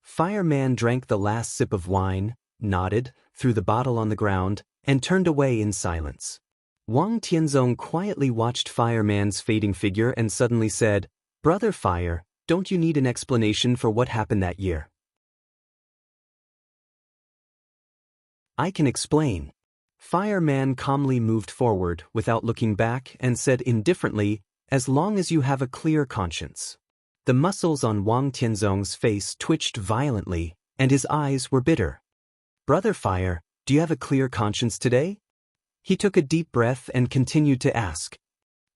Fireman drank the last sip of wine, nodded, threw the bottle on the ground, and turned away in silence. Wang Tianzong quietly watched Fireman's fading figure and suddenly said, "Brother Fire, don't you need an explanation for what happened that year?" "I can explain." Fireman calmly moved forward without looking back and said indifferently, "As long as you have a clear conscience." The muscles on Wang Tianzong's face twitched violently, and his eyes were bitter. "Brother Fire, do you have a clear conscience today?" He took a deep breath and continued to ask,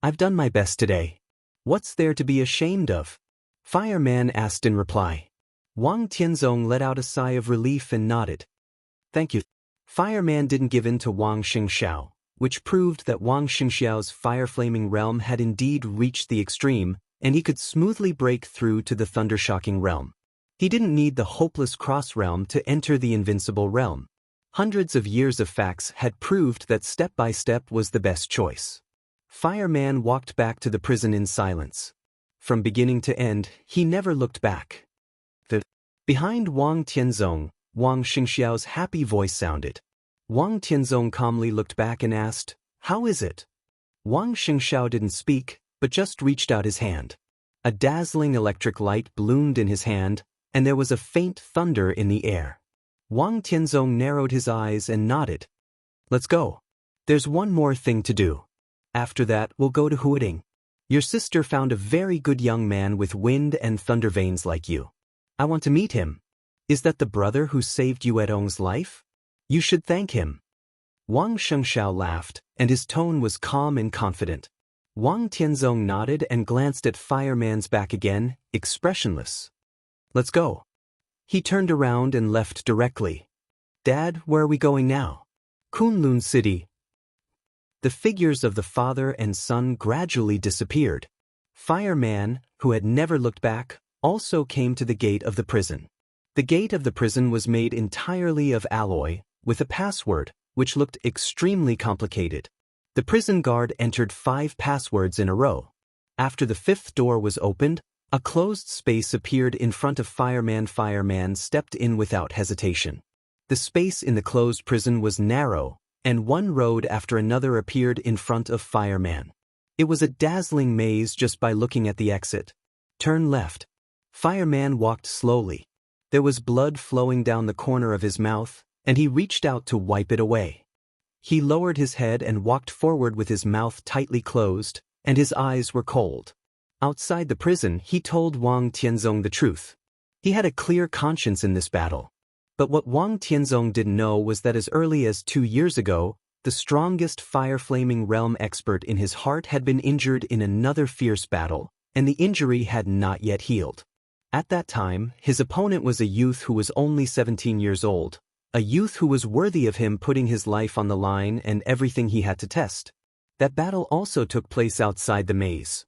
"I've done my best today. What's there to be ashamed of?" Fireman asked in reply. Wang Tianzong let out a sigh of relief and nodded. "Thank you." Fireman didn't give in to Wang Xingxiao, which proved that Wang Xingxiao's fire-flaming realm had indeed reached the extreme, and he could smoothly break through to the thunder-shocking realm. He didn't need the hopeless cross-realm to enter the invincible realm. Hundreds of years of facts had proved that step-by-step was the best choice. Fireman walked back to the prison in silence. From beginning to end, he never looked back. Behind Wang Tianzong, Wang Xingxiao's happy voice sounded. Wang Tianzong calmly looked back and asked, "How is it?" Wang Xingxiao didn't speak, but just reached out his hand. A dazzling electric light bloomed in his hand, and there was a faint thunder in the air. Wang Tianzong narrowed his eyes and nodded. "Let's go. There's one more thing to do. After that, we'll go to Huading. Your sister found a very good young man with wind and thunder veins like you. I want to meet him. Is that the brother who saved Yuedong's life? You should thank him." Wang Shengxiao laughed, and his tone was calm and confident. Wang Tianzong nodded and glanced at Fireman's back again, expressionless. "Let's go." He turned around and left directly. "Dad, where are we going now?" "Kunlun City." The figures of the father and son gradually disappeared. Fireman, who had never looked back, also came to the gate of the prison. The gate of the prison was made entirely of alloy, with a password, which looked extremely complicated. The prison guard entered 5 passwords in a row. After the 5th door was opened, a closed space appeared in front of Fireman. Fireman stepped in without hesitation. The space in the closed prison was narrow, and one road after another appeared in front of Fireman. It was a dazzling maze just by looking at the exit. Turn left. Fireman walked slowly. There was blood flowing down the corner of his mouth, and he reached out to wipe it away. He lowered his head and walked forward with his mouth tightly closed, and his eyes were cold. Outside the prison, he told Wang Tianzong the truth. He had a clear conscience in this battle. But what Wang Tianzong didn't know was that as early as 2 years ago, the strongest fire-flaming realm expert in his heart had been injured in another fierce battle, and the injury had not yet healed. At that time, his opponent was a youth who was only 17 years old, a youth who was worthy of him putting his life on the line and everything he had to test. That battle also took place outside the maze.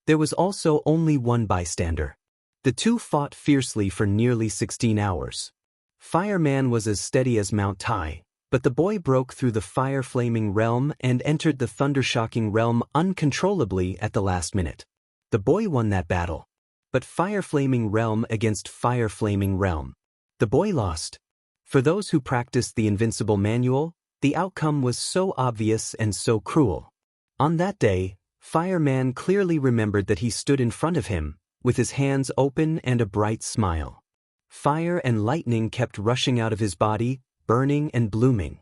There was also only one bystander. The two fought fiercely for nearly 16 hours. Fireman was as steady as Mount Tai, but the boy broke through the fire-flaming realm and entered the thunder-shocking realm uncontrollably at the last minute. The boy won that battle. But fire-flaming realm against fire-flaming realm. The boy lost. For those who practiced the Invincible Manual, the outcome was so obvious and so cruel. On that day, Fireman clearly remembered that he stood in front of him, with his hands open and a bright smile. Fire and lightning kept rushing out of his body, burning and blooming.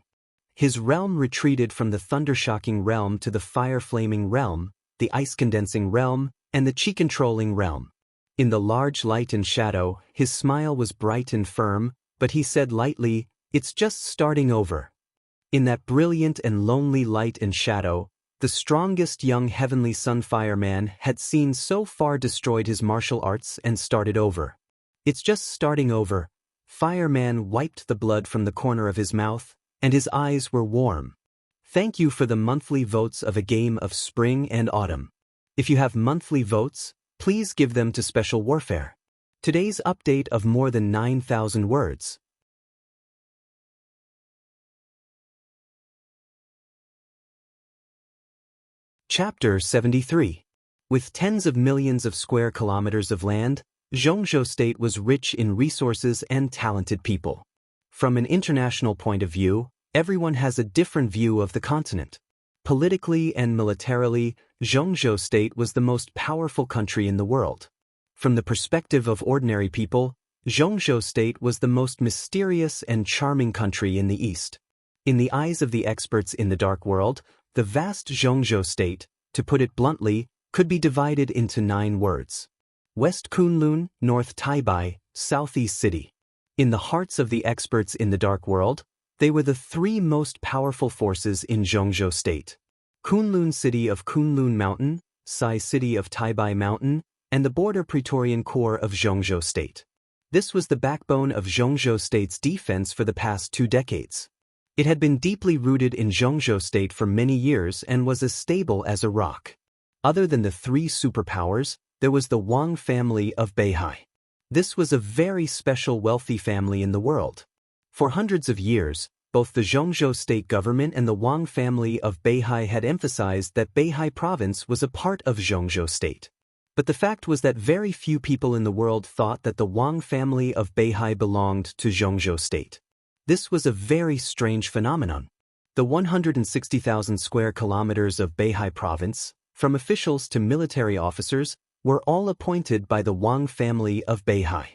His realm retreated from the thunder-shocking realm to the fire-flaming realm, the ice-condensing realm, and the chi-controlling realm. In the large light and shadow, his smile was bright and firm, but he said lightly, "It's just starting over." In that brilliant and lonely light and shadow, the strongest young heavenly sun fireman had seen so far destroyed his martial arts and started over. "It's just starting over." Fireman wiped the blood from the corner of his mouth, and his eyes were warm. Thank you for the monthly votes of a game of spring and autumn. If you have monthly votes, please give them to Special Warfare. Today's update of more than 9,000 words. Chapter 73. With tens of millions of square kilometers of land, Zhongzhou State was rich in resources and talented people. From an international point of view, everyone has a different view of the continent. Politically and militarily, Zhongzhou State was the most powerful country in the world. From the perspective of ordinary people, Zhongzhou State was the most mysterious and charming country in the East. In the eyes of the experts in the dark world, the vast Zhongzhou State, to put it bluntly, could be divided into 9 words. West Kunlun, North Taibai, Southeast City. In the hearts of the experts in the dark world, they were the 3 most powerful forces in Zhongzhou State. Kunlun City of Kunlun Mountain, Sai City of Taibai Mountain, and the Border Praetorian Corps of Zhongzhou State. This was the backbone of Zhongzhou State's defense for the past 2 decades. It had been deeply rooted in Zhongzhou State for many years and was as stable as a rock. Other than the 3 superpowers, there was the Wang family of Beihai. This was a very special wealthy family in the world. For hundreds of years, both the Zhongzhou state government and the Wang family of Beihai had emphasized that Beihai province was a part of Zhongzhou state. But the fact was that very few people in the world thought that the Wang family of Beihai belonged to Zhongzhou state. This was a very strange phenomenon. The 160,000 square kilometers of Beihai province, from officials to military officers, were all appointed by the Wang family of Beihai.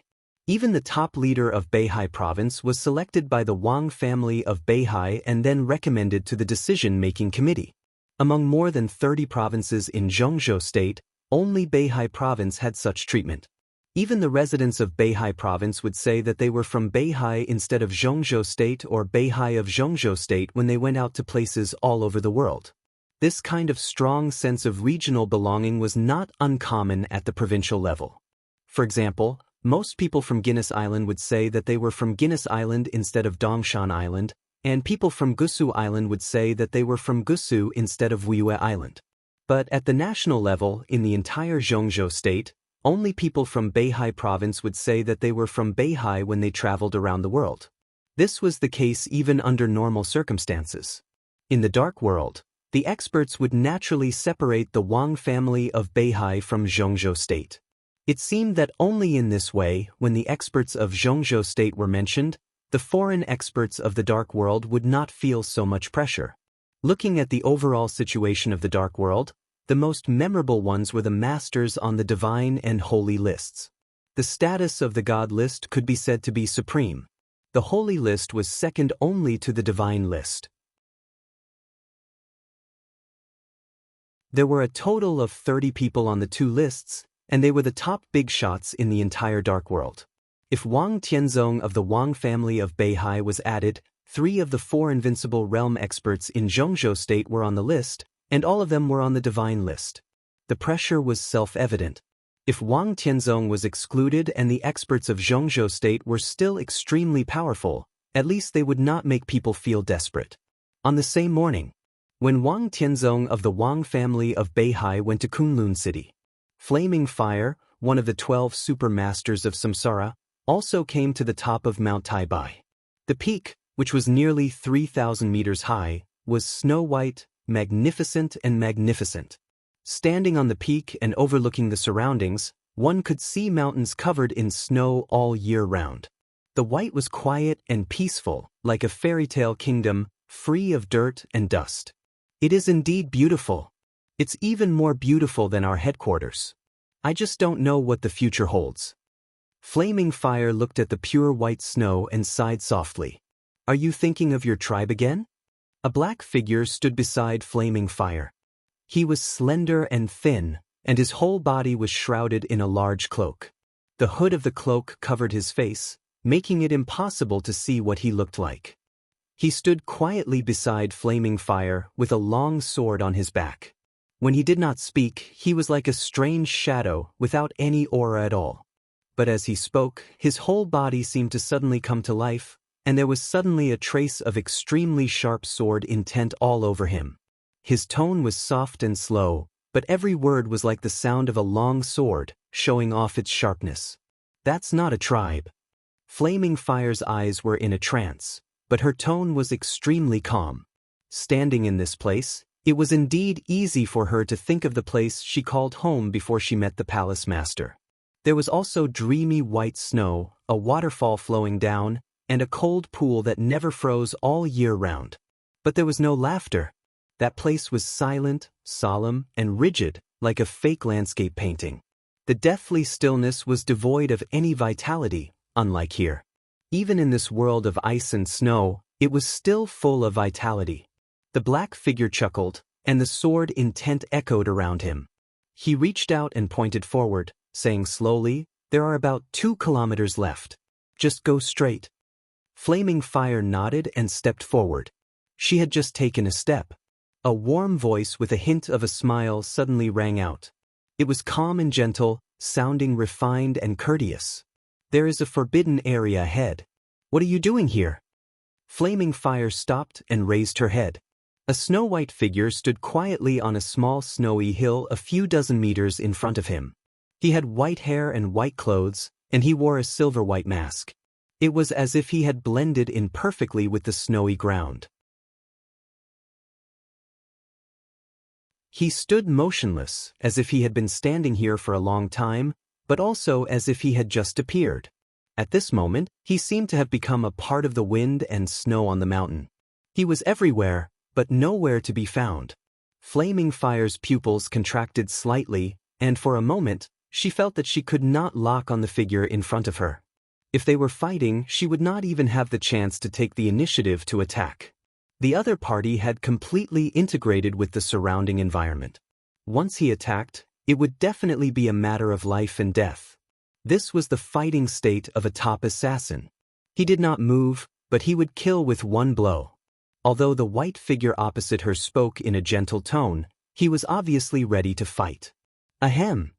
Even the top leader of Beihai province was selected by the Wang family of Beihai and then recommended to the decision-making committee. Among more than 30 provinces in Zhongzhou state, only Beihai province had such treatment. Even the residents of Beihai province would say that they were from Beihai instead of Zhongzhou state or Beihai of Zhongzhou state when they went out to places all over the world. This kind of strong sense of regional belonging was not uncommon at the provincial level. For example, most people from Guinness Island would say that they were from Guinness Island instead of Dongshan Island, and people from Gusu Island would say that they were from Gusu instead of Wuyue Island. But at the national level, in the entire Zhongzhou state, only people from Beihai province would say that they were from Beihai when they traveled around the world. This was the case even under normal circumstances. In the dark world, the experts would naturally separate the Wang family of Beihai from Zhongzhou state. It seemed that only in this way, when the experts of Zhongzhou state were mentioned, the foreign experts of the dark world would not feel so much pressure. Looking at the overall situation of the dark world, the most memorable ones were the masters on the divine and holy lists. The status of the God list could be said to be supreme. The holy list was second only to the divine list. There were a total of 30 people on the two lists, and they were the top big shots in the entire dark world. If Wang Tianzong of the Wang family of Beihai was added, 3 of the 4 invincible realm experts in Zhongzhou state were on the list, and all of them were on the divine list. The pressure was self-evident. If Wang Tianzong was excluded and the experts of Zhongzhou state were still extremely powerful, at least they would not make people feel desperate. On the same morning, when Wang Tianzong of the Wang family of Beihai went to Kunlun City, Flaming Fire, one of the 12 super masters of Samsara, also came to the top of Mount Taibai. The peak, which was nearly 3,000 meters high, was snow-white, magnificent and magnificent. Standing on the peak and overlooking the surroundings, one could see mountains covered in snow all year round. The white was quiet and peaceful, like a fairy tale kingdom, free of dirt and dust. It is indeed beautiful. It's even more beautiful than our headquarters. I just don't know what the future holds. Flaming Fire looked at the pure white snow and sighed softly. Are you thinking of your tribe again? A black figure stood beside Flaming Fire. He was slender and thin, and his whole body was shrouded in a large cloak. The hood of the cloak covered his face, making it impossible to see what he looked like. He stood quietly beside Flaming Fire with a long sword on his back. When he did not speak, he was like a strange shadow without any aura at all. But as he spoke, his whole body seemed to suddenly come to life, and there was suddenly a trace of extremely sharp sword intent all over him. His tone was soft and slow, but every word was like the sound of a long sword, showing off its sharpness. That's not a tribe. Flaming Fire's eyes were in a trance, but her tone was extremely calm. Standing in this place, it was indeed easy for her to think of the place she called home before she met the palace master. There was also dreamy white snow, a waterfall flowing down, and a cold pool that never froze all year round. But there was no laughter. That place was silent, solemn, and rigid, like a fake landscape painting. The deathly stillness was devoid of any vitality, unlike here. Even in this world of ice and snow, it was still full of vitality. The black figure chuckled, and the sword intent echoed around him. He reached out and pointed forward, saying slowly, "There are about 2 kilometers left. Just go straight." Flaming Fire nodded and stepped forward. She had just taken a step. A warm voice with a hint of a smile suddenly rang out. It was calm and gentle, sounding refined and courteous. "There is a forbidden area ahead. What are you doing here?" Flaming Fire stopped and raised her head. A snow-white figure stood quietly on a small snowy hill a few dozen meters in front of him. He had white hair and white clothes, and he wore a silver-white mask. It was as if he had blended in perfectly with the snowy ground. He stood motionless, as if he had been standing here for a long time, but also as if he had just appeared. At this moment, he seemed to have become a part of the wind and snow on the mountain. He was everywhere, but nowhere to be found. Flaming Fire's pupils contracted slightly, and for a moment, she felt that she could not lock on the figure in front of her. If they were fighting, she would not even have the chance to take the initiative to attack. The other party had completely integrated with the surrounding environment. Once he attacked, it would definitely be a matter of life and death. This was the fighting state of a top assassin. He did not move, but he would kill with one blow. Although the white figure opposite her spoke in a gentle tone, he was obviously ready to fight. Ahem!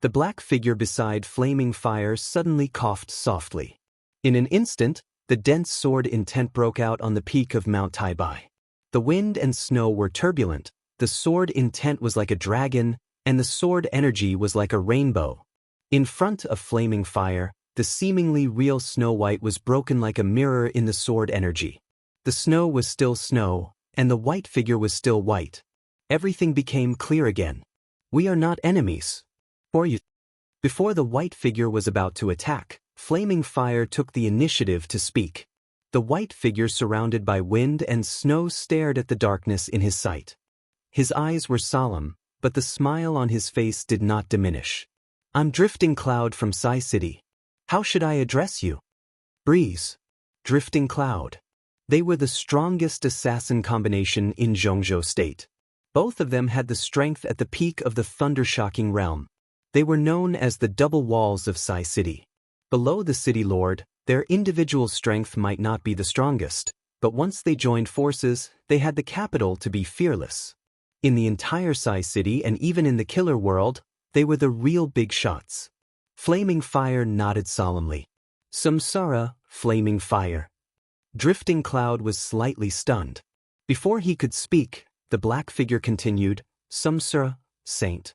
The black figure beside Flaming Fire suddenly coughed softly. In an instant, The dense sword intent broke out on the peak of Mount Taibai. The wind and snow were turbulent, the sword intent was like a dragon, and the sword energy was like a rainbow. In front of flaming fire, the seemingly real Snow White was broken like a mirror in the sword energy. The snow was still snow, and the white figure was still white. Everything became clear again. We are not enemies. For you. Before the white figure was about to attack, flaming fire took the initiative to speak. The white figure surrounded by wind and snow stared at the darkness in his sight. His eyes were solemn, but the smile on his face did not diminish. I'm Drifting Cloud from Sai City. How should I address you? Breeze. Drifting Cloud. They were the strongest assassin combination in Zhongzhou State. Both of them had the strength at the peak of the thunder-shocking realm. They were known as the double walls of Sai City. Below the city lord, their individual strength might not be the strongest, but once they joined forces, they had the capital to be fearless. In the entire Sai City and even in the killer world, they were the real big shots. Flaming Fire nodded solemnly. Samsara, Flaming Fire. Drifting Cloud was slightly stunned. Before he could speak, the black figure continued, Samsara, Saint.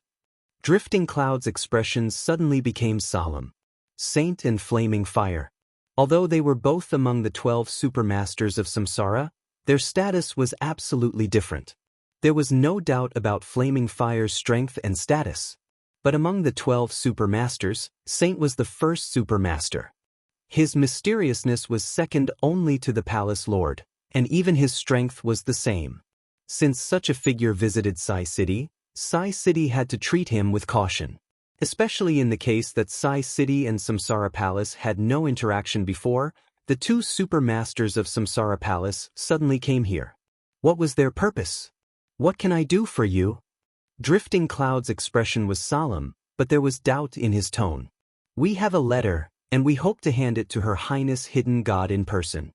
Drifting Cloud's expressions suddenly became solemn. Saint and Flaming Fire. Although they were both among the 12 supermasters of Samsara, their status was absolutely different. There was no doubt about Flaming Fire's strength and status. But among the 12 supermasters, Saint was the first supermaster. His mysteriousness was second only to the Palace Lord, and even his strength was the same. Since such a figure visited Sai City had to treat him with caution. Especially in the case that Sai City and Samsara Palace had no interaction before, the two supermasters of Samsara Palace suddenly came here. What was their purpose? What can I do for you? Drifting Cloud's expression was solemn, but there was doubt in his tone. We have a letter, and we hope to hand it to Her Highness Hidden God in person.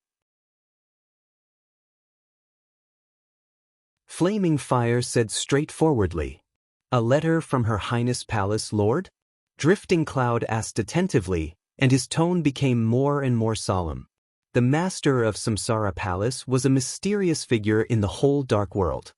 Flaming Fire said straightforwardly. A letter from Her Highness Palace Lord? Drifting Cloud asked attentively, and his tone became more and more solemn. The master of Samsara Palace was a mysterious figure in the whole dark world.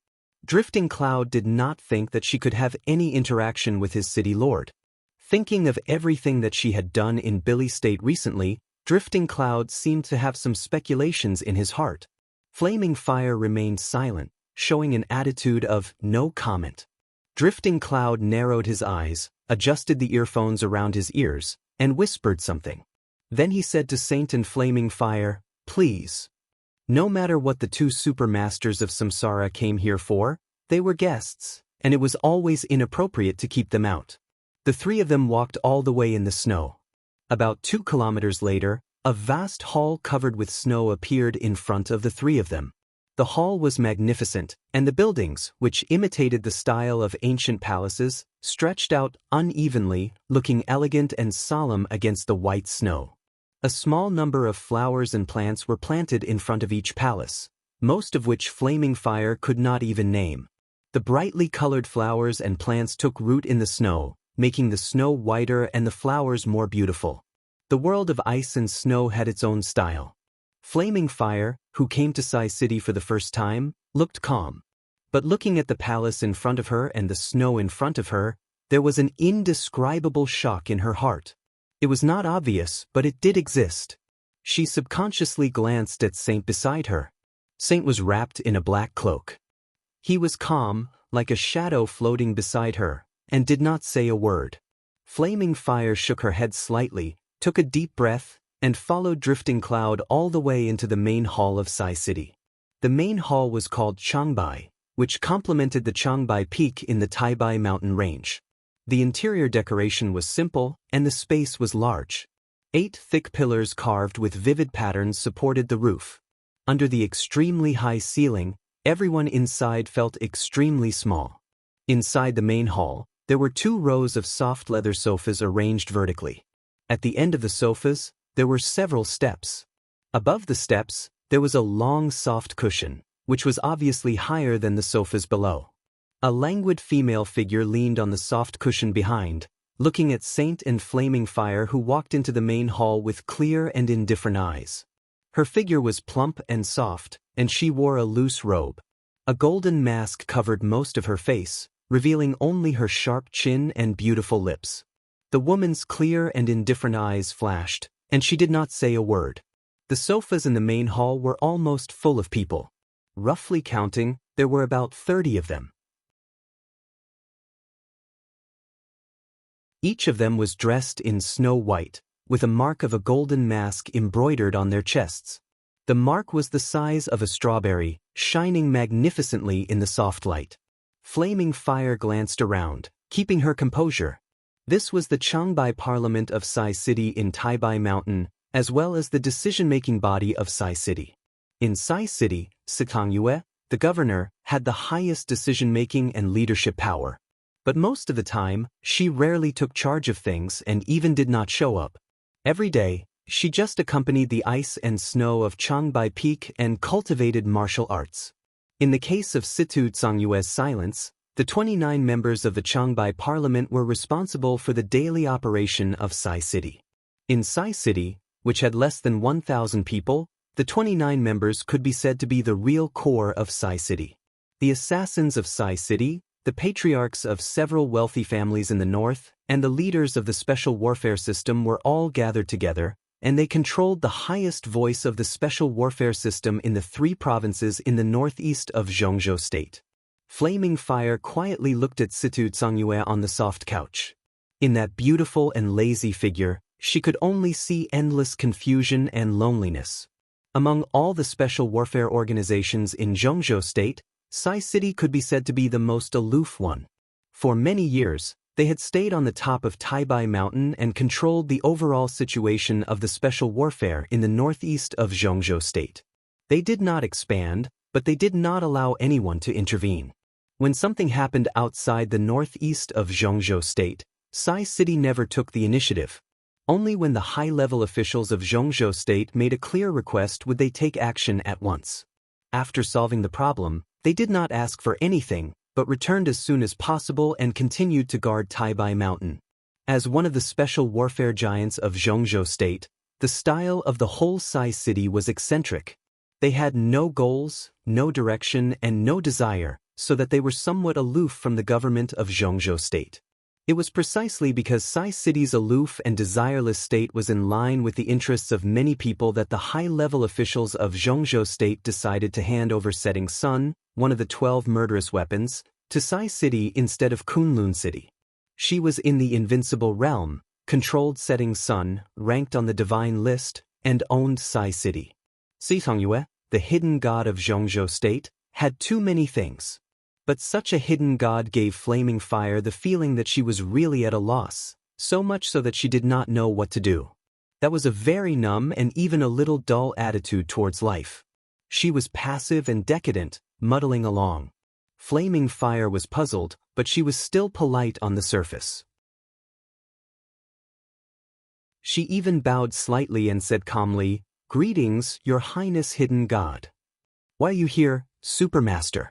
Drifting Cloud did not think that she could have any interaction with his city lord. Thinking of everything that she had done in Billy State recently, Drifting Cloud seemed to have some speculations in his heart. Flaming Fire remained silent, showing an attitude of no comment. Drifting Cloud narrowed his eyes, adjusted the earphones around his ears, and whispered something. Then he said to Saint and Flaming Fire, please. No matter what the two supermasters of Samsara came here for, they were guests, and it was always inappropriate to keep them out. The three of them walked all the way in the snow. About 2 kilometers later, a vast hall covered with snow appeared in front of the three of them. The hall was magnificent, and the buildings, which imitated the style of ancient palaces, stretched out unevenly, looking elegant and solemn against the white snow. A small number of flowers and plants were planted in front of each palace, most of which Flaming Fire could not even name. The brightly colored flowers and plants took root in the snow, making the snow whiter and the flowers more beautiful. The world of ice and snow had its own style. Flaming Fire, who came to Sai City for the first time, looked calm. But looking at the palace in front of her and the snow in front of her, there was an indescribable shock in her heart. It was not obvious, but it did exist. She subconsciously glanced at Saint beside her. Saint was wrapped in a black cloak. He was calm, like a shadow floating beside her, and did not say a word. Flaming Fire shook her head slightly, took a deep breath, and followed Drifting Cloud all the way into the main hall of Sai City. The main hall was called Changbai, which complemented the Changbai Peak in the Taibai mountain range. The interior decoration was simple, and the space was large. 8 thick pillars carved with vivid patterns supported the roof. Under the extremely high ceiling, everyone inside felt extremely small. Inside the main hall, there were 2 rows of soft leather sofas arranged vertically. At the end of the sofas, there were several steps. Above the steps, there was a long soft cushion, which was obviously higher than the sofas below. A languid female figure leaned on the soft cushion behind, looking at Saint and Flaming Fire, who walked into the main hall with clear and indifferent eyes. Her figure was plump and soft, and she wore a loose robe. A golden mask covered most of her face, revealing only her sharp chin and beautiful lips. The woman's clear and indifferent eyes flashed, and she did not say a word. The sofas in the main hall were almost full of people. Roughly counting, there were about 30 of them. Each of them was dressed in snow white, with a mark of a golden mask embroidered on their chests. The mark was the size of a strawberry, shining magnificently in the soft light. Flaming Fire glanced around, keeping her composure. This was the Changbai Parliament of Sai City in Taibai Mountain, as well as the decision-making body of Sai City. In Sai City, Sitangyue, the governor, had the highest decision-making and leadership power. But most of the time, she rarely took charge of things and even did not show up. Every day, she just accompanied the ice and snow of Changbai Peak and cultivated martial arts. In the case of Situ Tsangyue's silence, the 29 members of the Changbai Parliament were responsible for the daily operation of Sai City. In Sai City, which had less than 1,000 people, the 29 members could be said to be the real core of Sai City. The assassins of Sai City, the patriarchs of several wealthy families in the north, and the leaders of the special warfare system were all gathered together, and they controlled the highest voice of the special warfare system in the 3 provinces in the northeast of Zhongzhou State. Flaming Fire quietly looked at Situ Tsangyue on the soft couch. In that beautiful and lazy figure, she could only see endless confusion and loneliness. Among all the special warfare organizations in Zhongzhou State, Sai City could be said to be the most aloof one. For many years, they had stayed on the top of Taibai Mountain and controlled the overall situation of the special warfare in the northeast of Zhongzhou State. They did not expand, but they did not allow anyone to intervene. When something happened outside the northeast of Zhongzhou State, Sai City never took the initiative. Only when the high-level officials of Zhongzhou State made a clear request would they take action at once. After solving the problem, they did not ask for anything, but returned as soon as possible and continued to guard Taibai Mountain. As one of the special warfare giants of Zhongzhou State, the style of the whole Sai City was eccentric. They had no goals, no direction, and no desire, so that they were somewhat aloof from the government of Zhongzhou State. It was precisely because Sai City's aloof and desireless state was in line with the interests of many people that the high-level officials of Zhongzhou State decided to hand over Setting Sun, one of the 12 murderous weapons, to Sai City instead of Kunlun City. She was in the invincible realm, controlled Setting Sun, ranked on the divine list, and owned Sai City. Sitangyue, the hidden god of Zhongzhou State, had too many things. But such a hidden god gave Flaming Fire the feeling that she was really at a loss, so much so that she did not know what to do. That was a very numb and even a little dull attitude towards life. She was passive and decadent, muddling along. Flaming Fire was puzzled, but she was still polite on the surface. She even bowed slightly and said calmly, "Greetings, Your Highness Hidden God. Why are you here, Supermaster?"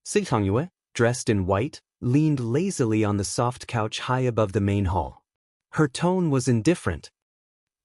Sitangyue, dressed in white, leaned lazily on the soft couch high above the main hall. Her tone was indifferent.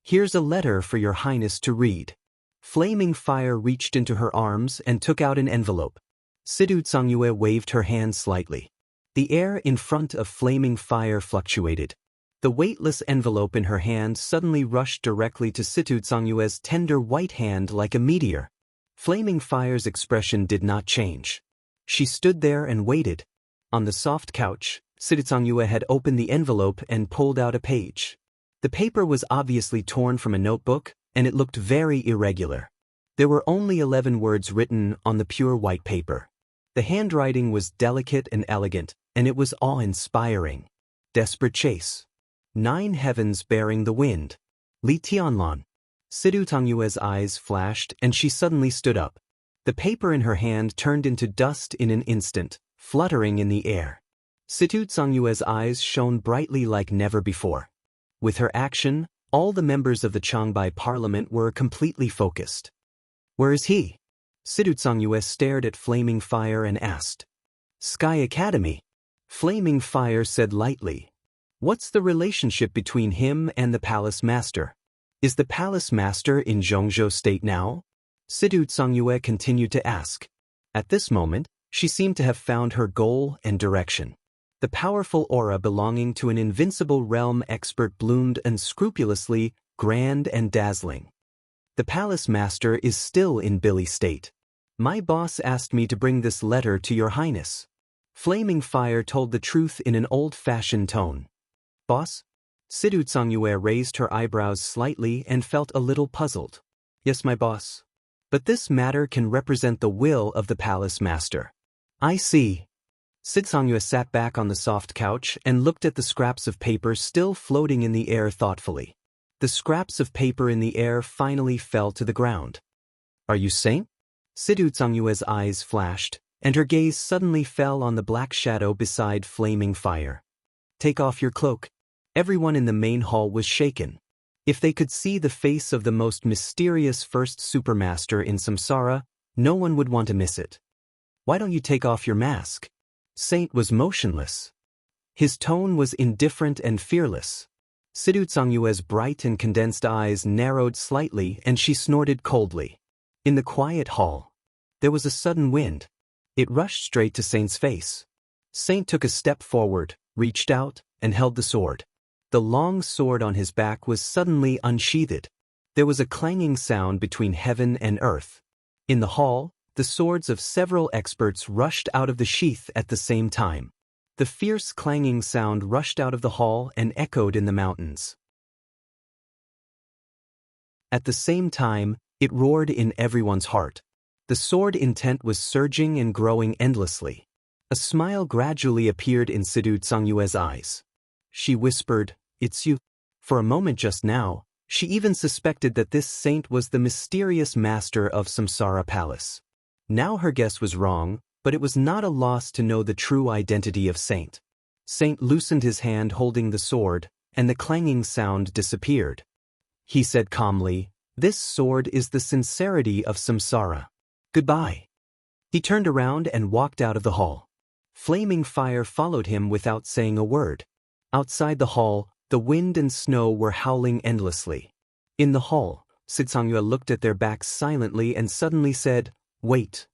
"Here's a letter for Your Highness to read." Flaming Fire reached into her arms and took out an envelope. Situ Tsangyue waved her hand slightly. The air in front of Flaming Fire fluctuated. The weightless envelope in her hand suddenly rushed directly to Situ Tsangyue's tender white hand like a meteor. Flaming Fire's expression did not change. She stood there and waited. On the soft couch, Situ Tsangyue had opened the envelope and pulled out a page. The paper was obviously torn from a notebook, and it looked very irregular. There were only 11 words written on the pure white paper. The handwriting was delicate and elegant, and it was awe-inspiring. Desperate chase. 9 heavens bearing the wind. Li Tianlan. Situ Tsangyue's eyes flashed, and she suddenly stood up. The paper in her hand turned into dust in an instant, fluttering in the air. Situ Tsangyue's eyes shone brightly like never before. With her action, all the members of the Changbai Parliament were completely focused. "Where is he?" Situ Tsangyue stared at Flaming Fire and asked. "Sky Academy." Flaming Fire said lightly. "What's the relationship between him and the Palace Master? Is the Palace Master in Zhongzhou State now?" Sidu Tsangyue continued to ask. At this moment, she seemed to have found her goal and direction. The powerful aura belonging to an invincible realm expert bloomed unscrupulously, grand and dazzling. The palace master is still in Billy state. My boss asked me to bring this letter to your highness. Flaming Fire told the truth in an old-fashioned tone. Boss? Sidu Tsangyue raised her eyebrows slightly and felt a little puzzled. Yes, my boss. But this matter can represent the will of the palace master. I see. Sidu Tsangyue sat back on the soft couch and looked at the scraps of paper still floating in the air thoughtfully. The scraps of paper in the air finally fell to the ground. Are you saint? Sidu Tsangyue's eyes flashed, and her gaze suddenly fell on the black shadow beside Flaming Fire. Take off your cloak. Everyone in the main hall was shaken. If they could see the face of the most mysterious first supermaster in Samsara, no one would want to miss it. Why don't you take off your mask? Saint was motionless. His tone was indifferent and fearless. Sidu Tsangyue's bright and condensed eyes narrowed slightly and she snorted coldly. In the quiet hall, there was a sudden wind. It rushed straight to Saint's face. Saint took a step forward, reached out, and held the sword. The long sword on his back was suddenly unsheathed. There was a clanging sound between heaven and earth. In the hall, the swords of several experts rushed out of the sheath at the same time. The fierce clanging sound rushed out of the hall and echoed in the mountains. At the same time, it roared in everyone's heart. The sword intent was surging and growing endlessly. A smile gradually appeared in Sidu Tsangyue's eyes. She whispered, "It's you." For a moment just now, she even suspected that this saint was the mysterious master of Samsara Palace. Now her guess was wrong, but it was not a loss to know the true identity of Saint. Saint loosened his hand holding the sword, and the clanging sound disappeared. He said calmly, "This sword is the sincerity of Samsara. Goodbye." He turned around and walked out of the hall. Flaming Fire followed him without saying a word. Outside the hall, the wind and snow were howling endlessly. In the hall, Sidu Tsangyue looked at their backs silently and suddenly said, "Wait."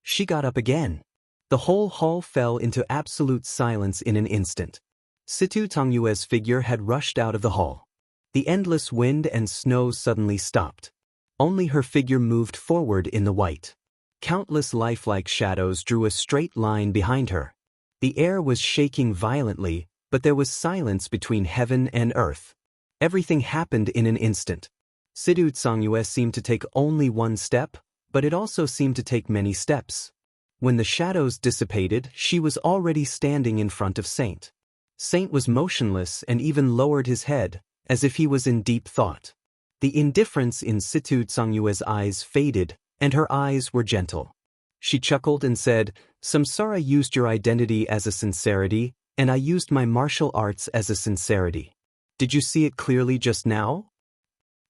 She got up again. The whole hall fell into absolute silence in an instant. Sidu Tsangyue's figure had rushed out of the hall. The endless wind and snow suddenly stopped. Only her figure moved forward in the white. Countless lifelike shadows drew a straight line behind her. The air was shaking violently, but there was silence between heaven and earth. Everything happened in an instant. Sidu Tsangyue seemed to take only one step, but it also seemed to take many steps. When the shadows dissipated, she was already standing in front of Saint. Saint was motionless and even lowered his head, as if he was in deep thought. The indifference in Sidu Tsangyue's eyes faded, and her eyes were gentle. She chuckled and said, "Samsara used your identity as a sincerity, and I used my martial arts as a sincerity. Did you see it clearly just now?"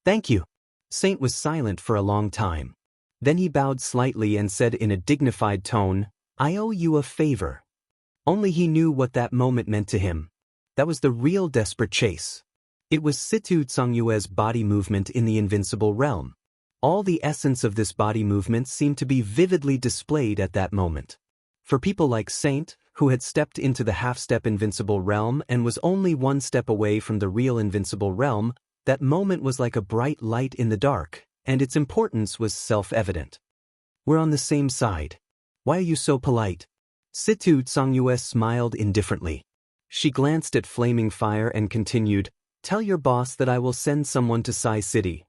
"Thank you." Saint was silent for a long time. Then he bowed slightly and said in a dignified tone, "I owe you a favor." Only he knew what that moment meant to him. That was the real desperate chase. It was Sidu Tsangyue's body movement in the invincible realm. All the essence of this body movement seemed to be vividly displayed at that moment. For people like Saint, who had stepped into the half-step invincible realm and was only one step away from the real invincible realm, that moment was like a bright light in the dark, and its importance was self-evident. "We're on the same side. Why are you so polite?" Sidu Tsangyue smiled indifferently. She glanced at Flaming Fire and continued, "Tell your boss that I will send someone to Sai City."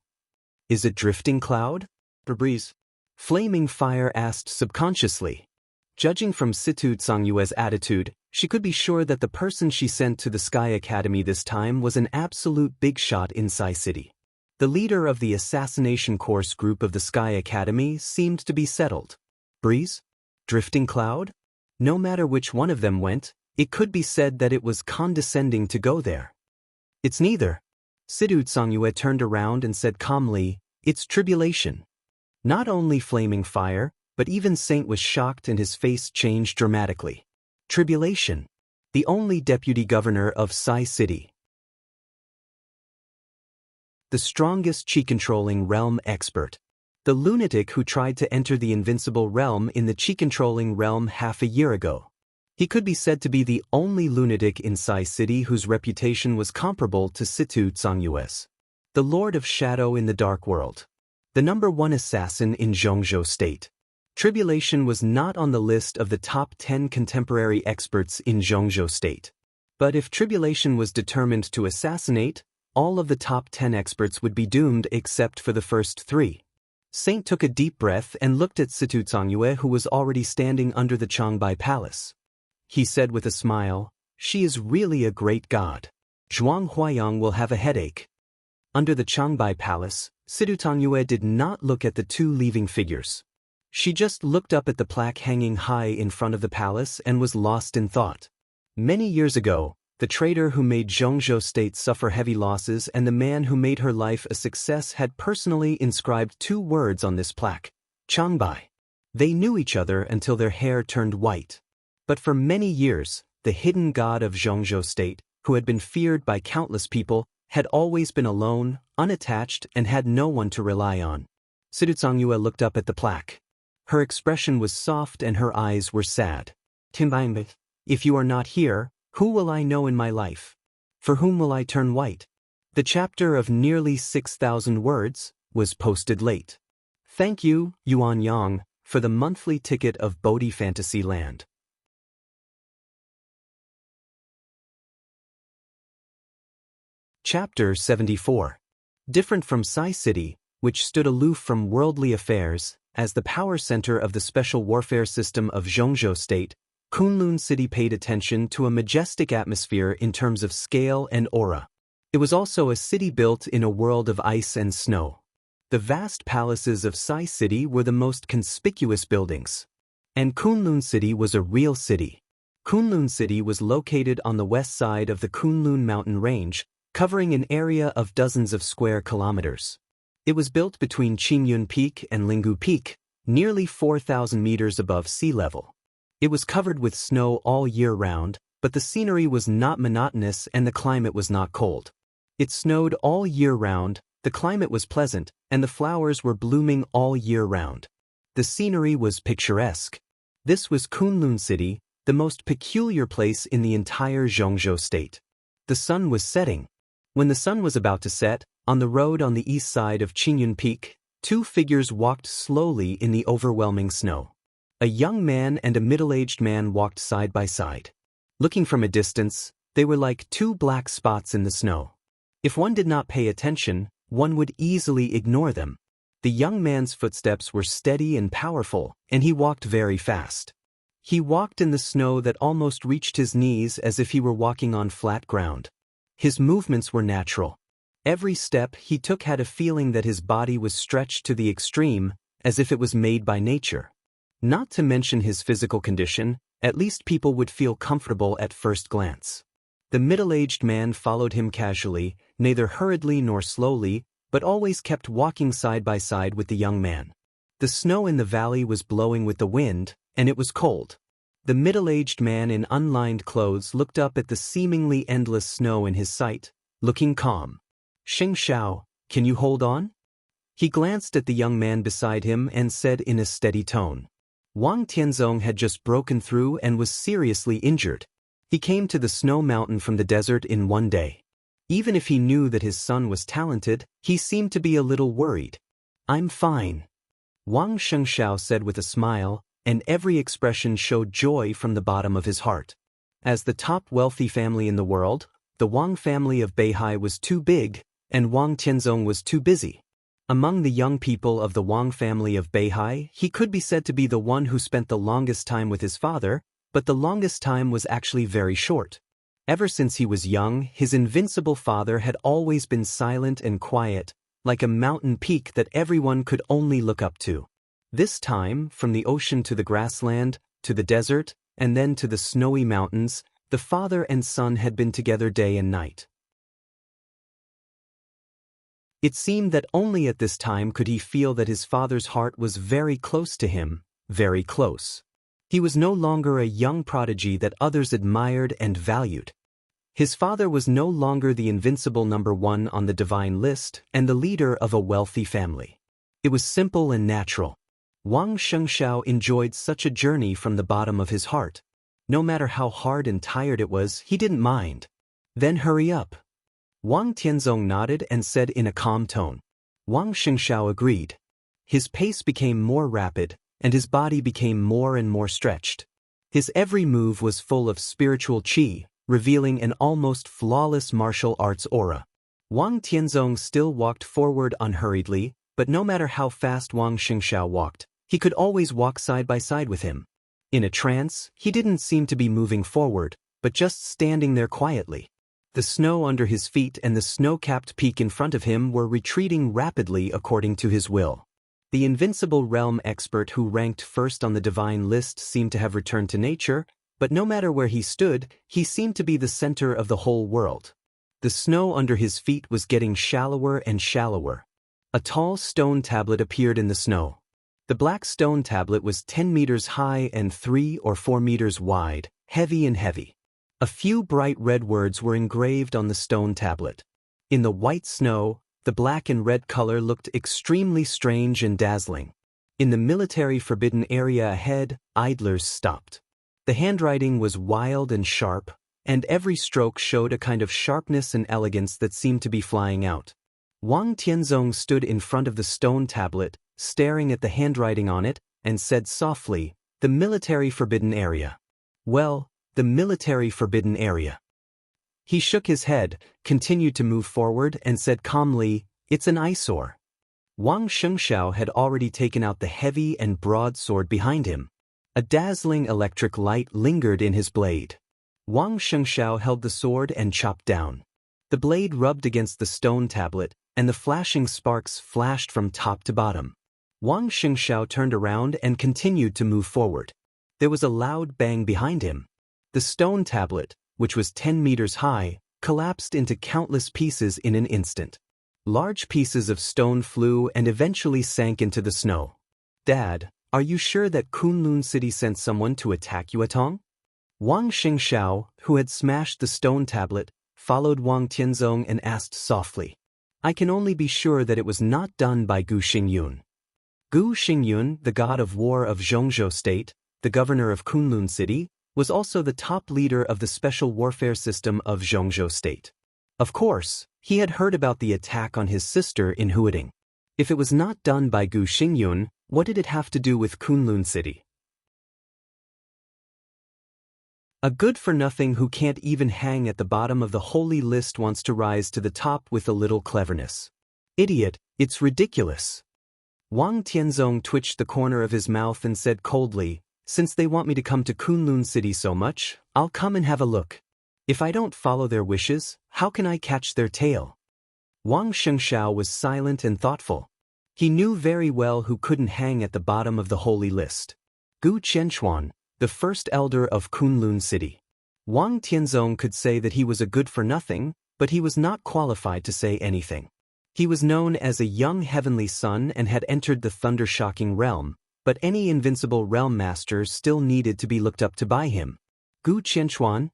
"Is it Drifting Cloud? Or Breeze?" Flaming Fire asked subconsciously. Judging from Sidu Tsangyue's attitude, she could be sure that the person she sent to the Sky Academy this time was an absolute big shot in Sai City. The leader of the assassination course group of the Sky Academy seemed to be settled. Breeze? Drifting Cloud? No matter which one of them went, it could be said that it was condescending to go there. "It's neither." Sidu Tsangyue turned around and said calmly, "It's tribulation." Not only Flaming Fire, but even Saint was shocked and his face changed dramatically. Tribulation. The only deputy governor of Sai City. The strongest chi-controlling realm expert. the lunatic who tried to enter the invincible realm in the chi-controlling realm half a year ago. He could be said to be the only lunatic in Sai City whose reputation was comparable to Situ Zhangyue's. The Lord of Shadow in the Dark World. The #1 assassin in Zhongzhou State. Tribulation was not on the list of the top 10 contemporary experts in Zhongzhou State. But if Tribulation was determined to assassinate, all of the top 10 experts would be doomed except for the first 3. Saint took a deep breath and looked at Situ Zhangyue, who was already standing under the Changbai Palace. He said with a smile, "She is really a great god. Zhuang Huayang will have a headache." Under the Changbai Palace, Situ Zhangyue did not look at the 2 leaving figures. She just looked up at the plaque hanging high in front of the palace and was lost in thought. Many years ago, the traitor who made Zhongzhou State suffer heavy losses and the man who made her life a success had personally inscribed 2 words on this plaque: Changbai. They knew each other until their hair turned white. But for many years, the hidden god of Zhongzhou State, who had been feared by countless people, had always been alone, unattached, and had no one to rely on. Situ Zhangyue looked up at the plaque. Her expression was soft and her eyes were sad. "Timbainbit, if you are not here, who will I know in my life? For whom will I turn white?" The chapter of nearly 6,000 words was posted late. Thank you, Yuan Yang, for the monthly ticket of Bodhi Fantasy Land. Chapter 74. Different from Sai City, which stood aloof from worldly affairs, as the power center of the special warfare system of Zhongzhou State, Kunlun City paid attention to a majestic atmosphere in terms of scale and aura. It was also a city built in a world of ice and snow. The vast palaces of Sai City were the most conspicuous buildings. And Kunlun City was a real city. Kunlun City was located on the west side of the Kunlun mountain range, covering an area of dozens of square kilometers. It was built between Qingyun Peak and Linggu Peak, nearly 4,000 meters above sea level. It was covered with snow all year round, but the scenery was not monotonous and the climate was not cold. It snowed all year round, the climate was pleasant, and the flowers were blooming all year round. The scenery was picturesque. This was Kunlun City, the most peculiar place in the entire Zhongzhou State. The sun was setting. When the sun was about to set, on the road on the east side of Qingyun Peak, 2 figures walked slowly in the overwhelming snow. A young man and a middle-aged man walked side by side. Looking from a distance, they were like 2 black spots in the snow. If one did not pay attention, one would easily ignore them. The young man's footsteps were steady and powerful, and he walked very fast. He walked in the snow that almost reached his knees as if he were walking on flat ground. His movements were natural. Every step he took had a feeling that his body was stretched to the extreme, as if it was made by nature. Not to mention his physical condition, at least people would feel comfortable at first glance. The middle-aged man followed him casually, neither hurriedly nor slowly, but always kept walking side by side with the young man. The snow in the valley was blowing with the wind, and it was cold. The middle-aged man in unlined clothes looked up at the seemingly endless snow in his sight, looking calm. "Xing Xiao, can you hold on?" He glanced at the young man beside him and said in a steady tone. Wang Tianzong had just broken through and was seriously injured. He came to the snow mountain from the desert in one day. Even if he knew that his son was talented, he seemed to be a little worried. "I'm fine," Wang Shengxiao said with a smile, and every expression showed joy from the bottom of his heart. As the top wealthy family in the world, the Wang family of Beihai was too big, and Wang Tianzong was too busy. Among the young people of the Wang family of Beihai, he could be said to be the one who spent the longest time with his father, but the longest time was actually very short. Ever since he was young, his invincible father had always been silent and quiet, like a mountain peak that everyone could only look up to. This time, from the ocean to the grassland, to the desert, and then to the snowy mountains, the father and son had been together day and night. It seemed that only at this time could he feel that his father's heart was very close to him, very close. He was no longer a young prodigy that others admired and valued. His father was no longer the invincible #1 on the divine list and the leader of a wealthy family. It was simple and natural. Wang Shengshao enjoyed such a journey from the bottom of his heart. No matter how hard and tired it was, he didn't mind. Then hurry up. Wang Tianzong nodded and said in a calm tone. Wang Shengshao agreed. His pace became more rapid, and his body became more and more stretched. His every move was full of spiritual qi, revealing an almost flawless martial arts aura. Wang Tianzong still walked forward unhurriedly, but no matter how fast Wang Shengshao walked, he could always walk side by side with him. In a trance, he didn't seem to be moving forward, but just standing there quietly. The snow under his feet and the snow-capped peak in front of him were retreating rapidly according to his will. The invincible realm expert who ranked first on the divine list seemed to have returned to nature, but no matter where he stood, he seemed to be the center of the whole world. The snow under his feet was getting shallower and shallower. A tall stone tablet appeared in the snow. The black stone tablet was 10 meters high and 3 or 4 meters wide, heavy and heavy. A few bright red words were engraved on the stone tablet. In the white snow, the black and red color looked extremely strange and dazzling. In the military forbidden area ahead, idlers stopped. The handwriting was wild and sharp, and every stroke showed a kind of sharpness and elegance that seemed to be flying out. Wang Tianzong stood in front of the stone tablet, staring at the handwriting on it, and said softly, "The military forbidden area." "Well, the military forbidden area." He shook his head, continued to move forward, and said calmly, "It's an eyesore." Wang Shengshao had already taken out the heavy and broad sword behind him. A dazzling electric light lingered in his blade. Wang Shengshao held the sword and chopped down. The blade rubbed against the stone tablet, and the flashing sparks flashed from top to bottom. Wang Shengshao turned around and continued to move forward. There was a loud bang behind him. The stone tablet, which was 10 meters high, collapsed into countless pieces in an instant. Large pieces of stone flew and eventually sank into the snow. "Dad, are you sure that Kunlun City sent someone to attack Yuetong?" Wang Shengshao, who had smashed the stone tablet, followed Wang Tianzong and asked softly. "I can only be sure that it was not done by Gu Xingyun." Gu Xingyun, the god of war of Zhongzhou State, the governor of Kunlun City, was also the top leader of the special warfare system of Zhongzhou State. Of course, he had heard about the attack on his sister in Huading. If it was not done by Gu Xingyun, what did it have to do with Kunlun City? A good-for-nothing who can't even hang at the bottom of the holy list wants to rise to the top with a little cleverness. Idiot, it's ridiculous. Wang Tianzong twitched the corner of his mouth and said coldly, "Since they want me to come to Kunlun City so much, I'll come and have a look. If I don't follow their wishes, how can I catch their tail?" Wang Shengshao was silent and thoughtful. He knew very well who couldn't hang at the bottom of the holy list. Gu Qianchuan, the first elder of Kunlun City. Wang Tianzong could say that he was a good-for-nothing, but he was not qualified to say anything. He was known as a young heavenly son and had entered the thunder-shocking realm, but any invincible realm master still needed to be looked up to by him. Gu Qianchuan?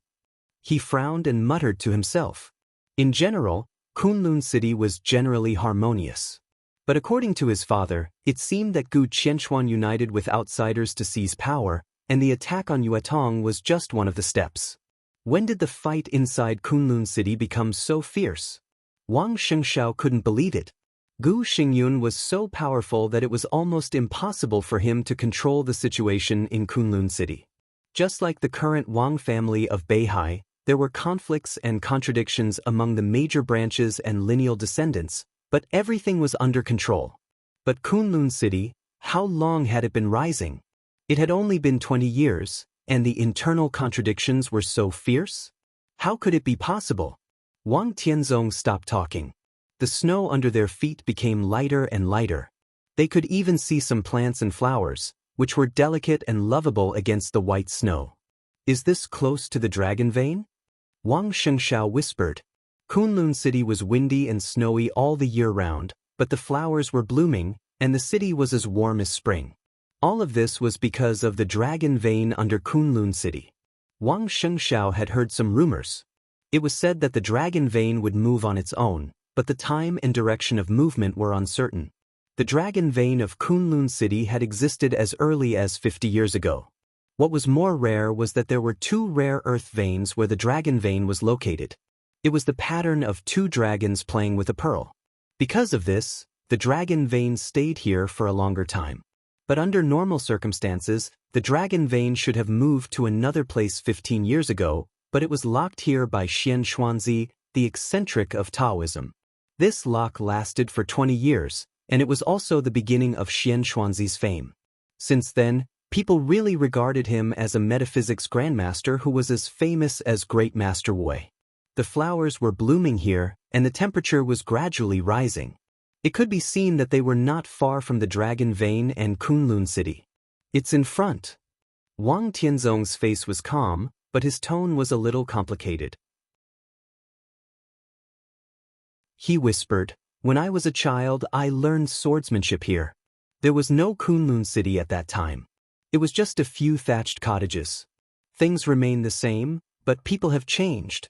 He frowned and muttered to himself. In general, Kunlun City was generally harmonious. But according to his father, it seemed that Gu Qianchuan united with outsiders to seize power, and the attack on Yuetong was just one of the steps. When did the fight inside Kunlun City become so fierce? Wang Shengshao couldn't believe it. Gu Xingyun was so powerful that it was almost impossible for him to control the situation in Kunlun City. Just like the current Wang family of Beihai, there were conflicts and contradictions among the major branches and lineal descendants, but everything was under control. But Kunlun City, how long had it been rising? It had only been 20 years, and the internal contradictions were so fierce? How could it be possible? Wang Tianzong stopped talking. The snow under their feet became lighter and lighter. They could even see some plants and flowers, which were delicate and lovable against the white snow. "Is this close to the dragon vein?" Wang Shengshao whispered. Kunlun City was windy and snowy all the year round, but the flowers were blooming, and the city was as warm as spring. All of this was because of the dragon vein under Kunlun City. Wang Shengshao had heard some rumors. It was said that the dragon vein would move on its own, but the time and direction of movement were uncertain. The dragon vein of Kunlun City had existed as early as 50 years ago. What was more rare was that there were two rare earth veins where the dragon vein was located. It was the pattern of two dragons playing with a pearl. Because of this, the dragon vein stayed here for a longer time. But under normal circumstances, the dragon vein should have moved to another place 15 years ago, but it was locked here by Xian Xuanzi, the eccentric of Taoism. This lock lasted for 20 years, and it was also the beginning of Xian Xuanzi's fame. Since then, people really regarded him as a metaphysics grandmaster who was as famous as Great Master Wei. The flowers were blooming here, and the temperature was gradually rising. It could be seen that they were not far from the Dragon Vein and Kunlun City. It's in front. Wang Tianzong's face was calm, but his tone was a little complicated. He whispered, "When I was a child, I learned swordsmanship here. There was no Kunlun City at that time. It was just a few thatched cottages. Things remain the same, but people have changed."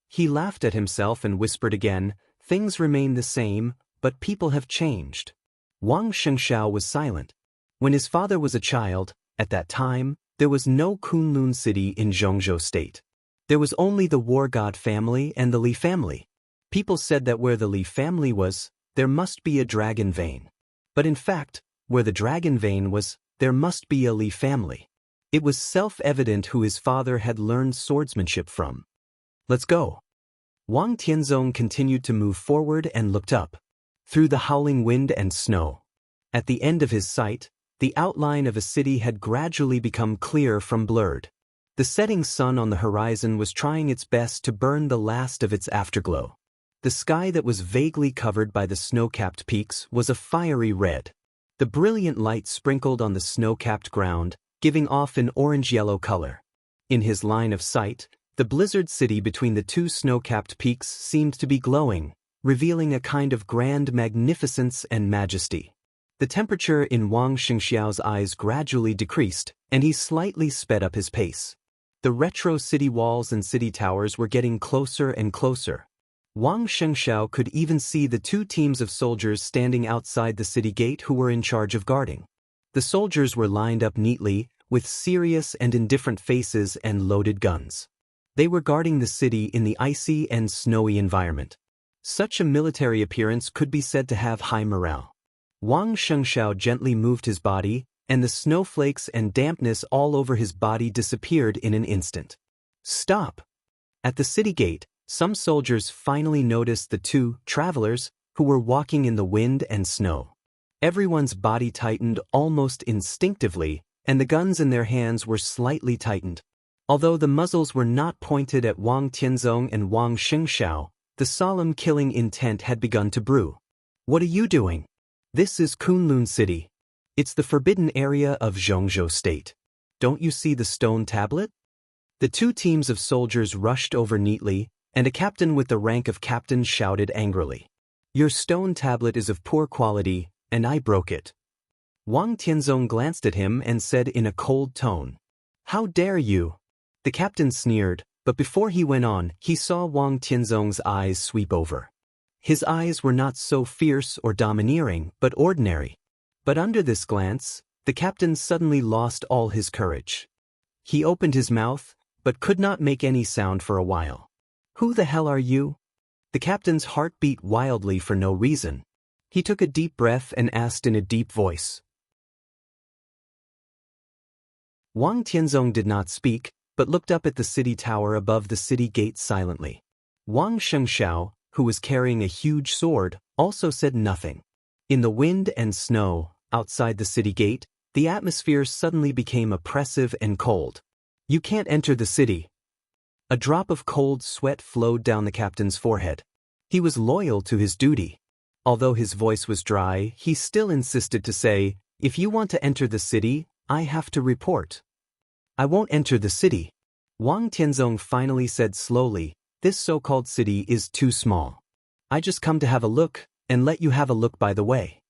He laughed at himself and whispered again, "Things remain the same, but people have changed." Wang Shengxiao was silent. When his father was a child, at that time, there was no Kunlun City in Zhongzhou State. There was only the War God family and the Li family. People said that where the Li family was, there must be a dragon vein. But in fact, where the dragon vein was, there must be a Li family. It was self-evident who his father had learned swordsmanship from. "Let's go." Wang Tianzong continued to move forward and looked up. Through the howling wind and snow. At the end of his sight, the outline of a city had gradually become clear from blurred. The setting sun on the horizon was trying its best to burn the last of its afterglow. The sky that was vaguely covered by the snow-capped peaks was a fiery red. The brilliant light sprinkled on the snow-capped ground, giving off an orange-yellow color. In his line of sight, the blizzard city between the two snow-capped peaks seemed to be glowing, revealing a kind of grand magnificence and majesty. The temperature in Wang Shengxiao's eyes gradually decreased, and he slightly sped up his pace. The retro city walls and city towers were getting closer and closer. Wang Shengxiao could even see the two teams of soldiers standing outside the city gate who were in charge of guarding. The soldiers were lined up neatly, with serious and indifferent faces and loaded guns. They were guarding the city in the icy and snowy environment. Such a military appearance could be said to have high morale. Wang Shengxiao gently moved his body, and the snowflakes and dampness all over his body disappeared in an instant. "Stop!" At the city gate, some soldiers finally noticed the two travelers who were walking in the wind and snow. Everyone's body tightened almost instinctively, and the guns in their hands were slightly tightened. Although the muzzles were not pointed at Wang Tianzong and Wang Shengxiao, the solemn killing intent had begun to brew. "What are you doing? This is Kunlun City. It's the forbidden area of Zhongzhou State. Don't you see the stone tablet?" The two teams of soldiers rushed over neatly, and a captain with the rank of captain shouted angrily, "Your stone tablet is of poor quality, and I broke it." Wang Tianzong glanced at him and said in a cold tone, "How dare you?" The captain sneered, but before he went on, he saw Wang Tianzong's eyes sweep over. His eyes were not so fierce or domineering, but ordinary. But under this glance, the captain suddenly lost all his courage. He opened his mouth, but could not make any sound for a while. "Who the hell are you?" The captain's heart beat wildly for no reason. He took a deep breath and asked in a deep voice. Wang Tianzong did not speak, but looked up at the city tower above the city gate silently. Wang Shengxiao, who was carrying a huge sword, also said nothing. In the wind and snow, outside the city gate, the atmosphere suddenly became oppressive and cold. "You can't enter the city." A drop of cold sweat flowed down the captain's forehead. He was loyal to his duty. Although his voice was dry, he still insisted to say, "If you want to enter the city, I have to report." "I won't enter the city." Wang Tianzong finally said slowly, "This so-called city is too small. I just come to have a look, and let you have a look by the way."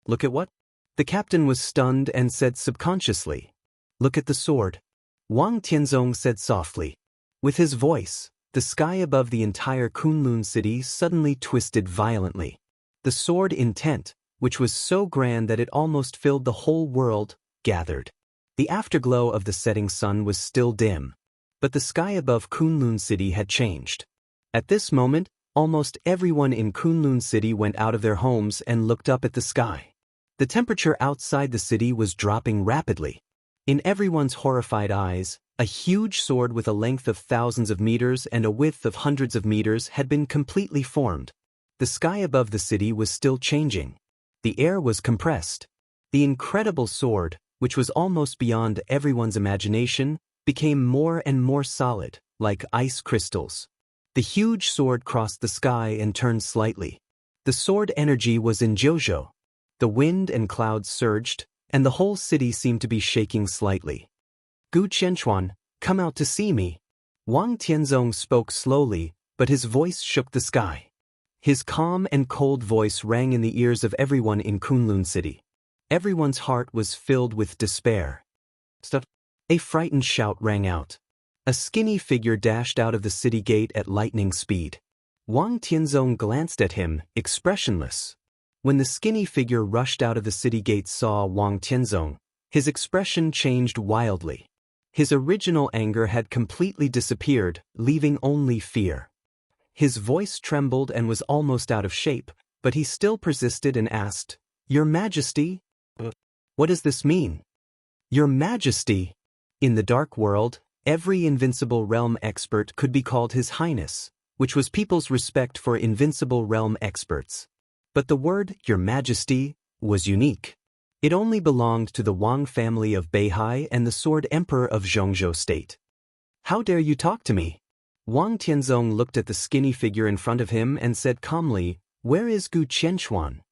"Look at what?" The captain was stunned and said subconsciously, "Look at the sword." Wang Tianzong said softly. With his voice, the sky above the entire Kunlun city suddenly twisted violently. The sword intent, which was so grand that it almost filled the whole world, gathered. The afterglow of the setting sun was still dim, but the sky above Kunlun City had changed. At this moment, almost everyone in Kunlun City went out of their homes and looked up at the sky. The temperature outside the city was dropping rapidly. In everyone's horrified eyes, a huge sword with a length of thousands of meters and a width of hundreds of meters had been completely formed. The sky above the city was still changing. The air was compressed. The incredible sword, which was almost beyond everyone's imagination, became more and more solid, like ice crystals. The huge sword crossed the sky and turned slightly. The sword energy was in Jojo. The wind and clouds surged, and the whole city seemed to be shaking slightly. Gu Qianchuan, come out to see me. Wang Tianzong spoke slowly, but his voice shook the sky. His calm and cold voice rang in the ears of everyone in Kunlun City. Everyone's heart was filled with despair. Stop! A frightened shout rang out. A skinny figure dashed out of the city gate at lightning speed. Wang Tianzong glanced at him, expressionless. When the skinny figure rushed out of the city gate saw Wang Tianzong, his expression changed wildly. His original anger had completely disappeared, leaving only fear. His voice trembled and was almost out of shape, but he still persisted and asked, "Your Majesty? What does this mean?" "Your Majesty." In the Dark World, every Invincible Realm expert could be called His Highness, which was people's respect for Invincible Realm experts. But the word, "Your Majesty," was unique. It only belonged to the Wang family of Beihai and the Sword Emperor of Zhongzhou State. "How dare you talk to me?" Wang Tianzong looked at the skinny figure in front of him and said calmly, "Where is Gu Qianchuan?"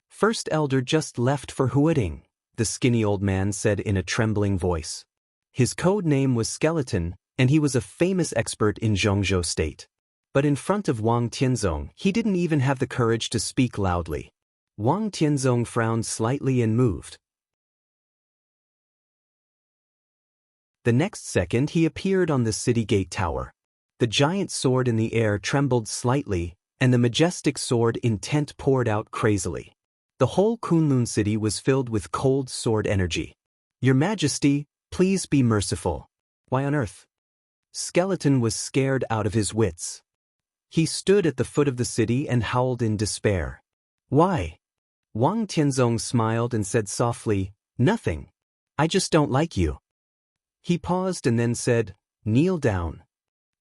"First Elder just left for Huading," the skinny old man said in a trembling voice. His code name was Skeleton, and he was a famous expert in Zhongzhou State. But in front of Wang Tianzong, he didn't even have the courage to speak loudly. Wang Tianzong frowned slightly and moved. The next second he appeared on the city gate tower. The giant sword in the air trembled slightly, and the majestic sword intent poured out crazily. The whole Kunlun city was filled with cold sword energy. "Your Majesty, please be merciful." "Why on earth?" Skeleton was scared out of his wits. He stood at the foot of the city and howled in despair. "Why?" Wang Tianzong smiled and said softly, "Nothing. I just don't like you." He paused and then said, "Kneel down."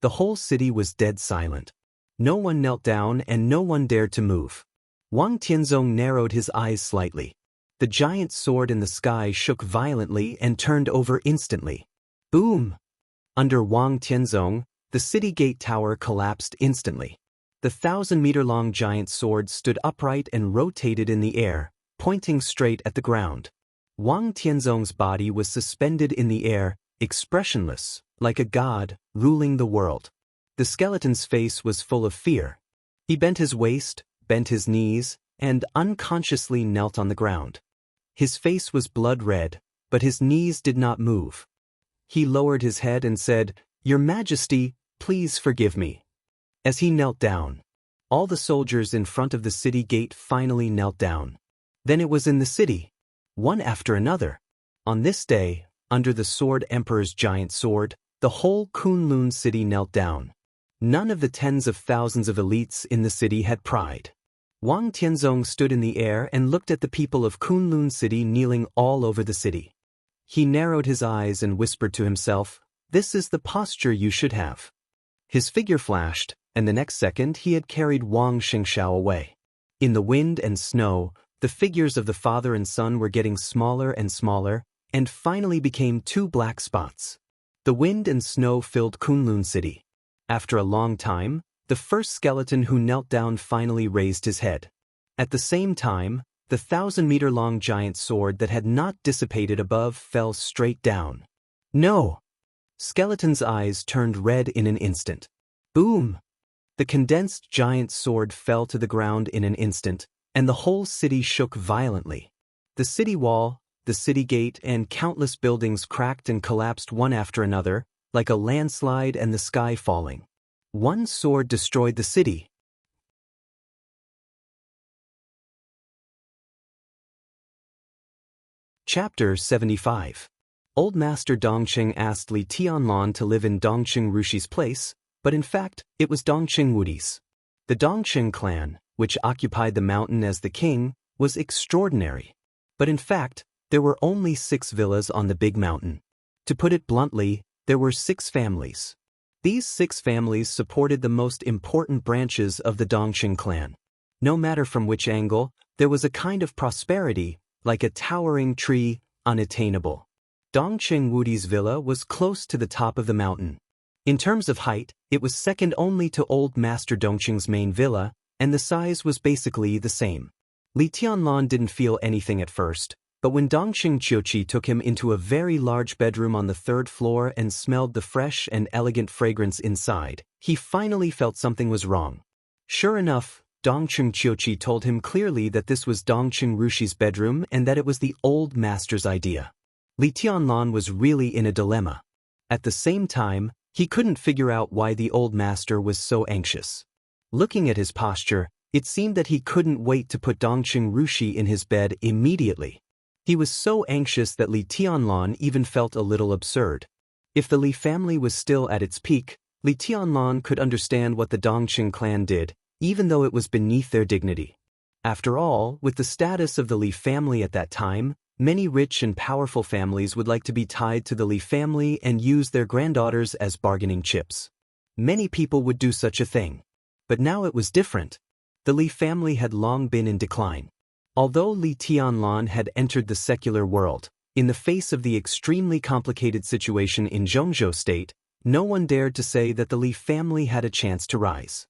The whole city was dead silent. No one knelt down and no one dared to move. Wang Tianzong narrowed his eyes slightly. The giant sword in the sky shook violently and turned over instantly. Boom! Under Wang Tianzong, the city gate tower collapsed instantly. The 1,000-meter-long giant sword stood upright and rotated in the air, pointing straight at the ground. Wang Tianzong's body was suspended in the air, expressionless, like a god, ruling the world. The skeleton's face was full of fear. He bent his waist, bent his knees, and unconsciously knelt on the ground. His face was blood red, but his knees did not move. He lowered his head and said, "Your Majesty, please forgive me." As he knelt down, all the soldiers in front of the city gate finally knelt down. Then it was in the city, one after another. On this day, under the Sword Emperor's giant sword, the whole Kunlun city knelt down. None of the tens of thousands of elites in the city had pride. Wang Tianzong stood in the air and looked at the people of Kunlun City kneeling all over the city. He narrowed his eyes and whispered to himself, "This is the posture you should have." His figure flashed, and the next second he had carried Wang Xingshao away. In the wind and snow, the figures of the father and son were getting smaller and smaller, and finally became two black spots. The wind and snow filled Kunlun City. After a long time, the first skeleton who knelt down finally raised his head. At the same time, the 1,000-meter-long giant sword that had not dissipated above fell straight down. "No!" Skeleton's eyes turned red in an instant. Boom! The condensed giant sword fell to the ground in an instant, and the whole city shook violently. The city wall, the city gate, and countless buildings cracked and collapsed one after another, like a landslide and the sky falling. One sword destroyed the city, Chapter 75. Old Master Dongqing asked Li Tianlan to live in Dongqing Rushi's place, but in fact, it was Dongqing Wudi's. The Dongqing clan, which occupied the mountain as the king, was extraordinary. But in fact, there were only 6 villas on the big mountain. To put it bluntly, there were 6 families. These 6 families supported the most important branches of the Dongqing clan. No matter from which angle, there was a kind of prosperity, like a towering tree, unattainable. Dongqing Wudi's villa was close to the top of the mountain. In terms of height, it was second only to Old Master Dongqing's main villa, and the size was basically the same. Li Tianlan didn't feel anything at first, but when Dongqing Qiuqi took him into a very large bedroom on the 3rd floor and smelled the fresh and elegant fragrance inside, he finally felt something was wrong. Sure enough, Dongqing Qiuqi told him clearly that this was Dongqing Rushi's bedroom and that it was the old master's idea. Li Tianlan was really in a dilemma. At the same time, he couldn't figure out why the old master was so anxious. Looking at his posture, it seemed that he couldn't wait to put Dongqing Rushi in his bed immediately. He was so anxious that Li Tianlan even felt a little absurd. If the Li family was still at its peak, Li Tianlan could understand what the Dongqing clan did, even though it was beneath their dignity. After all, with the status of the Li family at that time, many rich and powerful families would like to be tied to the Li family and use their granddaughters as bargaining chips. Many people would do such a thing. But now it was different. The Li family had long been in decline. Although Li Tianlan had entered the secular world, in the face of the extremely complicated situation in Zhongzhou state, no one dared to say that the Li family had a chance to rise.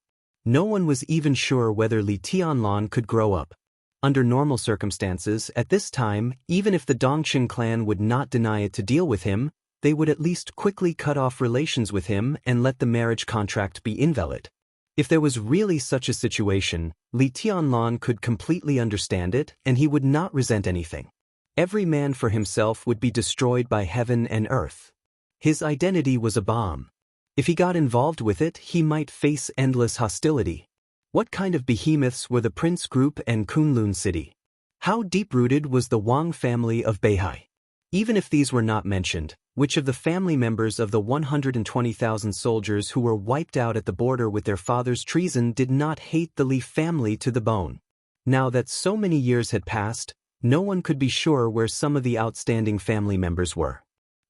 No one was even sure whether Li Tianlan could grow up. Under normal circumstances, at this time, even if the Dongqing clan would not deny it to deal with him, they would at least quickly cut off relations with him and let the marriage contract be invalid. If there was really such a situation, Li Tianlan could completely understand it and he would not resent anything. Every man for himself would be destroyed by heaven and earth. His identity was a bomb. If he got involved with it, he might face endless hostility. What kind of behemoths were the Prince Group and Kunlun City? How deep-rooted was the Wang family of Beihai? Even if these were not mentioned, which of the family members of the 120,000 soldiers who were wiped out at the border with their father's treason did not hate the Li family to the bone? Now that so many years had passed, no one could be sure where some of the outstanding family members were.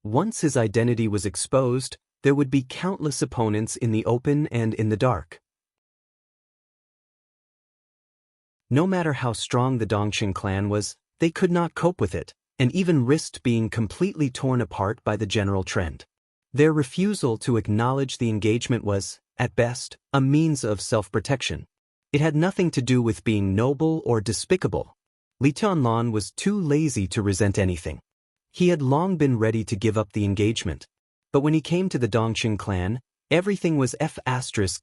Once his identity was exposed, there would be countless opponents in the open and in the dark. No matter how strong the Dongqing clan was, they could not cope with it, and even risked being completely torn apart by the general trend. Their refusal to acknowledge the engagement was, at best, a means of self-protection. It had nothing to do with being noble or despicable. Li Tianlan was too lazy to resent anything. He had long been ready to give up the engagement. But when he came to the Dongqing clan, everything was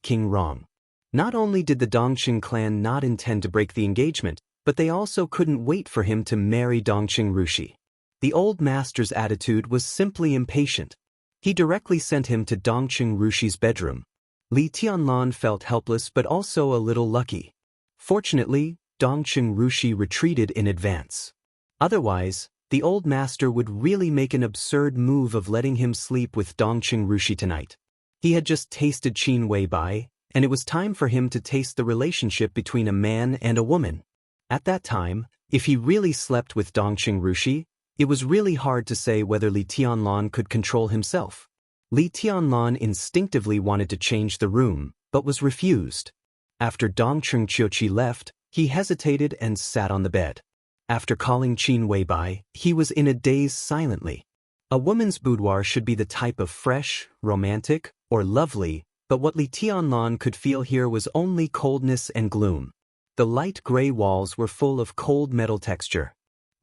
King wrong. Not only did the Dongqing clan not intend to break the engagement, but they also couldn't wait for him to marry Dongqing Rushi. The old master's attitude was simply impatient. He directly sent him to Dongqing Rushi's bedroom. Li Tianlan felt helpless but also a little lucky. Fortunately, Dongqing Rushi retreated in advance. Otherwise, the old master would really make an absurd move of letting him sleep with Dongqing Rushi tonight. He had just tasted Qin Weibai, and it was time for him to taste the relationship between a man and a woman. At that time, if he really slept with Dongqing Rushi, it was really hard to say whether Li Tianlan could control himself. Li Tianlan instinctively wanted to change the room, but was refused. After Dongqing Qiuqi left, he hesitated and sat on the bed. After calling Qin Weibai, he was in a daze silently. A woman's boudoir should be the type of fresh, romantic, or lovely, but what Li Tianlan could feel here was only coldness and gloom. The light gray walls were full of cold metal texture.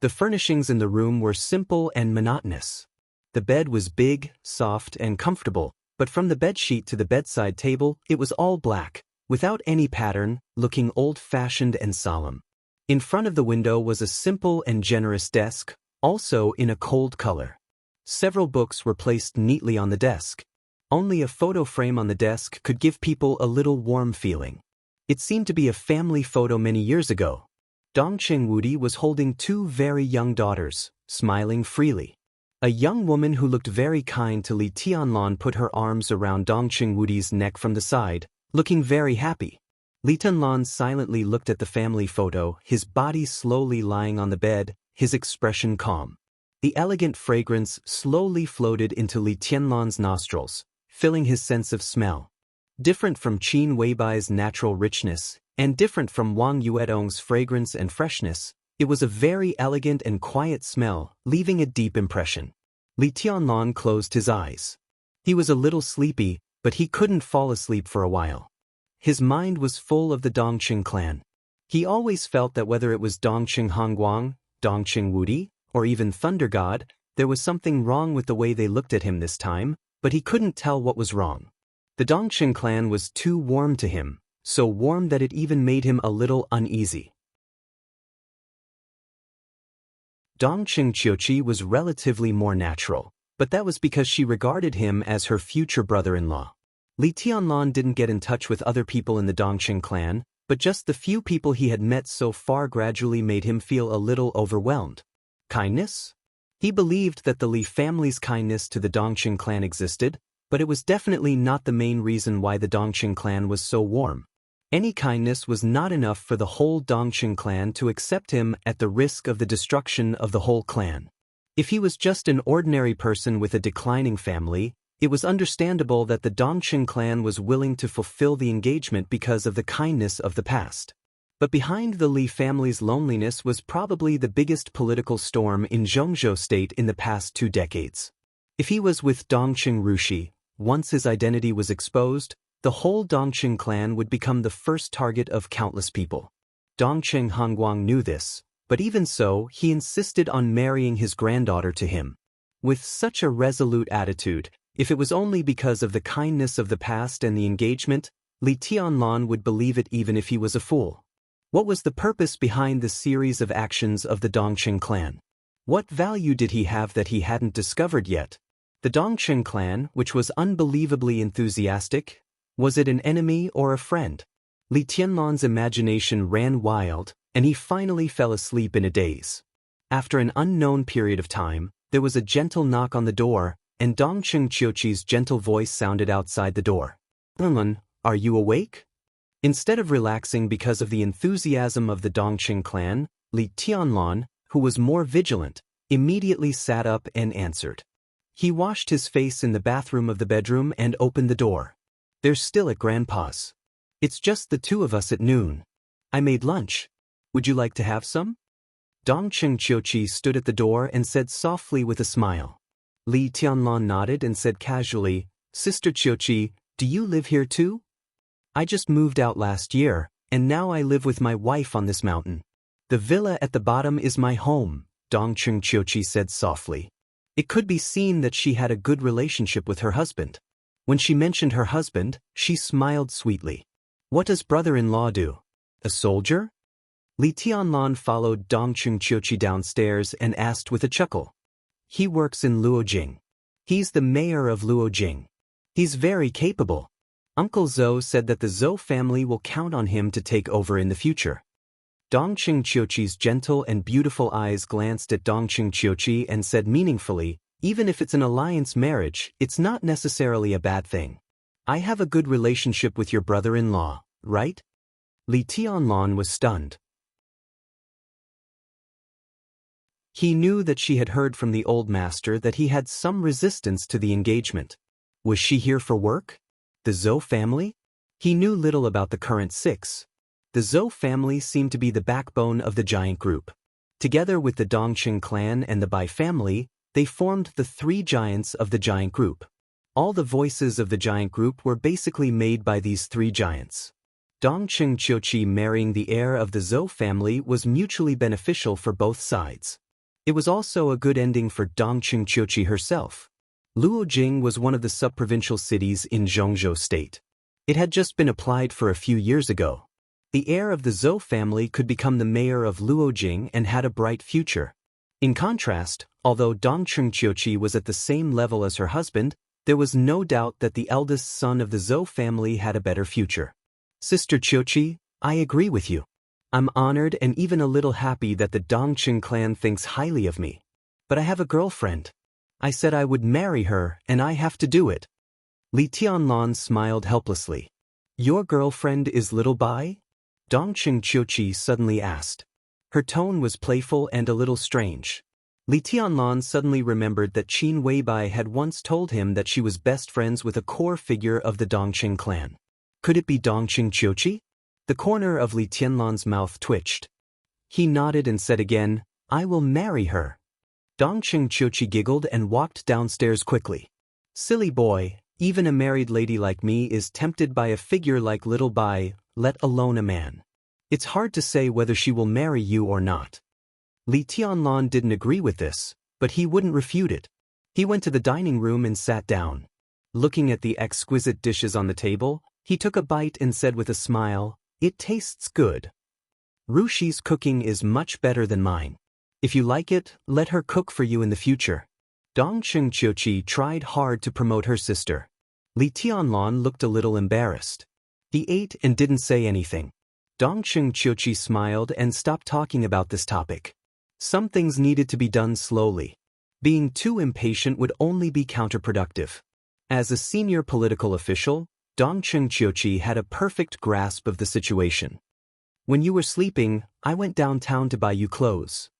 The furnishings in the room were simple and monotonous. The bed was big, soft, and comfortable, but from the bedsheet to the bedside table, it was all black, without any pattern, looking old-fashioned and solemn. In front of the window was a simple and generous desk, also in a cold color. Several books were placed neatly on the desk. Only a photo frame on the desk could give people a little warm feeling. It seemed to be a family photo many years ago. Dongqing Wudi was holding 2 very young daughters, smiling freely. A young woman who looked very kind to Li Tianlan put her arms around Dongqing Wudi's neck from the side, looking very happy. Li Tianlan silently looked at the family photo, his body slowly lying on the bed, his expression calm. The elegant fragrance slowly floated into Li Tianlan's nostrils, filling his sense of smell. Different from Qin Weibai's natural richness, and different from Wang Yuedong's fragrance and freshness, it was a very elegant and quiet smell, leaving a deep impression. Li Tianlan closed his eyes. He was a little sleepy, but he couldn't fall asleep for a while. His mind was full of the Dongqing clan. He always felt that whether it was Dongqing Hongguang, Dongqing Wudi, or even Thunder God, there was something wrong with the way they looked at him this time, but he couldn't tell what was wrong. The Dongqing clan was too warm to him, so warm that it even made him a little uneasy. Dongqing Qiuqi was relatively more natural, but that was because she regarded him as her future brother-in-law. Li Tianlan didn't get in touch with other people in the Dongqing clan, but just the few people he had met so far gradually made him feel a little overwhelmed. Kindness? He believed that the Li family's kindness to the Dongqing clan existed, but it was definitely not the main reason why the Dongqing clan was so warm. Any kindness was not enough for the whole Dongqing clan to accept him at the risk of the destruction of the whole clan. If he was just an ordinary person with a declining family, it was understandable that the Dongqing clan was willing to fulfill the engagement because of the kindness of the past. But behind the Li family's loneliness was probably the biggest political storm in Zhongzhou state in the past 2 decades. If he was with Dongqing Rushi, once his identity was exposed, the whole Dongqing clan would become the first target of countless people. Dongqing Hongguang knew this, but even so, he insisted on marrying his granddaughter to him. With such a resolute attitude, if it was only because of the kindness of the past and the engagement, Li Tianlan would believe it even if he was a fool. What was the purpose behind the series of actions of the Dongqing clan? What value did he have that he hadn't discovered yet? The Dongqing clan, which was unbelievably enthusiastic, was it an enemy or a friend? Li Tianlan's imagination ran wild, and he finally fell asleep in a daze. After an unknown period of time, there was a gentle knock on the door, and Dongqing Qiuqi's gentle voice sounded outside the door. Are you awake? Instead of relaxing because of the enthusiasm of the Dongqing clan, Li Tianlan, who was more vigilant, immediately sat up and answered. He washed his face in the bathroom of the bedroom and opened the door. They're still at Grandpa's. It's just the 2 of us at noon. I made lunch. Would you like to have some? Dongqing Qiuqi stood at the door and said softly with a smile. Li Tianlan nodded and said casually, Sister Qiuqi, do you live here too? I just moved out last year, and now I live with my wife on this mountain. The villa at the bottom is my home, Dongqing Qiuqi said softly. It could be seen that she had a good relationship with her husband. When she mentioned her husband, she smiled sweetly. What does brother-in-law do? A soldier? Li Tianlan followed Dongqing Qiuqi downstairs and asked with a chuckle. He works in Luojing. He's the mayor of Luojing. He's very capable. Uncle Zhou said that the Zhou family will count on him to take over in the future. Dongqing Qiuqi's gentle and beautiful eyes glanced at Dongqing Qiuqi and said meaningfully, even if it's an alliance marriage, it's not necessarily a bad thing. I have a good relationship with your brother-in-law, right? Li Tianlan was stunned. He knew that she had heard from the old master that he had some resistance to the engagement. Was she here for work? The Zhou family? He knew little about the current 6. The Zhou family seemed to be the backbone of the giant group. Together with the Dongqing clan and the Bai family, they formed the 3 giants of the giant group. All the voices of the giant group were basically made by these 3 giants. Dongqing Qiuqi marrying the heir of the Zhou family was mutually beneficial for both sides. It was also a good ending for Dongqing Qiuqi herself. Luojing was one of the sub-provincial cities in Zhongzhou state. It had just been applied for a few years ago. The heir of the Zhou family could become the mayor of Luojing and had a bright future. In contrast, although Dongqing Qiuqi was at the same level as her husband, there was no doubt that the eldest son of the Zhou family had a better future. Sister Qiuqi, I agree with you. I'm honored and even a little happy that the Dongqing clan thinks highly of me. But I have a girlfriend. I said I would marry her, and I have to do it. Li Tianlan smiled helplessly. Your girlfriend is Little Bai? Dongqing Qiuqi suddenly asked. Her tone was playful and a little strange. Li Tianlan suddenly remembered that Qin Weibai had once told him that she was best friends with a core figure of the Dongqing clan. Could it be Dongqing Qiuqi? The corner of Li Tianlan's mouth twitched. He nodded and said again, I will marry her. Dongqing Qiuqi giggled and walked downstairs quickly. Silly boy, even a married lady like me is tempted by a figure like Little Bai, let alone a man. It's hard to say whether she will marry you or not. Li Tianlan didn't agree with this, but he wouldn't refute it. He went to the dining room and sat down. Looking at the exquisite dishes on the table, he took a bite and said with a smile, It tastes good. Rushi's cooking is much better than mine. If you like it, let her cook for you in the future. Dongqing Qiuqi tried hard to promote her sister. Li Tianlan looked a little embarrassed. He ate and didn't say anything. Dongqing Qiuqi smiled and stopped talking about this topic. Some things needed to be done slowly. Being too impatient would only be counterproductive. As a senior political official, Dongqing Qiuqi had a perfect grasp of the situation. When you were sleeping, I went downtown to buy you clothes.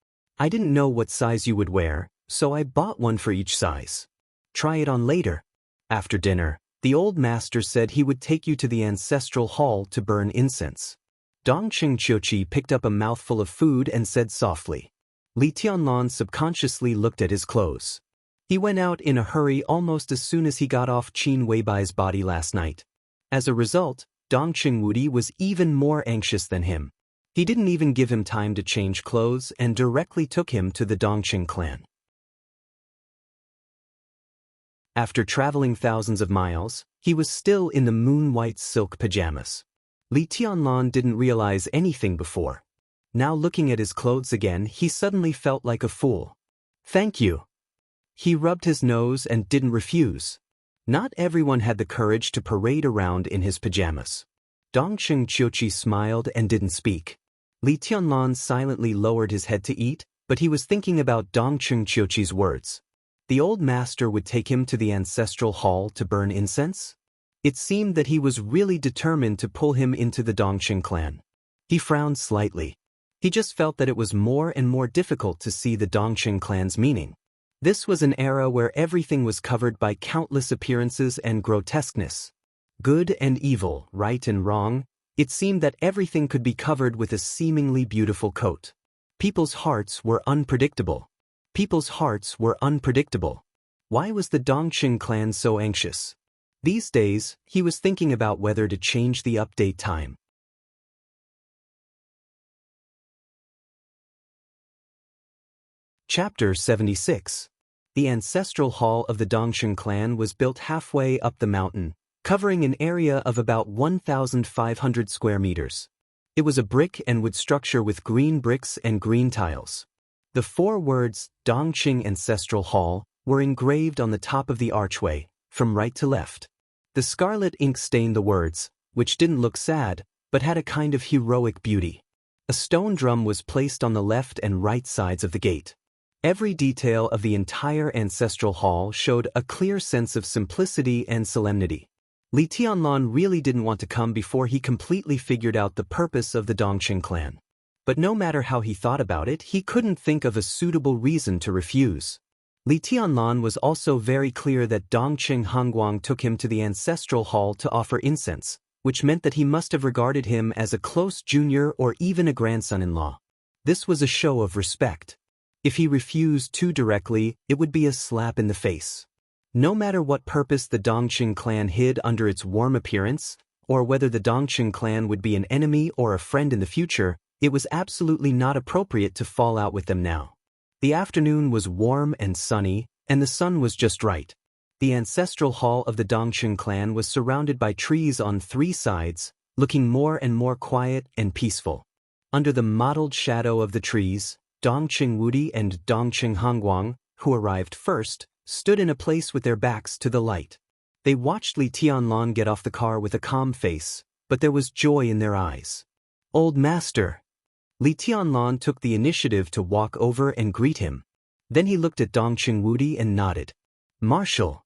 I didn't know what size you would wear, so I bought one for each size. Try it on later. After dinner, the old master said he would take you to the ancestral hall to burn incense. Dongqing Qiuqi picked up a mouthful of food and said softly. Li Tianlan subconsciously looked at his clothes. He went out in a hurry almost as soon as he got off Qin Weibai's body last night. As a result, Dongqing Wudi was even more anxious than him. He didn't even give him time to change clothes and directly took him to the Dongqing clan. After traveling thousands of miles, he was still in the moon-white silk pajamas. Li Tianlan didn't realize anything before. Now looking at his clothes again, he suddenly felt like a fool. Thank you. He rubbed his nose and didn't refuse. Not everyone had the courage to parade around in his pajamas. Dongqing Qiuqi smiled and didn't speak. Li Tianlan silently lowered his head to eat, but he was thinking about Dongqing Qiuqi's words. The old master would take him to the ancestral hall to burn incense? It seemed that he was really determined to pull him into the Dongqing clan. He frowned slightly. He just felt that it was more and more difficult to see the Dongqing clan's meaning. This was an era where everything was covered by countless appearances and grotesqueness. Good and evil, right and wrong, it seemed that everything could be covered with a seemingly beautiful coat. People's hearts were unpredictable. People's hearts were unpredictable. Why was the Dongqing clan so anxious? These days, he was thinking about whether to change the update time. Chapter 76. The ancestral hall of the Dongqing clan was built halfway up the mountain, covering an area of about 1,500 square meters. It was a brick and wood structure with green bricks and green tiles. The 4 words, Dongqing Ancestral Hall, were engraved on the top of the archway, from right to left. The scarlet ink stained the words, which didn't look sad, but had a kind of heroic beauty. A stone drum was placed on the left and right sides of the gate. Every detail of the entire ancestral hall showed a clear sense of simplicity and solemnity. Li Tianlan really didn't want to come before he completely figured out the purpose of the Dongqing clan. But no matter how he thought about it, he couldn't think of a suitable reason to refuse. Li Tianlan was also very clear that Dongqing Hongguang took him to the ancestral hall to offer incense, which meant that he must have regarded him as a close junior or even a grandson-in-law. This was a show of respect. If he refused too directly, it would be a slap in the face. No matter what purpose the Dongqing clan hid under its warm appearance, or whether the Dongqing clan would be an enemy or a friend in the future, it was absolutely not appropriate to fall out with them now. The afternoon was warm and sunny, and the sun was just right. The ancestral hall of the Dongqing clan was surrounded by trees on 3 sides, looking more and more quiet and peaceful. Under the mottled shadow of the trees, Dongqing Wudi and Dongqing Hongguang, who arrived first, stood in a place with their backs to the light. They watched Li Tianlan get off the car with a calm face, but there was joy in their eyes. Old master. Li Tianlan took the initiative to walk over and greet him. Then he looked at Dongqing Wudi and nodded. Marshal.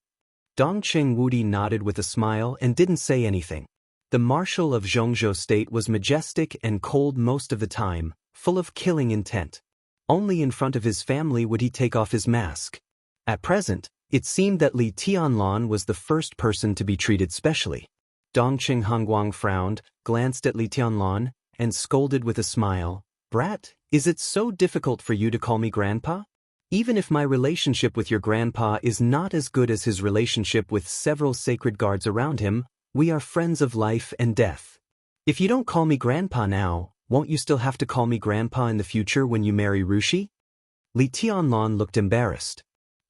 Dongqing Wudi nodded with a smile and didn't say anything. The marshal of Zhongzhou State was majestic and cold most of the time, full of killing intent. Only in front of his family would he take off his mask. At present, it seemed that Li Tianlan was the first person to be treated specially. Dongqing Hongguang frowned, glanced at Li Tianlan, and scolded with a smile. Brat, is it so difficult for you to call me grandpa? Even if my relationship with your grandpa is not as good as his relationship with several sacred guards around him, we are friends of life and death. If you don't call me grandpa now, won't you still have to call me grandpa in the future when you marry Rushi? Li Tianlan looked embarrassed.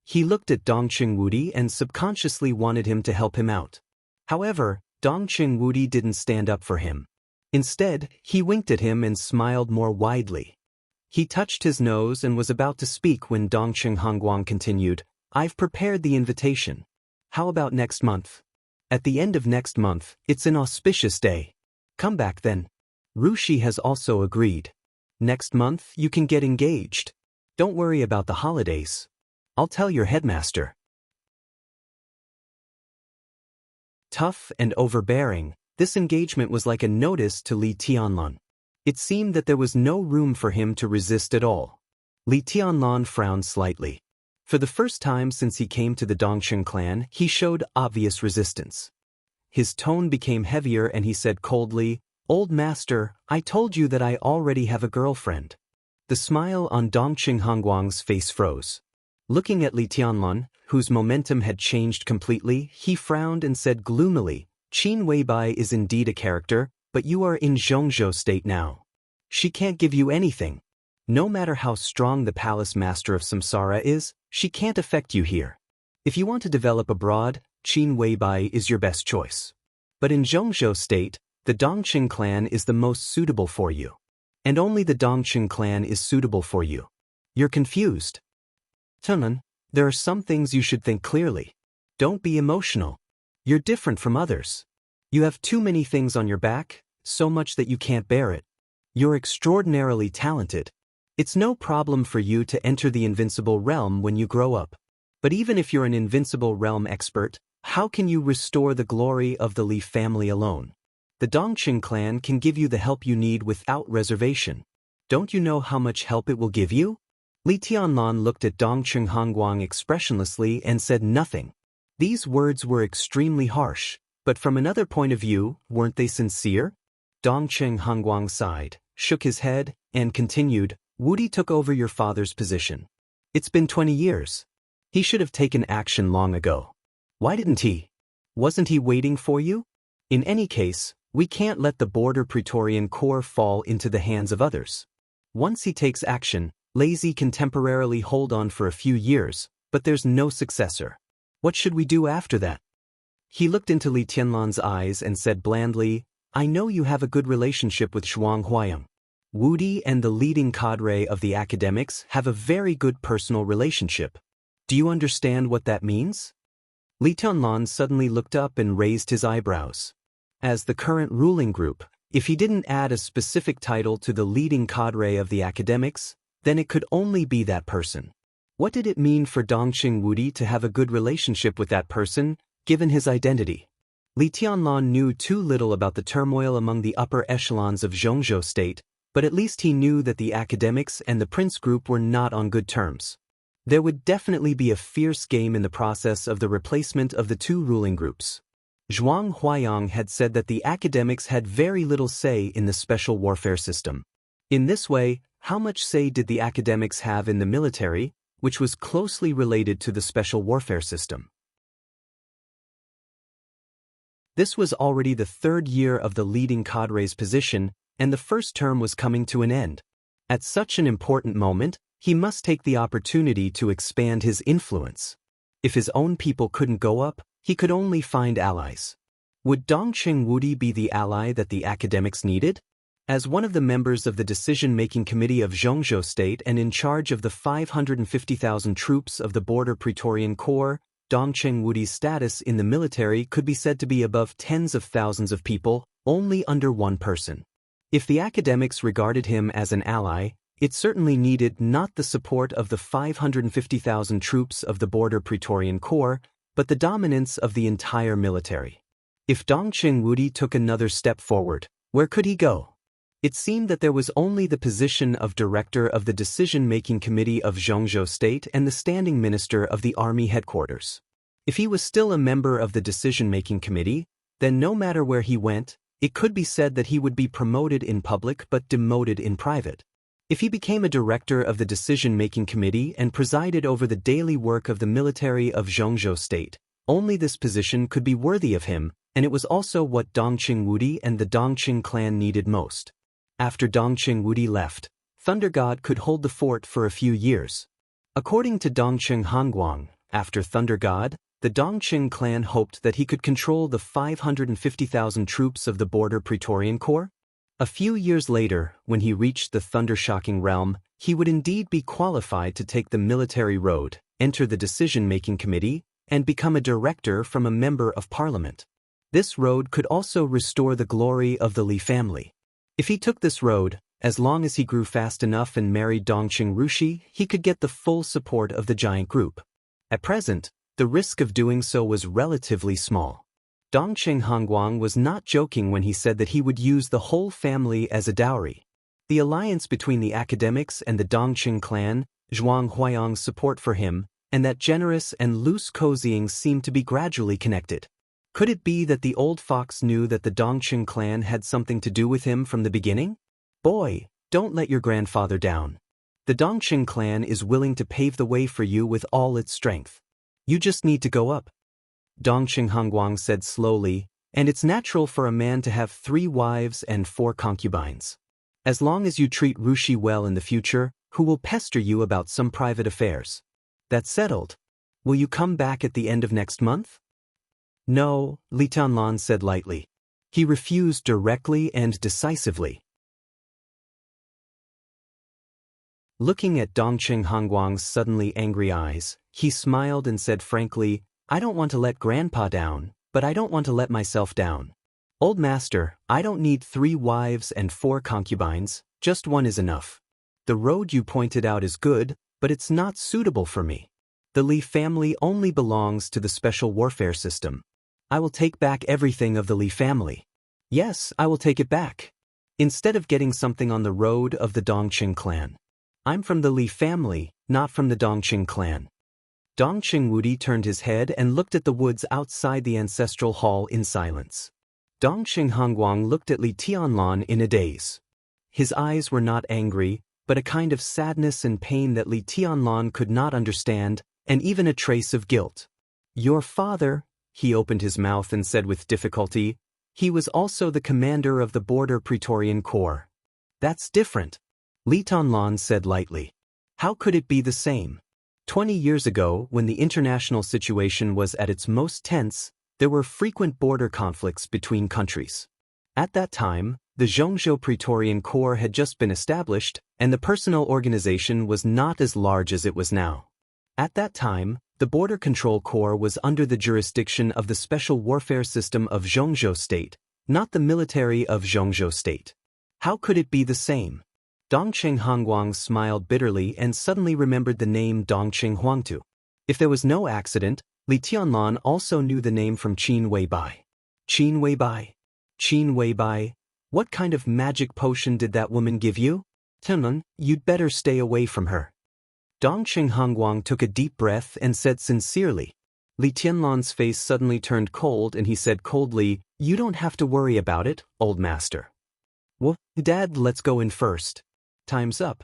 He looked at Dongqing Wudi and subconsciously wanted him to help him out. However, Dongqing Wudi didn't stand up for him. Instead, he winked at him and smiled more widely. He touched his nose and was about to speak when Dongqing Hongguang continued, I've prepared the invitation. How about next month? At the end of next month, it's an auspicious day. Come back then. Rushi has also agreed. Next month, you can get engaged. Don't worry about the holidays. I'll tell your headmaster. Tough and overbearing, this engagement was like a notice to Li Tianlan. It seemed that there was no room for him to resist at all. Li Tianlan frowned slightly. For the first time since he came to the Dongqing clan, he showed obvious resistance. His tone became heavier and he said coldly, Old master, I told you that I already have a girlfriend. The smile on Dongqing Hongguang's face froze. Looking at Li Tianlan, whose momentum had changed completely, he frowned and said gloomily, Qin Weibai is indeed a character, but you are in Zhongzhou State now. She can't give you anything. No matter how strong the palace master of Samsara is, she can't affect you here. If you want to develop abroad, Qin Weibai is your best choice. But in Zhongzhou State, the Dongqing clan is the most suitable for you. And only the Dongqing clan is suitable for you. You're confused. Tunan, there are some things you should think clearly. Don't be emotional. You're different from others. You have too many things on your back, so much that you can't bear it. You're extraordinarily talented. It's no problem for you to enter the invincible realm when you grow up. But even if you're an invincible realm expert, how can you restore the glory of the Li family alone? The Dongqing clan can give you the help you need without reservation. Don't you know how much help it will give you? Li Tianlan looked at Dongqing Hongguang expressionlessly and said nothing. These words were extremely harsh, but from another point of view, weren't they sincere? Dongqing Hongguang sighed, shook his head, and continued, Wudi took over your father's position. It's been 20 years. He should have taken action long ago. Why didn't he? Wasn't he waiting for you? In any case, we can't let the border Praetorian Corps fall into the hands of others. Once he takes action, Lazy can temporarily hold on for a few years, but there's no successor. What should we do after that? He looked into Li Tianlan's eyes and said blandly, I know you have a good relationship with Zhuang Huayang. Wudi and the leading cadre of the academics have a very good personal relationship. Do you understand what that means? Li Tianlan suddenly looked up and raised his eyebrows. As the current ruling group, if he didn't add a specific title to the leading cadre of the academics, then it could only be that person. What did it mean for Dongqing Wudi to have a good relationship with that person, given his identity? Li Tianlan knew too little about the turmoil among the upper echelons of Zhongzhou State, but at least he knew that the academics and the prince group were not on good terms. There would definitely be a fierce game in the process of the replacement of the two ruling groups. Zhuang Huayang had said that the academics had very little say in the special warfare system. In this way, how much say did the academics have in the military, which was closely related to the special warfare system? This was already the third year of the leading cadre's position, and the first term was coming to an end. At such an important moment, he must take the opportunity to expand his influence. If his own people couldn't go up, he could only find allies. Would Dongqing Wudi be the ally that the academics needed? As one of the members of the decision-making committee of Zhongzhou State and in charge of the 550,000 troops of the Border Praetorian Corps, Dongqing Wudi's status in the military could be said to be above tens of thousands of people, only under one person. If the academics regarded him as an ally, It certainly needed not the support of the 550,000 troops of the Border Praetorian Corps, but the dominance of the entire military. If Dongqing Wudi took another step forward, where could he go? It seemed that there was only the position of director of the decision-making committee of Zhongzhou State and the standing minister of the army headquarters. If he was still a member of the decision-making committee, then no matter where he went, it could be said that he would be promoted in public but demoted in private. If he became a director of the decision-making committee and presided over the daily work of the military of Zhongzhou State, only this position could be worthy of him, and it was also what Dongqing Wudi and the Dongqing clan needed most. After Dongqing Wudi left, Thunder God could hold the fort for a few years. According to Dongqing Hanguang, after Thunder God, the Dongqing clan hoped that he could control the 550,000 troops of the Border Praetorian Corps. A few years later, when he reached the thunder-shocking realm, he would indeed be qualified to take the military road, enter the decision-making committee, and become a director from a member of parliament. This road could also restore the glory of the Li family. If he took this road, as long as he grew fast enough and married Dongqing Rushi, he could get the full support of the giant group. At present, the risk of doing so was relatively small. Dongqing Hanguang was not joking when he said that he would use the whole family as a dowry. The alliance between the academics and the Dongqing clan, Zhuang Huayang's support for him, and that generous and loose cozying seemed to be gradually connected. Could it be that the old fox knew that the Dongqing clan had something to do with him from the beginning? Boy, don't let your grandfather down. The Dongqing clan is willing to pave the way for you with all its strength. You just need to go up. Dongqing Hanguang said slowly, and it's natural for a man to have 3 wives and 4 concubines. As long as you treat Rushi well in the future, who will pester you about some private affairs? That's settled. Will you come back at the end of next month? No, Li Tianlan said lightly. He refused directly and decisively. Looking at Dongqing Hanguang's suddenly angry eyes, he smiled and said frankly, I don't want to let Grandpa down, but I don't want to let myself down. Old master, I don't need 3 wives and 4 concubines, just 1 is enough. The road you pointed out is good, but it's not suitable for me. The Li family only belongs to the special warfare system. I will take back everything of the Li family. Yes, I will take it back. Instead of getting something on the road of the Dongqing clan. I'm from the Li family, not from the Dongqing clan. Dongqing Wudi turned his head and looked at the woods outside the ancestral hall in silence. Dongqing Hanguang looked at Li Tianlan in a daze. His eyes were not angry, but a kind of sadness and pain that Li Tianlan could not understand, and even a trace of guilt. Your father, he opened his mouth and said with difficulty, he was also the commander of the Border Praetorian Corps. That's different. Li Tianlan said lightly. How could it be the same? 20 years ago, when the international situation was at its most tense, there were frequent border conflicts between countries. At that time, the Zhongzhou Praetorian Corps had just been established, and the personnel organization was not as large as it was now. At that time, the Border Control Corps was under the jurisdiction of the Special Warfare System of Zhongzhou State, not the military of Zhongzhou State. How could it be the same? Dongqing Hanguang smiled bitterly and suddenly remembered the name Dongqing Huangtu. If there was no accident, Li Tianlan also knew the name from Qin Weibai. Qin Weibai? Qin Weibai? What kind of magic potion did that woman give you? Tianlan, you'd better stay away from her. Dongqing Hanguang took a deep breath and said sincerely. Li Tianlan's face suddenly turned cold and he said coldly, You don't have to worry about it, old master. Well, Dad, let's go in first. Time's up.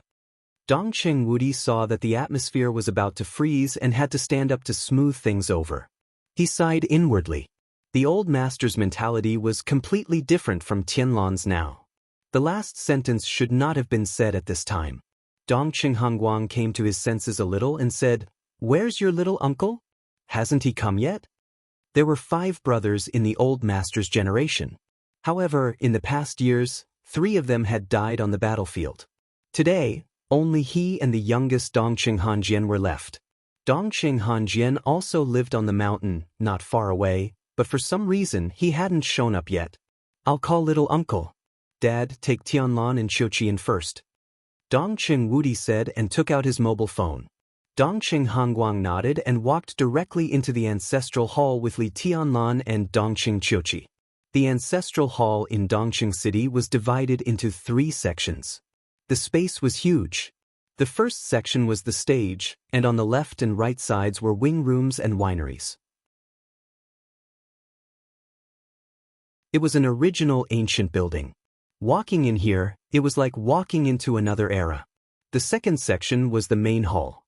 Dongqing Wudi saw that the atmosphere was about to freeze and had to stand up to smooth things over. He sighed inwardly. The old master's mentality was completely different from Tianlan's now. The last sentence should not have been said at this time. Dongqing Hanguang came to his senses a little and said, Where's your little uncle? Hasn't he come yet? There were 5 brothers in the old master's generation. However, in the past years, 3 of them had died on the battlefield. Today, only he and the youngest Dongqing Hanjian were left. Dongqing Hanjian also lived on the mountain, not far away, but for some reason he hadn't shown up yet. I'll call little uncle. Dad, take Tianlan and Qiuqian first. Dongqing Wudi said and took out his mobile phone. Dongqing Hongguang nodded and walked directly into the ancestral hall with Li Tianlan and Dongqing Qiuqi. The ancestral hall in Dongqing City was divided into 3 sections. The space was huge. The first section was the stage, and on the left and right sides were wing rooms and wineries. It was an original ancient building. Walking in here, it was like walking into another era. The second section was the main hall.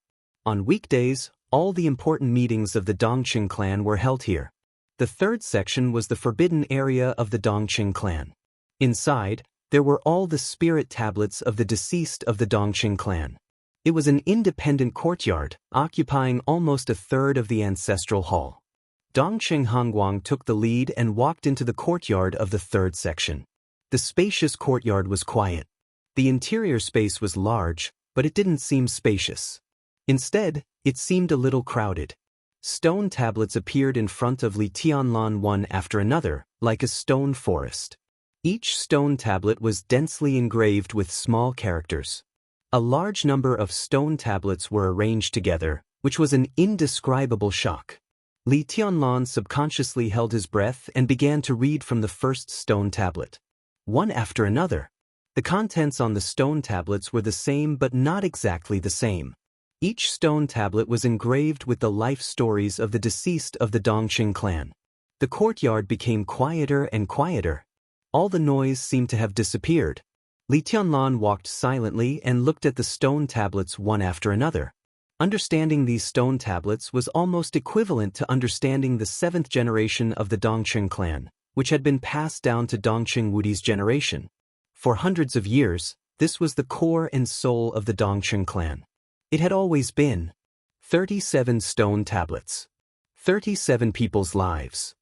On weekdays, all the important meetings of the Dongqing clan were held here. The third section was the forbidden area of the Dongqing clan. Inside, there were all the spirit tablets of the deceased of the Dongqing clan. It was an independent courtyard, occupying almost a third of the ancestral hall. Dongqing Hongguang took the lead and walked into the courtyard of the third section. The spacious courtyard was quiet. The interior space was large, but it didn't seem spacious. Instead, it seemed a little crowded. Stone tablets appeared in front of Li Tianlan one after another, like a stone forest. Each stone tablet was densely engraved with small characters. A large number of stone tablets were arranged together, which was an indescribable shock. Li Tianlan subconsciously held his breath and began to read from the first stone tablet. One after another. The contents on the stone tablets were the same but not exactly the same. Each stone tablet was engraved with the life stories of the deceased of the Dongqing clan. The courtyard became quieter and quieter. All the noise seemed to have disappeared. Li Tianlan walked silently and looked at the stone tablets one after another. Understanding these stone tablets was almost equivalent to understanding the 7th generation of the Dongqing clan, which had been passed down to Dongqing Wudi's generation. For hundreds of years, this was the core and soul of the Dongqing clan. It had always been 37 stone tablets, 37 people's lives.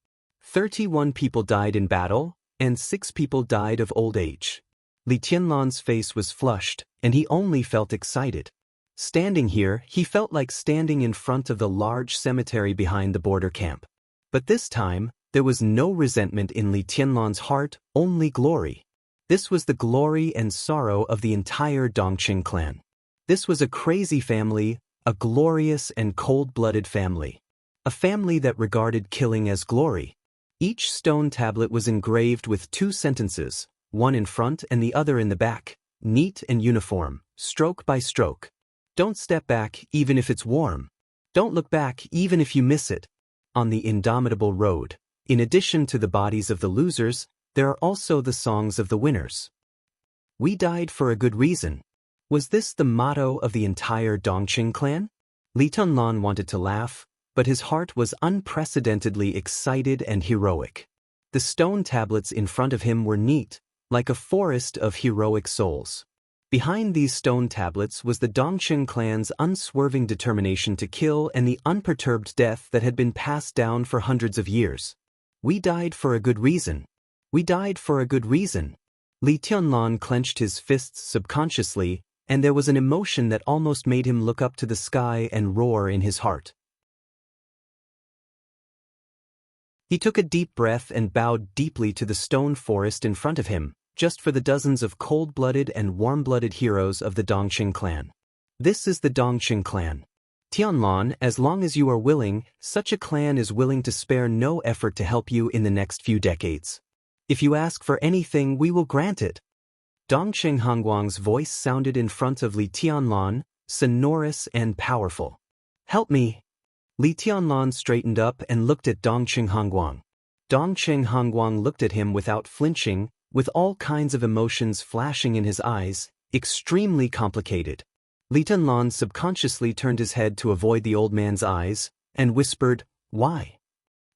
31 people died in battle, and 6 people died of old age. Li Tianlan's face was flushed, and he only felt excited. Standing here, he felt like standing in front of the large cemetery behind the border camp. But this time, there was no resentment in Li Tianlan's heart, only glory. This was the glory and sorrow of the entire Dongqing clan. This was a crazy family, a glorious and cold-blooded family. A family that regarded killing as glory. Each stone tablet was engraved with 2 sentences, one in front and the other in the back, neat and uniform, stroke by stroke. Don't step back even if it's warm. Don't look back even if you miss it. On the indomitable road, in addition to the bodies of the losers, there are also the songs of the winners. We died for a good reason. Was this the motto of the entire Dongqing clan? Li Tianlan wanted to laugh, but his heart was unprecedentedly excited and heroic. The stone tablets in front of him were neat, like a forest of heroic souls. Behind these stone tablets was the Dongqing clan's unswerving determination to kill and the unperturbed death that had been passed down for hundreds of years. We died for a good reason. We died for a good reason. Li Tianlan clenched his fists subconsciously, and there was an emotion that almost made him look up to the sky and roar in his heart. He took a deep breath and bowed deeply to the stone forest in front of him, just for the dozens of cold-blooded and warm-blooded heroes of the Dongqing clan. This is the Dongqing clan. Tianlan, as long as you are willing, such a clan is willing to spare no effort to help you in the next few decades. If you ask for anything, we will grant it. Dongqing Hongguang's voice sounded in front of Li Tianlan, sonorous and powerful. Help me. Li Tianlan straightened up and looked at Dongqing Hongguang. Dongqing Hongguang looked at him without flinching, with all kinds of emotions flashing in his eyes, extremely complicated. Li Tianlan subconsciously turned his head to avoid the old man's eyes, and whispered, "Why?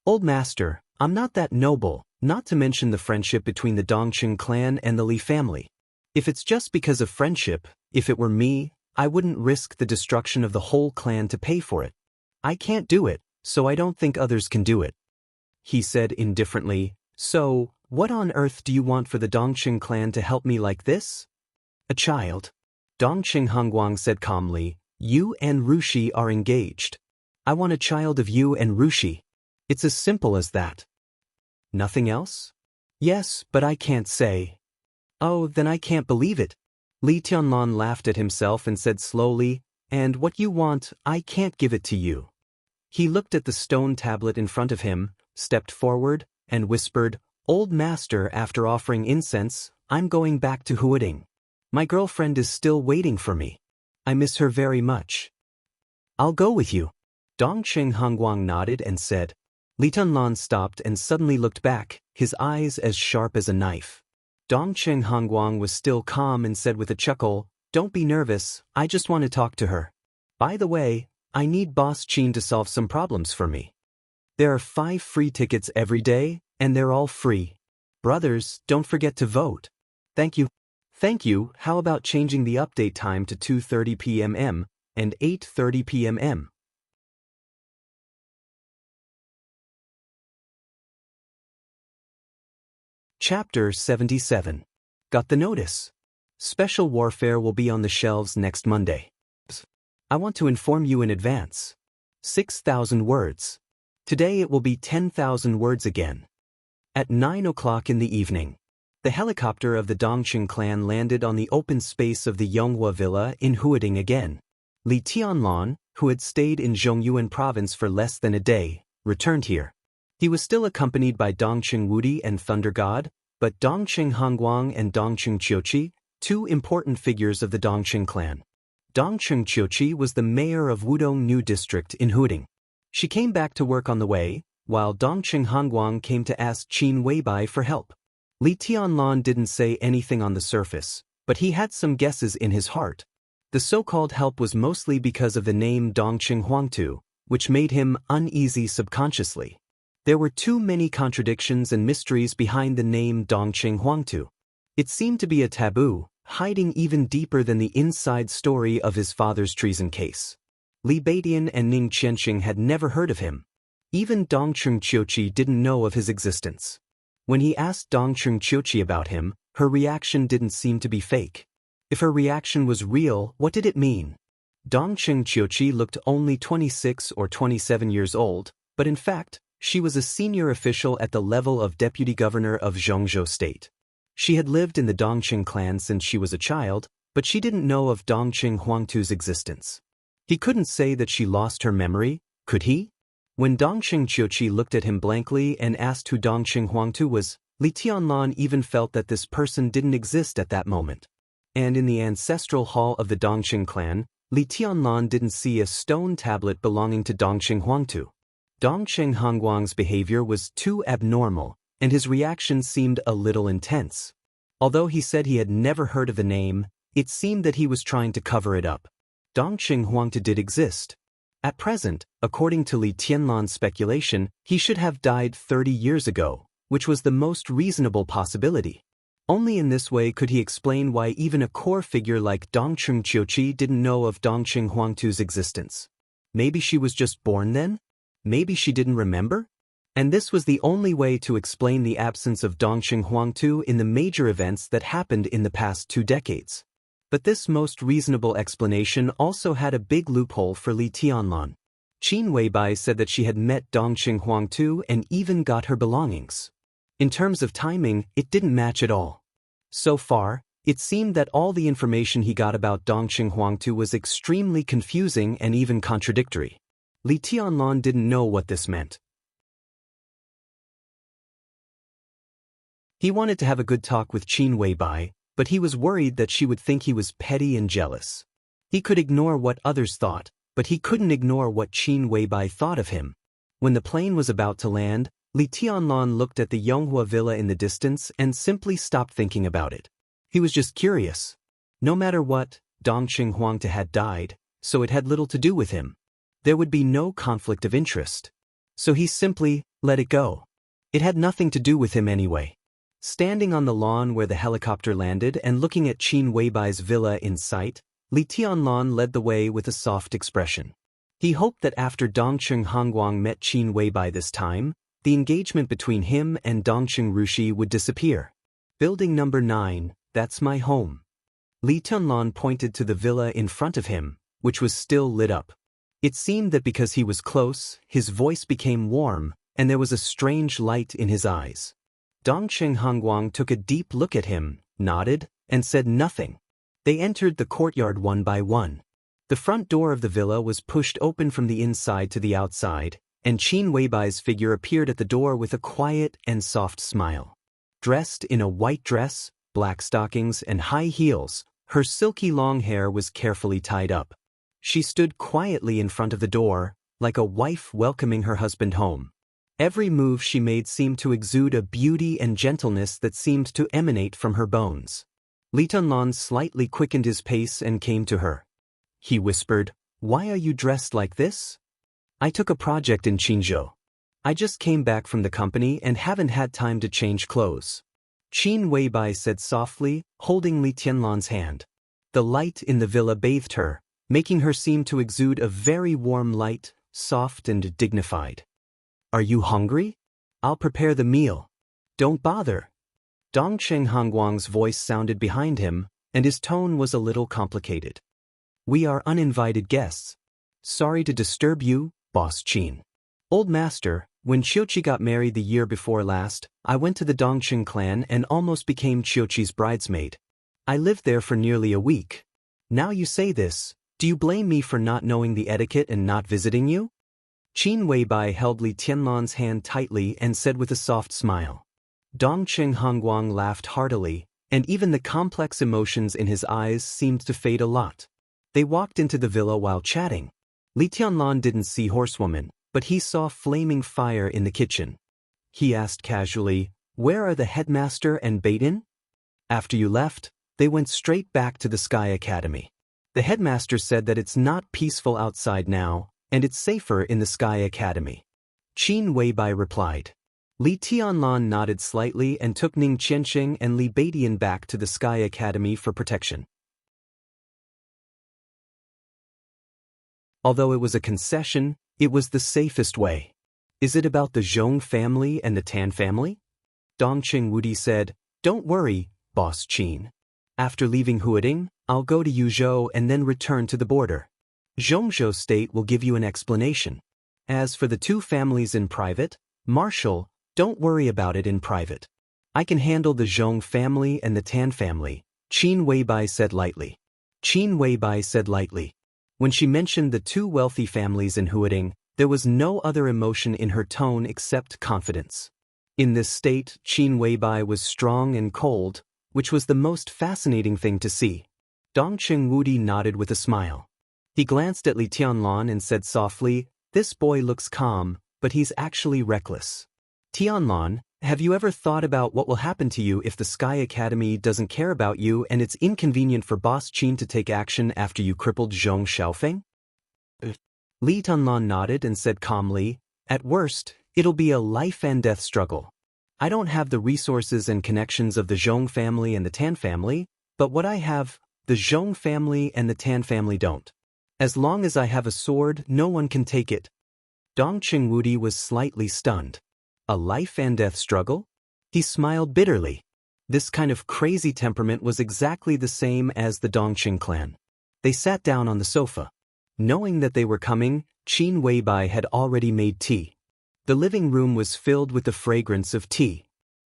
Old master, I'm not that noble, not to mention the friendship between the Dongqing clan and the Li family. If it's just because of friendship, if it were me, I wouldn't risk the destruction of the whole clan to pay for it. I can't do it, so I don't think others can do it." He said indifferently, "So, what on earth do you want for the Dongqing clan to help me like this?" "A child." Dongqing Hongguang said calmly, "You and Rushi are engaged. I want a child of you and Rushi. It's as simple as that." "Nothing else?" "Yes, but I can't say." "Oh, then I can't believe it." Li Tianlan laughed at himself and said slowly, "And what you want, I can't give it to you." He looked at the stone tablet in front of him, stepped forward, and whispered, "Old master, after offering incense, I'm going back to Huading. My girlfriend is still waiting for me. I miss her very much." "I'll go with you." Dongqing Hongguang nodded and said. Li Tianlan stopped and suddenly looked back, his eyes as sharp as a knife. Dongqing Hongguang was still calm and said with a chuckle, "Don't be nervous, I just want to talk to her. By the way, I need Boss Qin to solve some problems for me. There are 5 free tickets every day, and they're all free. Brothers, don't forget to vote." "Thank you." "Thank you, how about changing the update time to 2:30 p.m. and 8:30 p.m. Chapter 77. Got the notice. Special warfare will be on the shelves next Monday. I want to inform you in advance. 6,000 words. Today it will be 10,000 words again. At 9 o'clock in the evening, the helicopter of the Dongqing clan landed on the open space of the Yonghua Villa in Huading again. Li Tianlan, who had stayed in Zhongyuan province for less than a day, returned here. He was still accompanied by Dongqing Wudi and Thunder God, but Dongqing Hongguang and Dongqing Qiuqi, 2 important figures of the Dongqing clan. Dongqing Qiuqi was the mayor of Wudong New District in Huading. She came back to work on the way, while Dongqing Hongguang came to ask Qin Weibai for help. Li Tianlan didn't say anything on the surface, but he had some guesses in his heart. The so-called help was mostly because of the name Dongqing Huangtu, which made him uneasy subconsciously. There were too many contradictions and mysteries behind the name Dongqing Huangtu. It seemed to be a taboo, hiding even deeper than the inside story of his father's treason case. Li Baidian and Ning Qianxing had never heard of him. Even Dongqing Qiuqi didn't know of his existence. When he asked Dongqing Qiuqi about him, her reaction didn't seem to be fake. If her reaction was real, what did it mean? Dongqing Qiuqi looked only 26 or 27 years old, but in fact, she was a senior official at the level of deputy governor of Zhongzhou State. She had lived in the Dongqing clan since she was a child, but she didn't know of Dongqing Huangtu's existence. He couldn't say that she lost her memory, could he? When Dongqing Qiuqi looked at him blankly and asked who Dongqing Huangtu was, Li Tianlan even felt that this person didn't exist at that moment. And in the ancestral hall of the Dongqing clan, Li Tianlan didn't see a stone tablet belonging to Dongqing Huangtu. Dongqing Hongguang's behavior was too abnormal, and his reaction seemed a little intense. Although he said he had never heard of the name, it seemed that he was trying to cover it up. Dongqing Huangtu did exist. At present, according to Li Tianlan's speculation, he should have died 30 years ago, which was the most reasonable possibility. Only in this way could he explain why even a core figure like Dongqing Qiuqi didn't know of Dongqing Huangtu's existence. Maybe she was just born then? Maybe she didn't remember? And this was the only way to explain the absence of Dongqing Huangtu in the major events that happened in the past 2 decades. But this most reasonable explanation also had a big loophole for Li Tianlan. Qin Weibai said that she had met Dongqing Huangtu and even got her belongings. In terms of timing, it didn't match at all. So far, it seemed that all the information he got about Dongqing Huangtu was extremely confusing and even contradictory. Li Tianlan didn't know what this meant. He wanted to have a good talk with Qin Weibai, but he was worried that she would think he was petty and jealous. He could ignore what others thought, but he couldn't ignore what Qin Weibai thought of him. When the plane was about to land, Li Tianlan looked at the Yonghua villa in the distance and simply stopped thinking about it. He was just curious. No matter what, Dongqing Huangtu had died, so it had little to do with him. There would be no conflict of interest. So he simply let it go. It had nothing to do with him anyway. Standing on the lawn where the helicopter landed and looking at Qin Weibai's villa in sight, Li Tianlan led the way with a soft expression. He hoped that after Dongqing Hongguang met Qin Weibai this time, the engagement between him and Dongqing Rushi would disappear. Building number 9, that's my home. Li Tianlan pointed to the villa in front of him, which was still lit up. It seemed that because he was close, his voice became warm, and there was a strange light in his eyes. Dongqing Hongguang took a deep look at him, nodded, and said nothing. They entered the courtyard one by one. The front door of the villa was pushed open from the inside to the outside, and Qin Weibai's figure appeared at the door with a quiet and soft smile. Dressed in a white dress, black stockings, and high heels, her silky long hair was carefully tied up. She stood quietly in front of the door, like a wife welcoming her husband home. Every move she made seemed to exude a beauty and gentleness that seemed to emanate from her bones. Li Tianlan slightly quickened his pace and came to her. He whispered, "Why are you dressed like this?" "I took a project in Qinzhou. I just came back from the company and haven't had time to change clothes," Qin Weibai said softly, holding Li Tianlan's hand. The light in the villa bathed her, making her seem to exude a very warm light, soft and dignified. "Are you hungry? I'll prepare the meal." "Don't bother." Dongcheng Hongguang's voice sounded behind him, and his tone was a little complicated. "We are uninvited guests. Sorry to disturb you, Boss Qin." "Old master, when Qiuqi got married the year before last, I went to the Dongcheng clan and almost became Qiuqi's bridesmaid. I lived there for nearly a week. Now you say this, do you blame me for not knowing the etiquette and not visiting you?" Qin Weibai held Li Tianlan's hand tightly and said with a soft smile. Dongcheng Hongguang laughed heartily, and even the complex emotions in his eyes seemed to fade a lot. They walked into the villa while chatting. Li Tianlan didn't see Horsewoman, but he saw flaming fire in the kitchen. He asked casually, "Where are the headmaster and Baden?" "After you left, they went straight back to the Sky Academy. The headmaster said that it's not peaceful outside now, and it's safer in the Sky Academy," Qin Weibai replied. Li Tianlan nodded slightly and took Ning Qiansheng and Li Beidian back to the Sky Academy for protection. Although it was a concession, it was the safest way. "Is it about the Zhong family and the Tan family?" Dongcheng Wudi said, "Don't worry, Boss Qin. After leaving Huading, I'll go to Yuzhou and then return to the border. Zhongzhou State will give you an explanation. As for the two families in private, Marshal, don't worry about it in private. I can handle the Zhong family and the Tan family," Qin Weibai said lightly. Qin Weibai said lightly. When she mentioned the two wealthy families in Huading, there was no other emotion in her tone except confidence. In this state, Qin Weibai was strong and cold, which was the most fascinating thing to see. Dongcheng Wudi nodded with a smile. He glanced at Li Tianlan and said softly, "This boy looks calm, but he's actually reckless. Tianlan, have you ever thought about what will happen to you if the Sky Academy doesn't care about you and it's inconvenient for Boss Qin to take action after you crippled Zhong Xiaofeng?" Li Tianlan nodded and said calmly, "At worst, it'll be a life and death struggle. I don't have the resources and connections of the Zhong family and the Tan family, but what I have, the Zhong family and the Tan family don't. As long as I have a sword, no one can take it." Dongcheng Wudi was slightly stunned. A life and death struggle? He smiled bitterly. This kind of crazy temperament was exactly the same as the Dongqing clan. They sat down on the sofa. Knowing that they were coming, Qin Weibai had already made tea. The living room was filled with the fragrance of tea.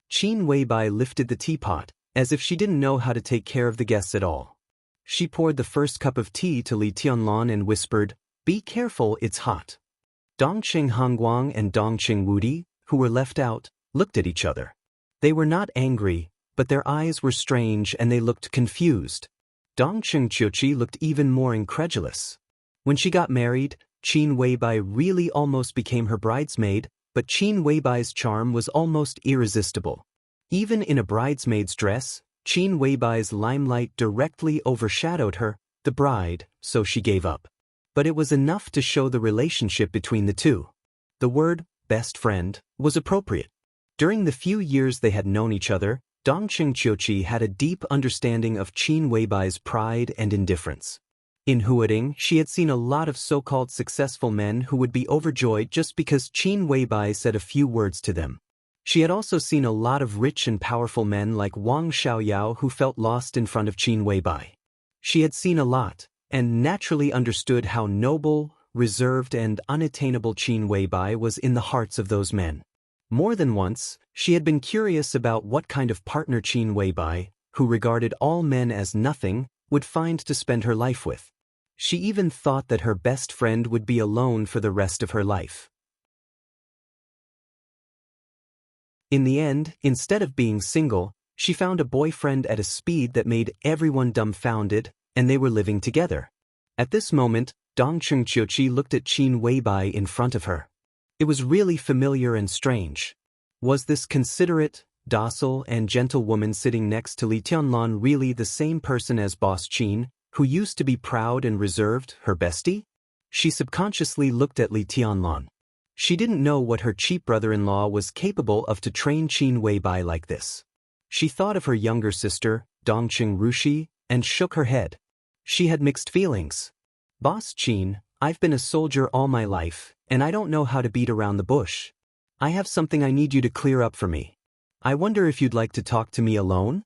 Qin Weibai lifted the teapot, as if she didn't know how to take care of the guests at all. She poured the first cup of tea to Li Tianlan and whispered, "Be careful, it's hot." Dongcheng Hongguang and Dongcheng Wudi, who were left out, looked at each other. They were not angry, but their eyes were strange and they looked confused. Dongcheng Qiuqi looked even more incredulous. When she got married, Qin Weibai really almost became her bridesmaid, but Qin Weibai's charm was almost irresistible. Even in a bridesmaid's dress, Qin Weibai's limelight directly overshadowed her, the bride, so she gave up. But it was enough to show the relationship between the two. The word, best friend, was appropriate. During the few years they had known each other, Dongcheng Qiuqi had a deep understanding of Qin Weibai's pride and indifference. In Huading, she had seen a lot of so-called successful men who would be overjoyed just because Qin Weibai said a few words to them. She had also seen a lot of rich and powerful men like Wang Xiaoyao who felt lost in front of Qin Weibai. She had seen a lot, and naturally understood how noble, reserved and unattainable Qin Weibai was in the hearts of those men. More than once, she had been curious about what kind of partner Qin Weibai, who regarded all men as nothing, would find to spend her life with. She even thought that her best friend would be alone for the rest of her life. In the end, instead of being single, she found a boyfriend at a speed that made everyone dumbfounded, and they were living together. At this moment, Dongcheng Qiuqi looked at Qin Weibai in front of her. It was really familiar and strange. Was this considerate, docile, and gentle woman sitting next to Li Tianlan really the same person as Boss Qin, who used to be proud and reserved, her bestie? She subconsciously looked at Li Tianlan. She didn't know what her cheap brother-in-law was capable of to train Qin Weibai like this. She thought of her younger sister, Dongcheng Rushi, and shook her head. She had mixed feelings. Boss Qin, I've been a soldier all my life, and I don't know how to beat around the bush. I have something I need you to clear up for me. I wonder if you'd like to talk to me alone?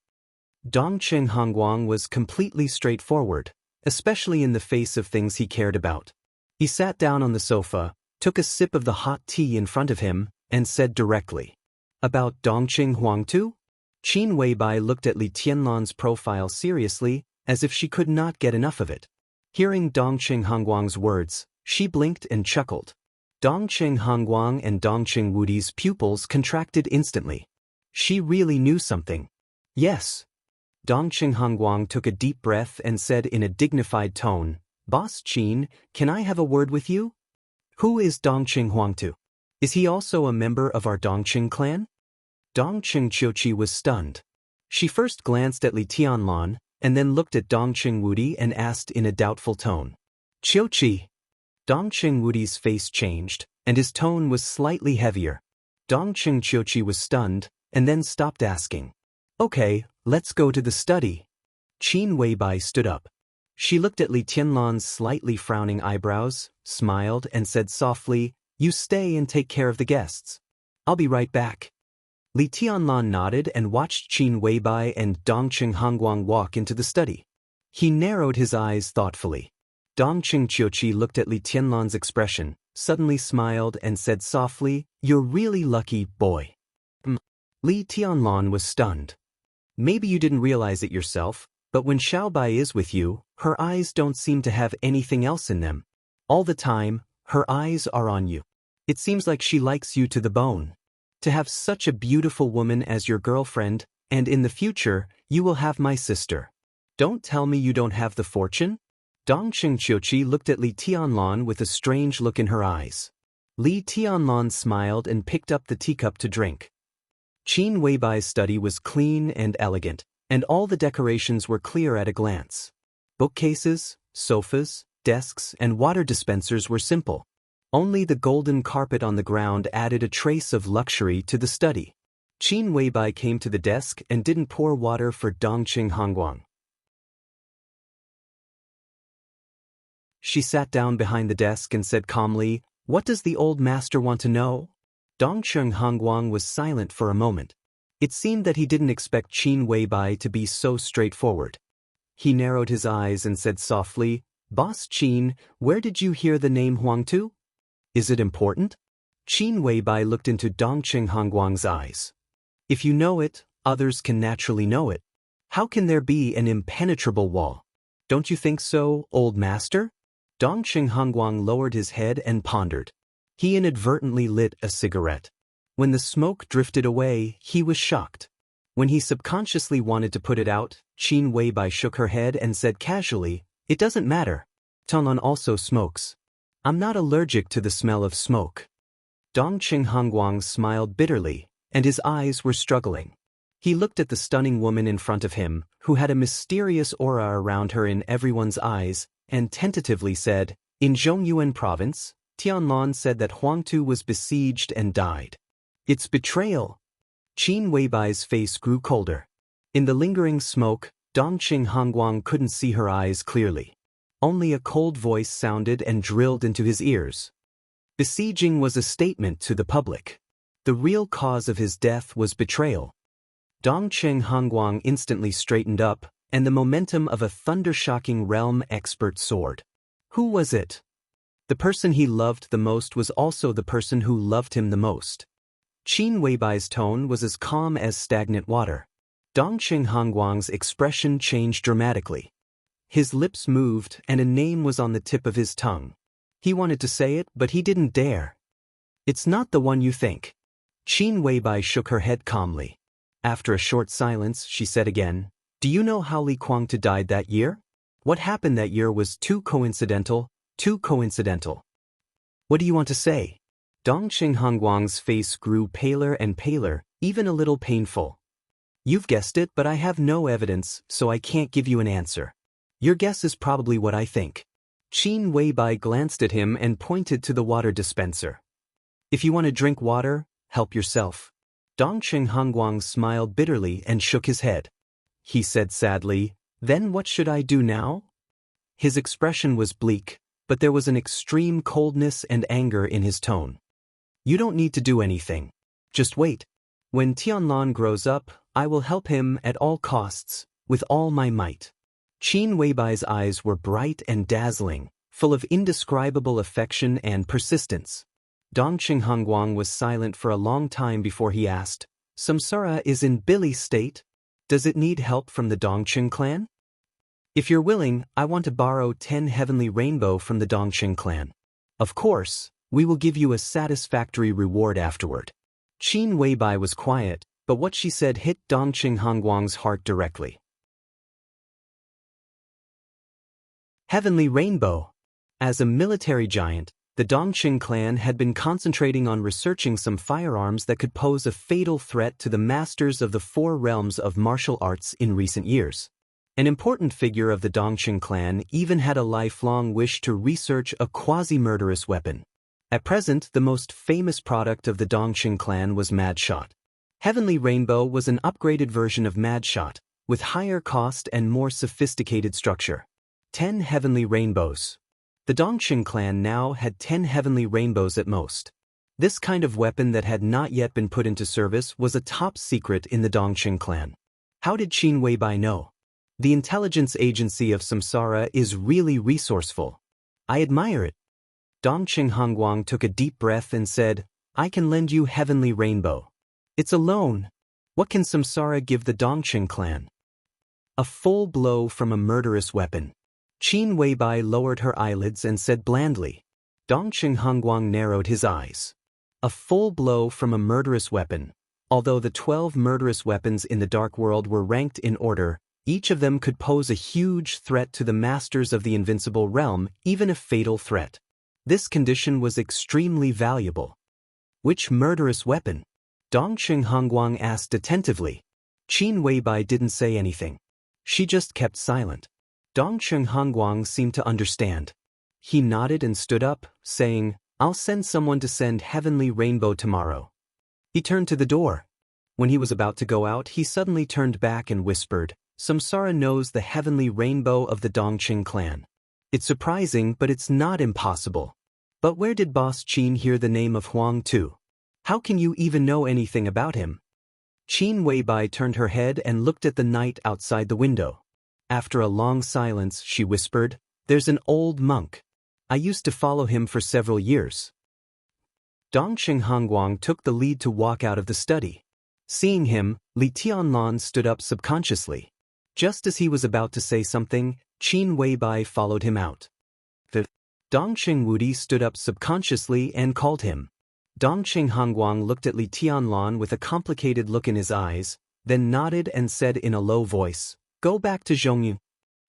Dongcheng Hongguang was completely straightforward, especially in the face of things he cared about. He sat down on the sofa, took a sip of the hot tea in front of him, and said directly, "About Dongqing Huangtu?" Qin Weibai looked at Li Tianlan's profile seriously, as if she could not get enough of it. Hearing Dongqing Hongguang's words, she blinked and chuckled. Dongqing Hongguang and Dongqing Wudi's pupils contracted instantly. She really knew something. Yes. Dongqing Hongguang took a deep breath and said in a dignified tone, "Boss Qin, can I have a word with you?" "Who is Dongqing Huangtu? Is he also a member of our Dongqing clan?" Dongqing Qiuqi was stunned. She first glanced at Li Tianlan, and then looked at Dongqing Wudi and asked in a doubtful tone, "Qiuqi?" Dongqing Wudi's face changed, and his tone was slightly heavier. Dongqing Qiuqi was stunned, and then stopped asking. "Okay, let's go to the study." Qin Weibai stood up. She looked at Li Tianlan's slightly frowning eyebrows, smiled, and said softly, "You stay and take care of the guests. I'll be right back." Li Tianlan nodded and watched Qin Weibai and Dongqing Hongguang walk into the study. He narrowed his eyes thoughtfully. Dongqing Qiuqi looked at Li Tianlan's expression, suddenly smiled and said softly, "You're really lucky, boy." Li Tianlan was stunned. "Maybe you didn't realize it yourself, but when Xiaobai is with you, her eyes don't seem to have anything else in them. All the time, her eyes are on you. It seems like she likes you to the bone. To have such a beautiful woman as your girlfriend, and in the future, you will have my sister. Don't tell me you don't have the fortune?" Dongqing Qiuqi looked at Li Tianlan with a strange look in her eyes. Li Tianlan smiled and picked up the teacup to drink. Qin Weibai's study was clean and elegant, and all the decorations were clear at a glance. Bookcases, sofas, desks, and water dispensers were simple. Only the golden carpet on the ground added a trace of luxury to the study. Qin Weibai came to the desk and didn't pour water for Dongqing Hongguang. She sat down behind the desk and said calmly, "What does the old master want to know?" Dongqing Hongguang was silent for a moment. It seemed that he didn't expect Qin Weibai to be so straightforward. He narrowed his eyes and said softly, "Boss Qin, where did you hear the name Huangtu? Is it important?" Qin Weibai looked into Dongqing Hongguang's eyes. "If you know it, others can naturally know it. How can there be an impenetrable wall? Don't you think so, old master?" Dongqing Hongguang lowered his head and pondered. He inadvertently lit a cigarette. When the smoke drifted away, he was shocked. When he subconsciously wanted to put it out, Qin Weibai shook her head and said casually, "It doesn't matter. Tanlan also smokes. I'm not allergic to the smell of smoke." Dongqing Hongguang smiled bitterly, and his eyes were struggling. He looked at the stunning woman in front of him, who had a mysterious aura around her in everyone's eyes, and tentatively said, "In Zhongyuan province, Tianlan said that Huangtu was besieged and died. It's betrayal." Qin Weibai's face grew colder. In the lingering smoke, Dongqing Hongguang couldn't see her eyes clearly. Only a cold voice sounded and drilled into his ears. Besieging was a statement to the public. The real cause of his death was betrayal. Dongqing Hongguang instantly straightened up, and the momentum of a thunder-shocking realm expert soared. Who was it? The person he loved the most was also the person who loved him the most. Qin Weibai's tone was as calm as stagnant water. Dongqing Hongguang's expression changed dramatically. His lips moved and a name was on the tip of his tongue. He wanted to say it, but he didn't dare. It's not the one you think. Qin Weibai shook her head calmly. After a short silence, she said again, do you know how Li Kuangtu died that year? What happened that year was too coincidental, too coincidental. What do you want to say? Dongqing Hongguang's face grew paler and paler, even a little painful. You've guessed it, but I have no evidence, so I can't give you an answer. Your guess is probably what I think. Qin Weibai glanced at him and pointed to the water dispenser. If you want to drink water, help yourself. Dongqing Hongguang smiled bitterly and shook his head. He said sadly, then what should I do now? His expression was bleak, but there was an extreme coldness and anger in his tone. You don't need to do anything. Just wait. When Tianlan grows up, I will help him at all costs, with all my might. Qin Weibai's eyes were bright and dazzling, full of indescribable affection and persistence. Dongqing Hongguang was silent for a long time before he asked, Samsara is in Billy's state. Does it need help from the Dongqing clan? If you're willing, I want to borrow 10 heavenly rainbow from the Dongqing clan. Of course, we will give you a satisfactory reward afterward. Qin Weibai was quiet, but what she said hit Dongqing Hongguang's heart directly. Heavenly Rainbow. As a military giant, the Dongqing clan had been concentrating on researching some firearms that could pose a fatal threat to the masters of the 4 realms of martial arts in recent years. An important figure of the Dongqing clan even had a lifelong wish to research a quasi-murderous weapon. At present, the most famous product of the Dongqing clan was Madshot. Heavenly Rainbow was an upgraded version of Madshot, with higher cost and more sophisticated structure. 10 heavenly rainbows. The Dongqing clan now had 10 heavenly rainbows at most. This kind of weapon that had not yet been put into service was a top secret in the Dongqing clan. How did Qin Weibai know? The intelligence agency of Samsara is really resourceful. I admire it. Dongqing Hongguang took a deep breath and said, I can lend you heavenly rainbow. It's a loan. What can Samsara give the Dongqing clan? A full blow from a murderous weapon. Qin Weibai lowered her eyelids and said blandly. Dongqing Hongguang narrowed his eyes. A full blow from a murderous weapon. Although the 12 murderous weapons in the Dark World were ranked in order, each of them could pose a huge threat to the masters of the invincible realm, even a fatal threat. This condition was extremely valuable. Which murderous weapon? Dongqing Hongguang asked attentively. Qin Weibai didn't say anything. She just kept silent. Dongqing Hongguang seemed to understand. He nodded and stood up, saying, I'll send someone to send heavenly rainbow tomorrow. He turned to the door. When he was about to go out, he suddenly turned back and whispered, Samsara knows the heavenly rainbow of the Dongqing clan. It's surprising, but it's not impossible. But where did Boss Qin hear the name of Huang Tu? How can you even know anything about him? Qin Weibai turned her head and looked at the night outside the window. After a long silence, she whispered, There's an old monk. I used to follow him for several years. Dongqing Hongguang took the lead to walk out of the study. Seeing him, Li Tianlan stood up subconsciously. Just as he was about to say something, Qin Weibai followed him out. The Dongqing Wudi stood up subconsciously and called him. Dongqing Hongguang looked at Li Tianlan with a complicated look in his eyes, then nodded and said in a low voice, Go back to Zhongyu.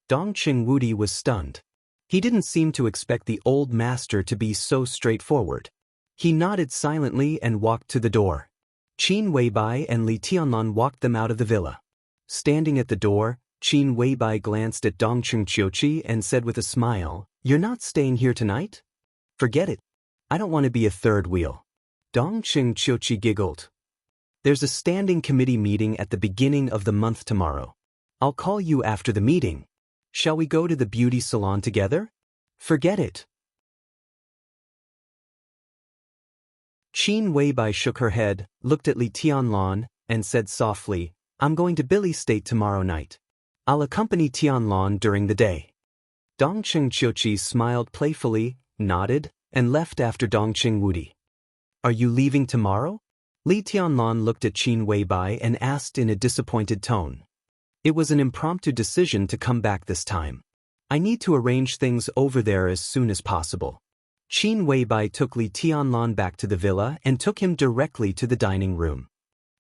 Dongqing Wudi was stunned. He didn't seem to expect the old master to be so straightforward. He nodded silently and walked to the door. Qin Weibai and Li Tianlan walked them out of the villa. Standing at the door, Qin Weibai glanced at Dongqing Qiuqi and said with a smile, You're not staying here tonight? Forget it. I don't want to be a third wheel. Dongqing Qiuqi giggled. There's a standing committee meeting at the beginning of the month tomorrow. I'll call you after the meeting. Shall we go to the beauty salon together? Forget it. Qin Weibai shook her head, looked at Li Tianlan, and said softly, I'm going to Billy's state tomorrow night. I'll accompany Tianlan during the day. Dongqing Qiuqi smiled playfully, nodded, and left after Dongqing Wudi. Are you leaving tomorrow? Li Tianlan looked at Qin Weibai and asked in a disappointed tone. It was an impromptu decision to come back this time. I need to arrange things over there as soon as possible. Qin Weibai took Li Tianlan back to the villa and took him directly to the dining room.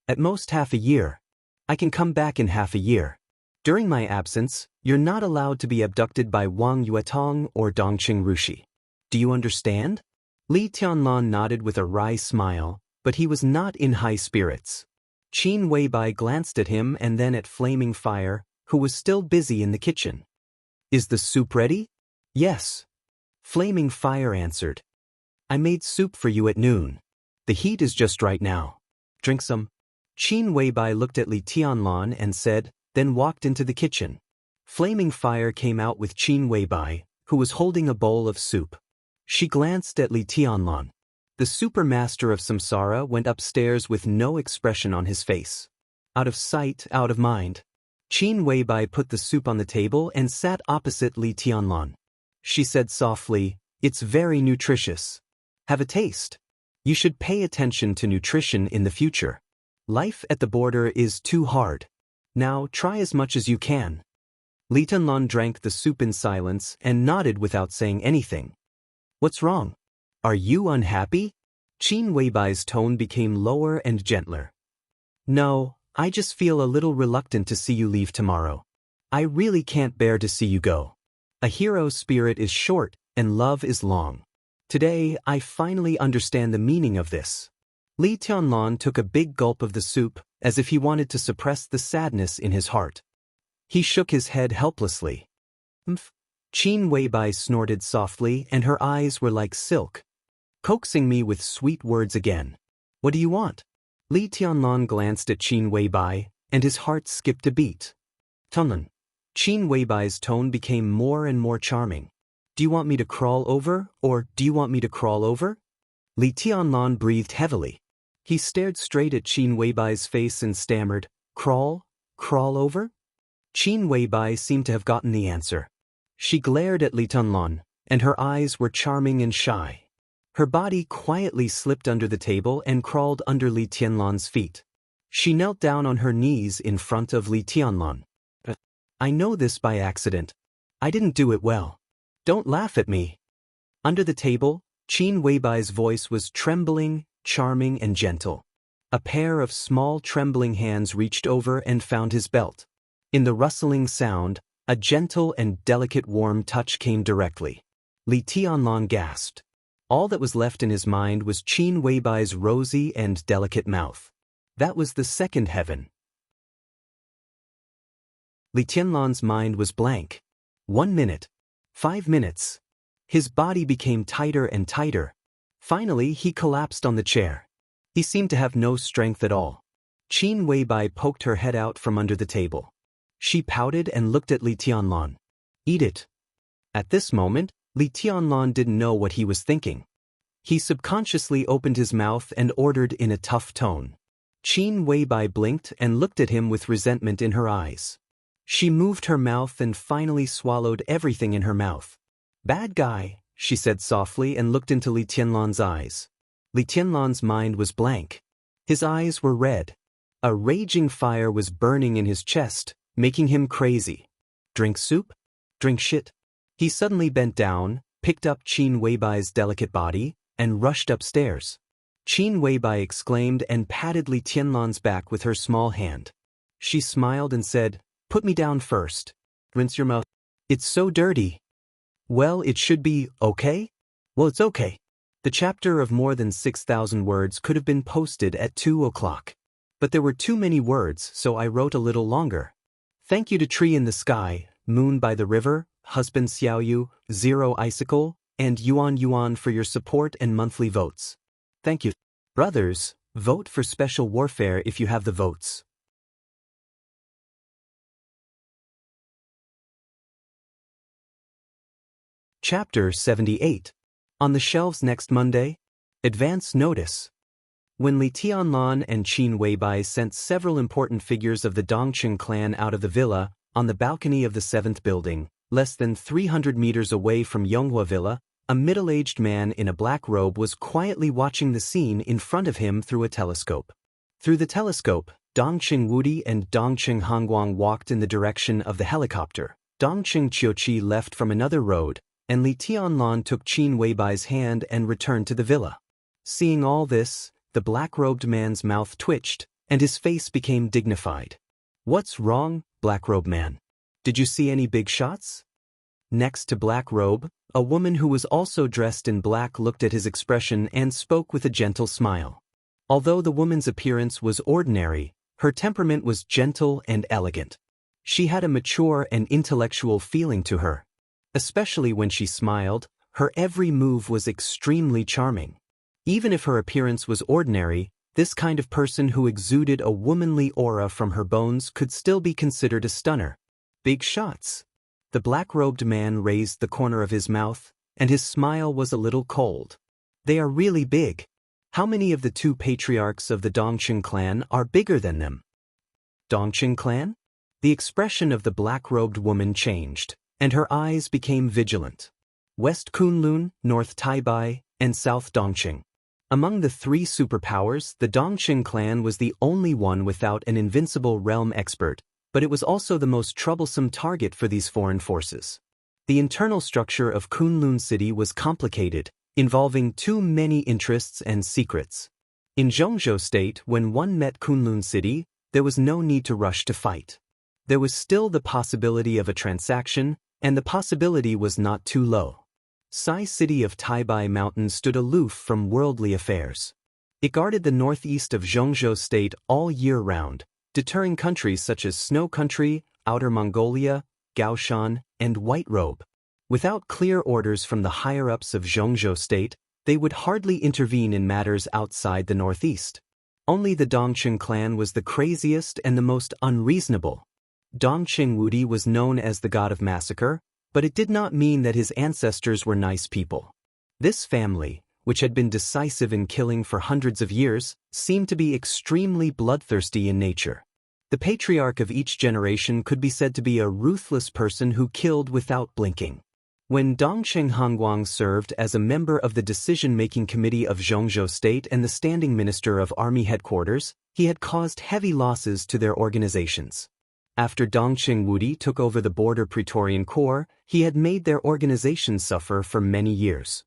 At most half a year. I can come back in half a year. During my absence, you're not allowed to be abducted by Wang Yuetong or Dongqing Rushi. Do you understand? Li Tianlan nodded with a wry smile, but he was not in high spirits. Qin Weibai glanced at him and then at Flaming Fire, who was still busy in the kitchen. Is the soup ready? Yes. Flaming Fire answered. I made soup for you at noon. The heat is just right now. Drink some. Qin Weibai looked at Li Tianlan and said, then walked into the kitchen. Flaming Fire came out with Qin Weibai, who was holding a bowl of soup. She glanced at Li Tianlan. The supermaster of samsara went upstairs with no expression on his face. Out of sight, out of mind. Qin Weibai put the soup on the table and sat opposite Li Tianlan. She said softly, it's very nutritious. Have a taste. You should pay attention to nutrition in the future. Life at the border is too hard. Now try as much as you can. Li Tianlan drank the soup in silence and nodded without saying anything. What's wrong? Are you unhappy? Qin Weibai's tone became lower and gentler. No, I just feel a little reluctant to see you leave tomorrow. I really can't bear to see you go. A hero's spirit is short and love is long. Today, I finally understand the meaning of this. Li Tianlan took a big gulp of the soup, as if he wanted to suppress the sadness in his heart. He shook his head helplessly. Qin Weibai snorted softly and her eyes were like silk. Coaxing me with sweet words again. What do you want? Li Tianlan glanced at Qin Weibai, and his heart skipped a beat. Tunlan. Qin Weibai's tone became more and more charming. Do you want me to crawl over, or do you want me to crawl over? Li Tianlan breathed heavily. He stared straight at Qin Weibai's face and stammered, crawl over? Qin Weibai seemed to have gotten the answer. She glared at Li Tianlan, and her eyes were charming and shy. Her body quietly slipped under the table and crawled under Li Tianlan's feet. She knelt down on her knees in front of Li Tianlan. I know this by accident. I didn't do it well. Don't laugh at me. Under the table, Qin Weibai's voice was trembling, charming and gentle. A pair of small trembling hands reached over and found his belt. In the rustling sound, a gentle and delicate warm touch came directly. Li Tianlan gasped. All that was left in his mind was Qin Weibai's rosy and delicate mouth. That was the second heaven. Li Tianlan's mind was blank. 1 minute. 5 minutes. His body became tighter and tighter. Finally, he collapsed on the chair. He seemed to have no strength at all. Qin Weibai poked her head out from under the table. She pouted and looked at Li Tianlan. Eat it. At this moment, Li Tianlan didn't know what he was thinking. He subconsciously opened his mouth and ordered in a tough tone. Qin Weibai blinked and looked at him with resentment in her eyes. She moved her mouth and finally swallowed everything in her mouth. Bad guy, she said softly and looked into Li Tianlan's eyes. Li Tianlan's mind was blank. His eyes were red. A raging fire was burning in his chest, making him crazy. Drink soup? Drink shit. He suddenly bent down, picked up Qin Weibai's delicate body, and rushed upstairs. Qin Weibai exclaimed and patted Li Tianlan's back with her small hand. She smiled and said, Put me down first. Rinse your mouth. It's so dirty. Well, it should be, okay? Well, it's okay. The chapter of more than 6,000 words could have been posted at 2 o'clock. But there were too many words, so I wrote a little longer. Thank you to Tree in the Sky, Moon by the River, Husband Xiaoyu, Zero Icicle, and Yuan Yuan for your support and monthly votes. Thank you. Brothers, vote for Special Warfare if you have the votes. Chapter 78. On the shelves next Monday. Advance notice. When Li Tianlan and Qin Weibai sent several important figures of the Dongqing clan out of the villa, on the balcony of the 7th building, less than 300 meters away from Yonghua Villa, a middle-aged man in a black robe was quietly watching the scene in front of him through a telescope. Through the telescope, Dongqing Wudi and Dongqing Hongguang walked in the direction of the helicopter. Dongqing Qiuqi left from another road, and Li Tianlan took Qin Weibai's hand and returned to the villa. Seeing all this, the black-robed man's mouth twitched, and his face became dignified. "What's wrong, black-robed man? Did you see any big shots?" Next to Black Robe, a woman who was also dressed in black looked at his expression and spoke with a gentle smile. Although the woman's appearance was ordinary, her temperament was gentle and elegant. She had a mature and intellectual feeling to her. Especially when she smiled, her every move was extremely charming. Even if her appearance was ordinary, this kind of person who exuded a womanly aura from her bones could still be considered a stunner. Big shots. The black-robed man raised the corner of his mouth, and his smile was a little cold. "They are really big. How many of the two patriarchs of the Dongqing clan are bigger than them?" "Dongqing clan?" The expression of the black-robed woman changed, and her eyes became vigilant. "West Kunlun, North Taibai, and South Dongqing. Among the three superpowers, the Dongqing clan was the only one without an invincible realm expert, but it was also the most troublesome target for these foreign forces. The internal structure of Kunlun City was complicated, involving too many interests and secrets. In Zhongzhou State, when one met Kunlun City, there was no need to rush to fight. There was still the possibility of a transaction, and the possibility was not too low. Sai City of Taibai Mountain stood aloof from worldly affairs. It guarded the northeast of Zhongzhou State all year round, deterring countries such as Snow Country, Outer Mongolia, Gaoshan, and White Robe. Without clear orders from the higher-ups of Zhongzhou State, they would hardly intervene in matters outside the northeast. Only the Dongqing clan was the craziest and the most unreasonable. Dongqing Wudi was known as the god of massacre, but it did not mean that his ancestors were nice people. This family, which had been decisive in killing for hundreds of years, seemed to be extremely bloodthirsty in nature. The patriarch of each generation could be said to be a ruthless person who killed without blinking. When Dongqing Hongguang served as a member of the decision-making committee of Zhongzhou State and the standing minister of army headquarters, he had caused heavy losses to their organizations. After Dongqing Wudi took over the border Praetorian Corps, he had made their organization suffer for many years.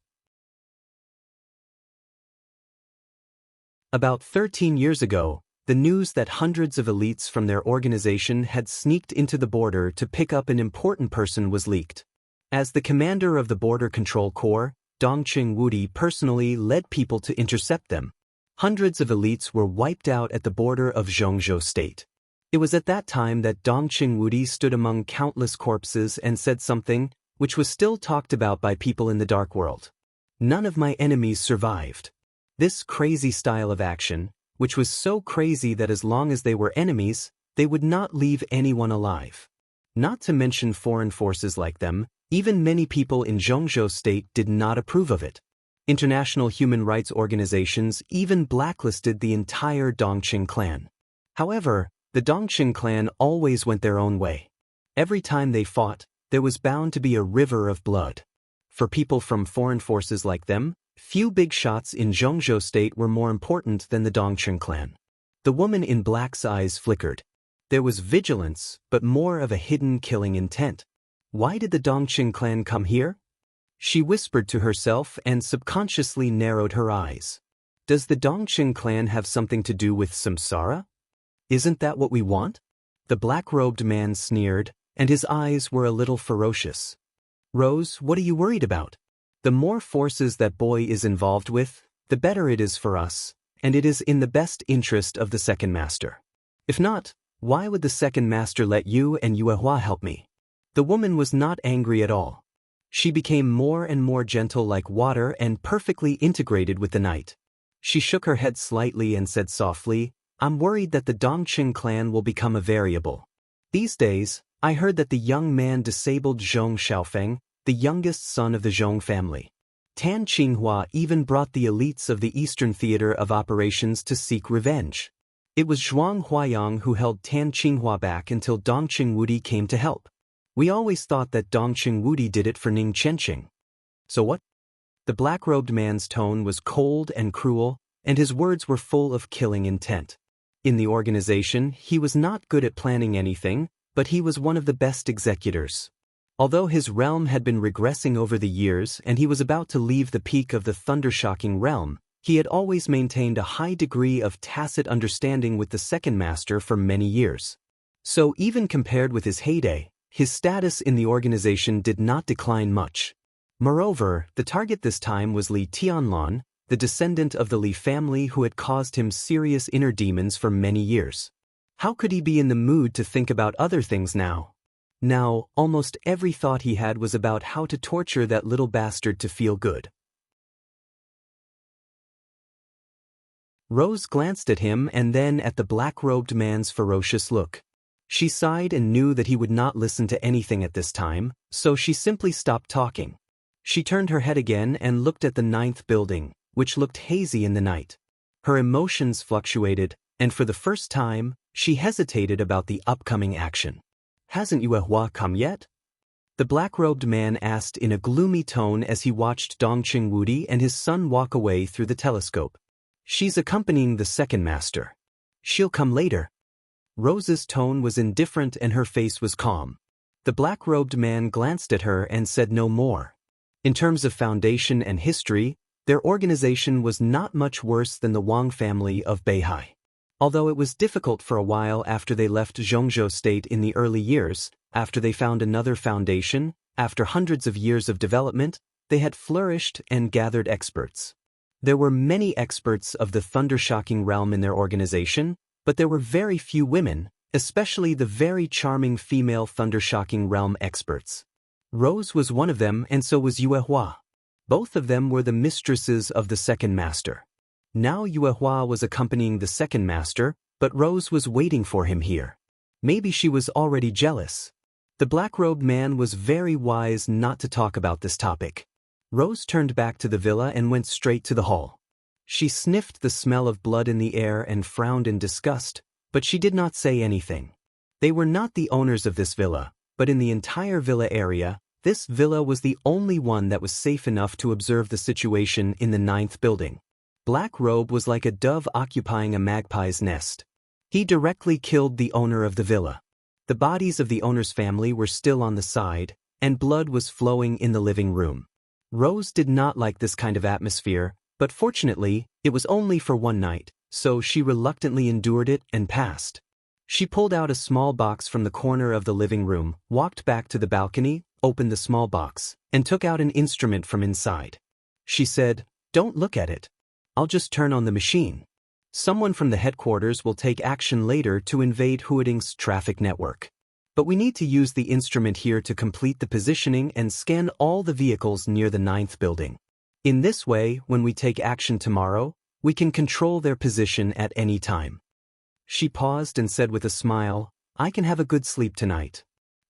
About 13 years ago, the news that hundreds of elites from their organization had sneaked into the border to pick up an important person was leaked. As the commander of the Border Control Corps, Dongqing Wudi personally led people to intercept them. Hundreds of elites were wiped out at the border of Zhongzhou State. It was at that time that Dongqing Wudi stood among countless corpses and said something which was still talked about by people in the dark world. "None of my enemies survived." This crazy style of action, which was so crazy that as long as they were enemies, they would not leave anyone alive. Not to mention foreign forces like them, even many people in Zhongzhou State did not approve of it. International human rights organizations even blacklisted the entire Dongqing clan. However, the Dongqing clan always went their own way. Every time they fought, there was bound to be a river of blood. For people from foreign forces like them, few big shots in Zhongzhou State were more important than the Dongqing clan. The woman in black's eyes flickered. There was vigilance, but more of a hidden killing intent. Why did the Dongqing clan come here? She whispered to herself and subconsciously narrowed her eyes. Does the Dongqing clan have something to do with samsara? Isn't that what we want? The black-robed man sneered, and his eyes were a little ferocious. Rose, what are you worried about? The more forces that boy is involved with, the better it is for us, and it is in the best interest of the second master. If not, why would the second master let you and Yuehua help me? The woman was not angry at all. She became more and more gentle like water and perfectly integrated with the night. She shook her head slightly and said softly, "I'm worried that the Dongqing clan will become a variable. These days, I heard that the young man disabled Zhong Xiaofeng, the youngest son of the Zhong family. Tan Qinghua even brought the elites of the Eastern Theater of Operations to seek revenge. It was Zhuang Huayang who held Tan Qinghua back until Dongqing Wudi came to help. We always thought that Dongqing Wudi did it for Ning Chenqing. So what?" The black-robed man's tone was cold and cruel, and his words were full of killing intent. In the organization, he was not good at planning anything, but he was one of the best executors. Although his realm had been regressing over the years and he was about to leave the peak of the thundershocking realm, he had always maintained a high degree of tacit understanding with the second master for many years. So even compared with his heyday, his status in the organization did not decline much. Moreover, the target this time was Li Tianlan, the descendant of the Li family who had caused him serious inner demons for many years. How could he be in the mood to think about other things now? Now, almost every thought he had was about how to torture that little bastard to feel good. Rose glanced at him and then at the black-robed man's ferocious look. She sighed and knew that he would not listen to anything at this time, so she simply stopped talking. She turned her head again and looked at the 9th building, which looked hazy in the night. Her emotions fluctuated, and for the first time, she hesitated about the upcoming action. "Hasn't Yuehua come yet?" the black-robed man asked in a gloomy tone as he watched Dongqing Wudi and his son walk away through the telescope. "She's accompanying the second master. She'll come later." Rose's tone was indifferent and her face was calm. The black-robed man glanced at her and said no more. In terms of foundation and history, their organization was not much worse than the Wang family of Beihai. Although it was difficult for a while after they left Zhongzhou State in the early years, after they found another foundation, after hundreds of years of development, they had flourished and gathered experts. There were many experts of the thundershocking realm in their organization, but there were very few women, especially the very charming female thundershocking realm experts. Rose was one of them and so was Yuehua. Both of them were the mistresses of the second master. Now Yuehua was accompanying the second master, but Rose was waiting for him here. Maybe she was already jealous. The black-robed man was very wise not to talk about this topic. Rose turned back to the villa and went straight to the hall. She sniffed the smell of blood in the air and frowned in disgust, but she did not say anything. They were not the owners of this villa, but in the entire villa area, this villa was the only one that was safe enough to observe the situation in the 9th building. Black Robe was like a dove occupying a magpie's nest. He directly killed the owner of the villa. The bodies of the owner's family were still on the side, and blood was flowing in the living room. Rose did not like this kind of atmosphere, but fortunately, it was only for one night, so she reluctantly endured it and passed. She pulled out a small box from the corner of the living room, walked back to the balcony, opened the small box, and took out an instrument from inside. She said, "Don't look at it. I'll just turn on the machine. Someone from the headquarters will take action later to invade Huading's traffic network. But we need to use the instrument here to complete the positioning and scan all the vehicles near the 9th building. In this way, when we take action tomorrow, we can control their position at any time." She paused and said with a smile, "I can have a good sleep tonight."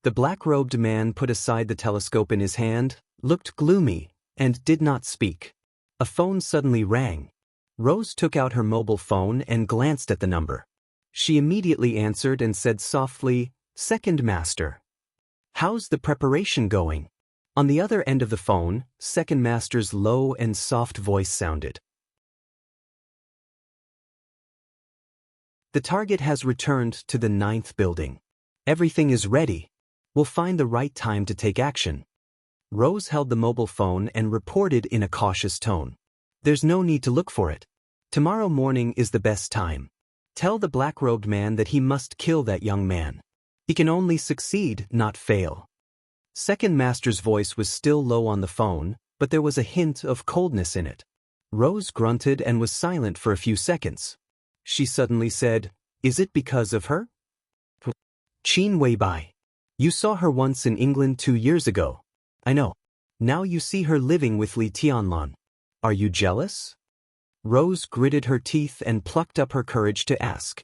The black-robed man put aside the telescope in his hand, looked gloomy, and did not speak. A phone suddenly rang. Rose took out her mobile phone and glanced at the number. She immediately answered and said softly, "Second Master. How's the preparation going?" On the other end of the phone, Second Master's low and soft voice sounded. "The target has returned to the 9th building. Everything is ready. We'll find the right time to take action." Rose held the mobile phone and reported in a cautious tone. "There's no need to look for it. Tomorrow morning is the best time. Tell the black-robed man that he must kill that young man. He can only succeed, not fail." Second Master's voice was still low on the phone, but there was a hint of coldness in it. Rose grunted and was silent for a few seconds. She suddenly said, "Is it because of her?" "Qin Weibai. You saw her once in England 2 years ago." "I know. Now you see her living with Li Tianlan. Are you jealous?" Rose gritted her teeth and plucked up her courage to ask.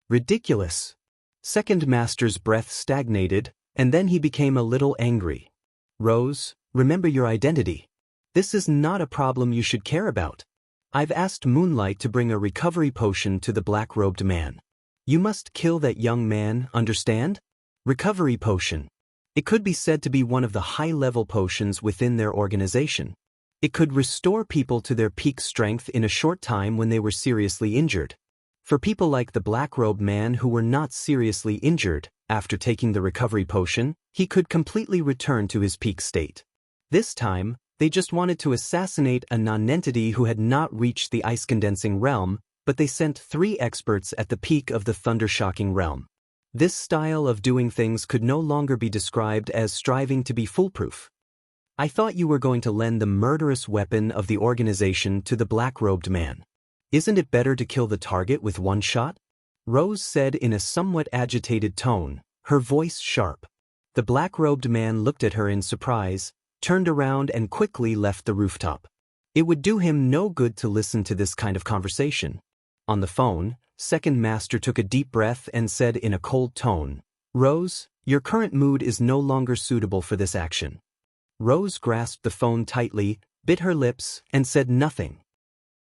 "Ridiculous." Second Master's breath stagnated, and then he became a little angry. "Rose, remember your identity. This is not a problem you should care about. I've asked Moonlight to bring a recovery potion to the black-robed man. You must kill that young man, understand? Recovery potion. It could be said to be one of the high-level potions within their organization. It could restore people to their peak strength in a short time when they were seriously injured. For people like the black-robed man who were not seriously injured, after taking the recovery potion, he could completely return to his peak state. This time, they just wanted to assassinate a nonentity who had not reached the ice-condensing realm, but they sent 3 experts at the peak of the thunder-shocking realm. This style of doing things could no longer be described as striving to be foolproof. I thought you were going to lend the murderous weapon of the organization to the black-robed man. Isn't it better to kill the target with one shot? Rose said in a somewhat agitated tone, her voice sharp. The black-robed man looked at her in surprise, turned around and quickly left the rooftop. It would do him no good to listen to this kind of conversation. On the phone, Second Master took a deep breath and said in a cold tone, "Rose, your current mood is no longer suitable for this action." Rose grasped the phone tightly, bit her lips, and said nothing.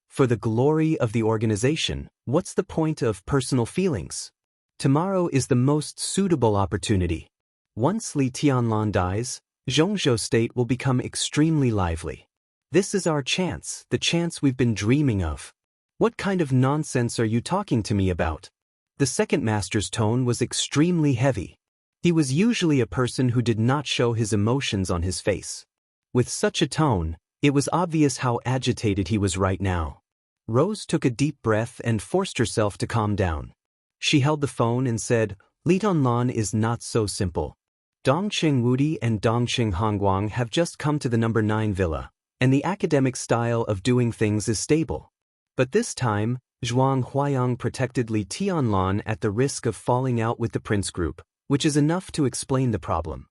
For the glory of the organization, what's the point of personal feelings? Tomorrow is the most suitable opportunity. Once Li Tianlan dies, Zhongzhou State will become extremely lively. This is our chance, the chance we've been dreaming of. What kind of nonsense are you talking to me about? The second master's tone was extremely heavy. He was usually a person who did not show his emotions on his face. With such a tone, it was obvious how agitated he was right now. Rose took a deep breath and forced herself to calm down. She held the phone and said, "Li Tianlan is not so simple. Dongqing Wudi and Dongqing Hongguang have just come to the number 9 villa, and the academic style of doing things is stable. But this time, Zhuang Huayang protected Li Tianlan at the risk of falling out with the Prince Group, which is enough to explain the problem.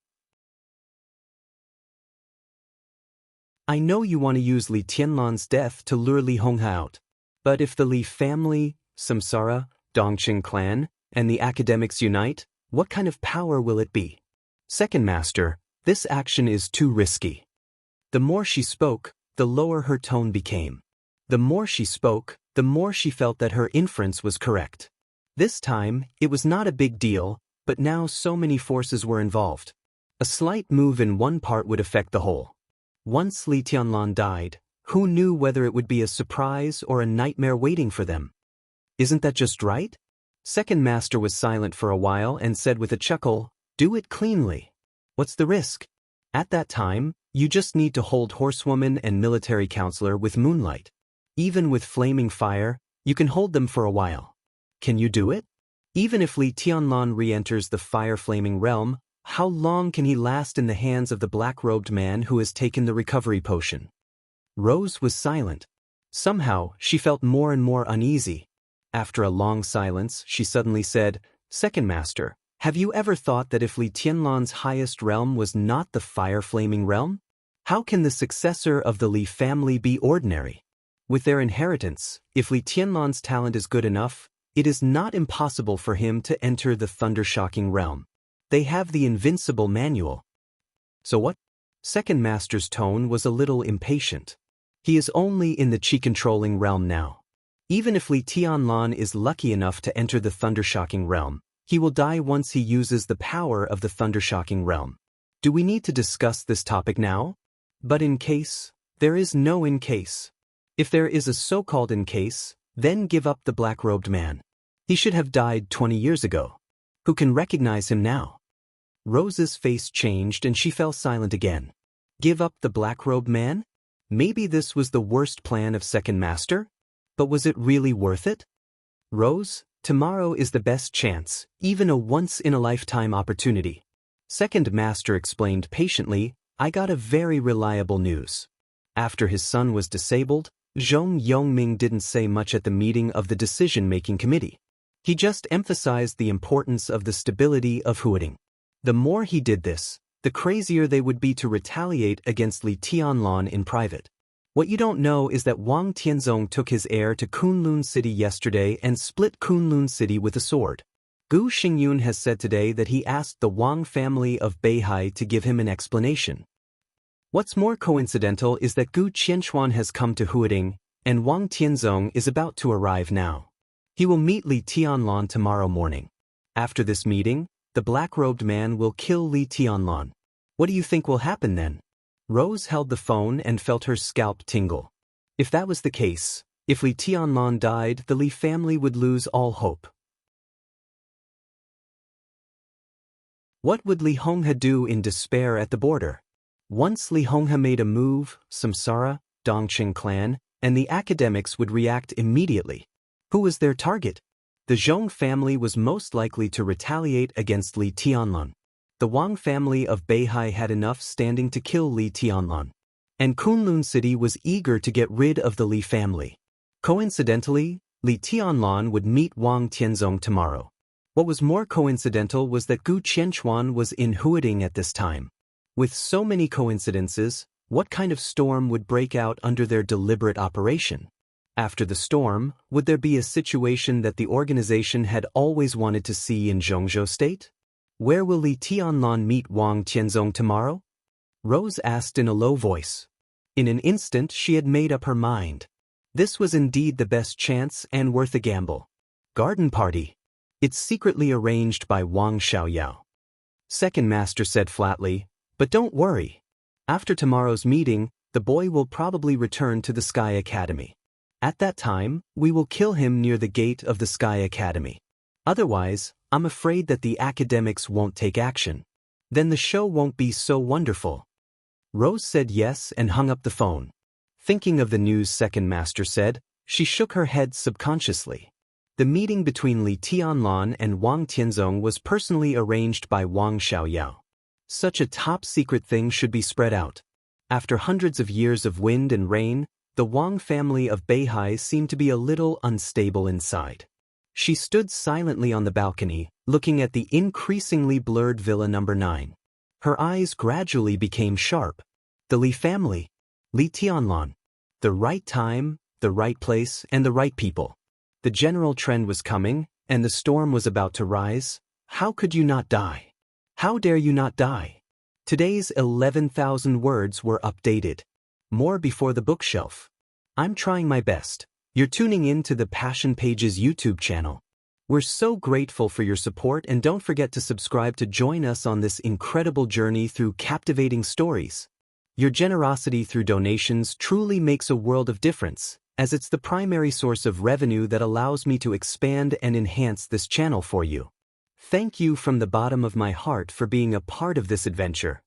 I know you want to use Li Tianlan's death to lure Li Honghe out. But if the Li family, Samsara, Dongqing clan, and the academics unite, what kind of power will it be? Second Master, this action is too risky." The more she spoke, the lower her tone became. The more she spoke, the more she felt that her inference was correct. This time, it was not a big deal, but now so many forces were involved. A slight move in one part would affect the whole. Once Li Tianlan died, who knew whether it would be a surprise or a nightmare waiting for them? Isn't that just right? Second Master was silent for a while and said with a chuckle, "Do it cleanly. What's the risk? At that time, you just need to hold horsewoman and military counselor with moonlight. Even with flaming fire, you can hold them for a while. Can you do it? Even if Li Tianlan re-enters the fire-flaming realm, how long can he last in the hands of the black-robed man who has taken the recovery potion?" Rose was silent. Somehow, she felt more and more uneasy. After a long silence, she suddenly said, "Second Master, have you ever thought that if Li Tianlan's highest realm was not the fire-flaming realm? How can the successor of the Li family be ordinary? With their inheritance, if Li Tianlan's talent is good enough, it is not impossible for him to enter the thunder-shocking realm. They have the invincible manual." "So what?" Second Master's tone was a little impatient. He is only in the chi-controlling realm now. Even if Li Tianlan is lucky enough to enter the thunder-shocking realm, he will die once he uses the power of the thunder-shocking realm. Do we need to discuss this topic now? But in case, there is no in case. If there is a so-called in case, then give up the black-robed man. He should have died 20 years ago. Who can recognize him now? Rose's face changed and she fell silent again. Give up the black-robed man? Maybe this was the worst plan of Second Master? But was it really worth it? Rose, tomorrow is the best chance, even a once-in-a-lifetime opportunity. Second Master explained patiently, "I got a very reliable news. After his son was disabled, Zhong Yongming didn't say much at the meeting of the decision-making committee. He just emphasized the importance of the stability of Huading. The more he did this, the crazier they would be to retaliate against Li Tianlan in private. What you don't know is that Wang Tianzong took his heir to Kunlun City yesterday and split Kunlun City with a sword. Gu Xingyun has said today that he asked the Wang family of Beihai to give him an explanation. What's more coincidental is that Gu Qianchuan has come to Huading, and Wang Tianzong is about to arrive now. He will meet Li Tianlan tomorrow morning. After this meeting, the black-robed man will kill Li Tianlan. What do you think will happen then?" Rose held the phone and felt her scalp tingle. If that was the case, If Li Tianlan died, the Li family would lose all hope. What would Li Honghe do in despair at the border? Once Li Honghe made a move, Samsara, Dongqing clan, and the academics would react immediately. Who was their target? The Zhong family was most likely to retaliate against Li Tianlan. The Wang family of Beihai had enough standing to kill Li Tianlan. And Kunlun City was eager to get rid of the Li family. Coincidentally, Li Tianlan would meet Wang Tianzong tomorrow. What was more coincidental was that Gu Qianchuan was in Huading at this time. With so many coincidences, what kind of storm would break out under their deliberate operation? After the storm, would there be a situation that the organization had always wanted to see in Zhongzhou State? Where will Li Tianlan meet Wang Tianzong tomorrow? Rose asked in a low voice. In an instant she had made up her mind. This was indeed the best chance and worth a gamble. Garden party. It's secretly arranged by Wang Xiaoyao. Second master said flatly, but don't worry. After tomorrow's meeting, the boy will probably return to the Sky Academy. At that time, we will kill him near the gate of the Sky Academy. Otherwise, I'm afraid that the academics won't take action. Then the show won't be so wonderful. Rose said yes and hung up the phone. Thinking of the news second master said, she shook her head subconsciously. The meeting between Li Tianlan and Wang Tianzong was personally arranged by Wang Xiaoyao. Such a top-secret thing should be spread out. After hundreds of years of wind and rain, the Wang family of Beihai seemed to be a little unstable inside. She stood silently on the balcony, looking at the increasingly blurred Villa No. 9. Her eyes gradually became sharp. The Li family. Li Tianlan. The right time, the right place, and the right people. The general trend was coming, and the storm was about to rise. How could you not die? How dare you not die? Today's 11,000 words were updated. More before the bookshelf. I'm trying my best. You're tuning in to the Passion Pages YouTube channel. We're so grateful for your support, and don't forget to subscribe to join us on this incredible journey through captivating stories. Your generosity through donations truly makes a world of difference, as it's the primary source of revenue that allows me to expand and enhance this channel for you. Thank you from the bottom of my heart for being a part of this adventure.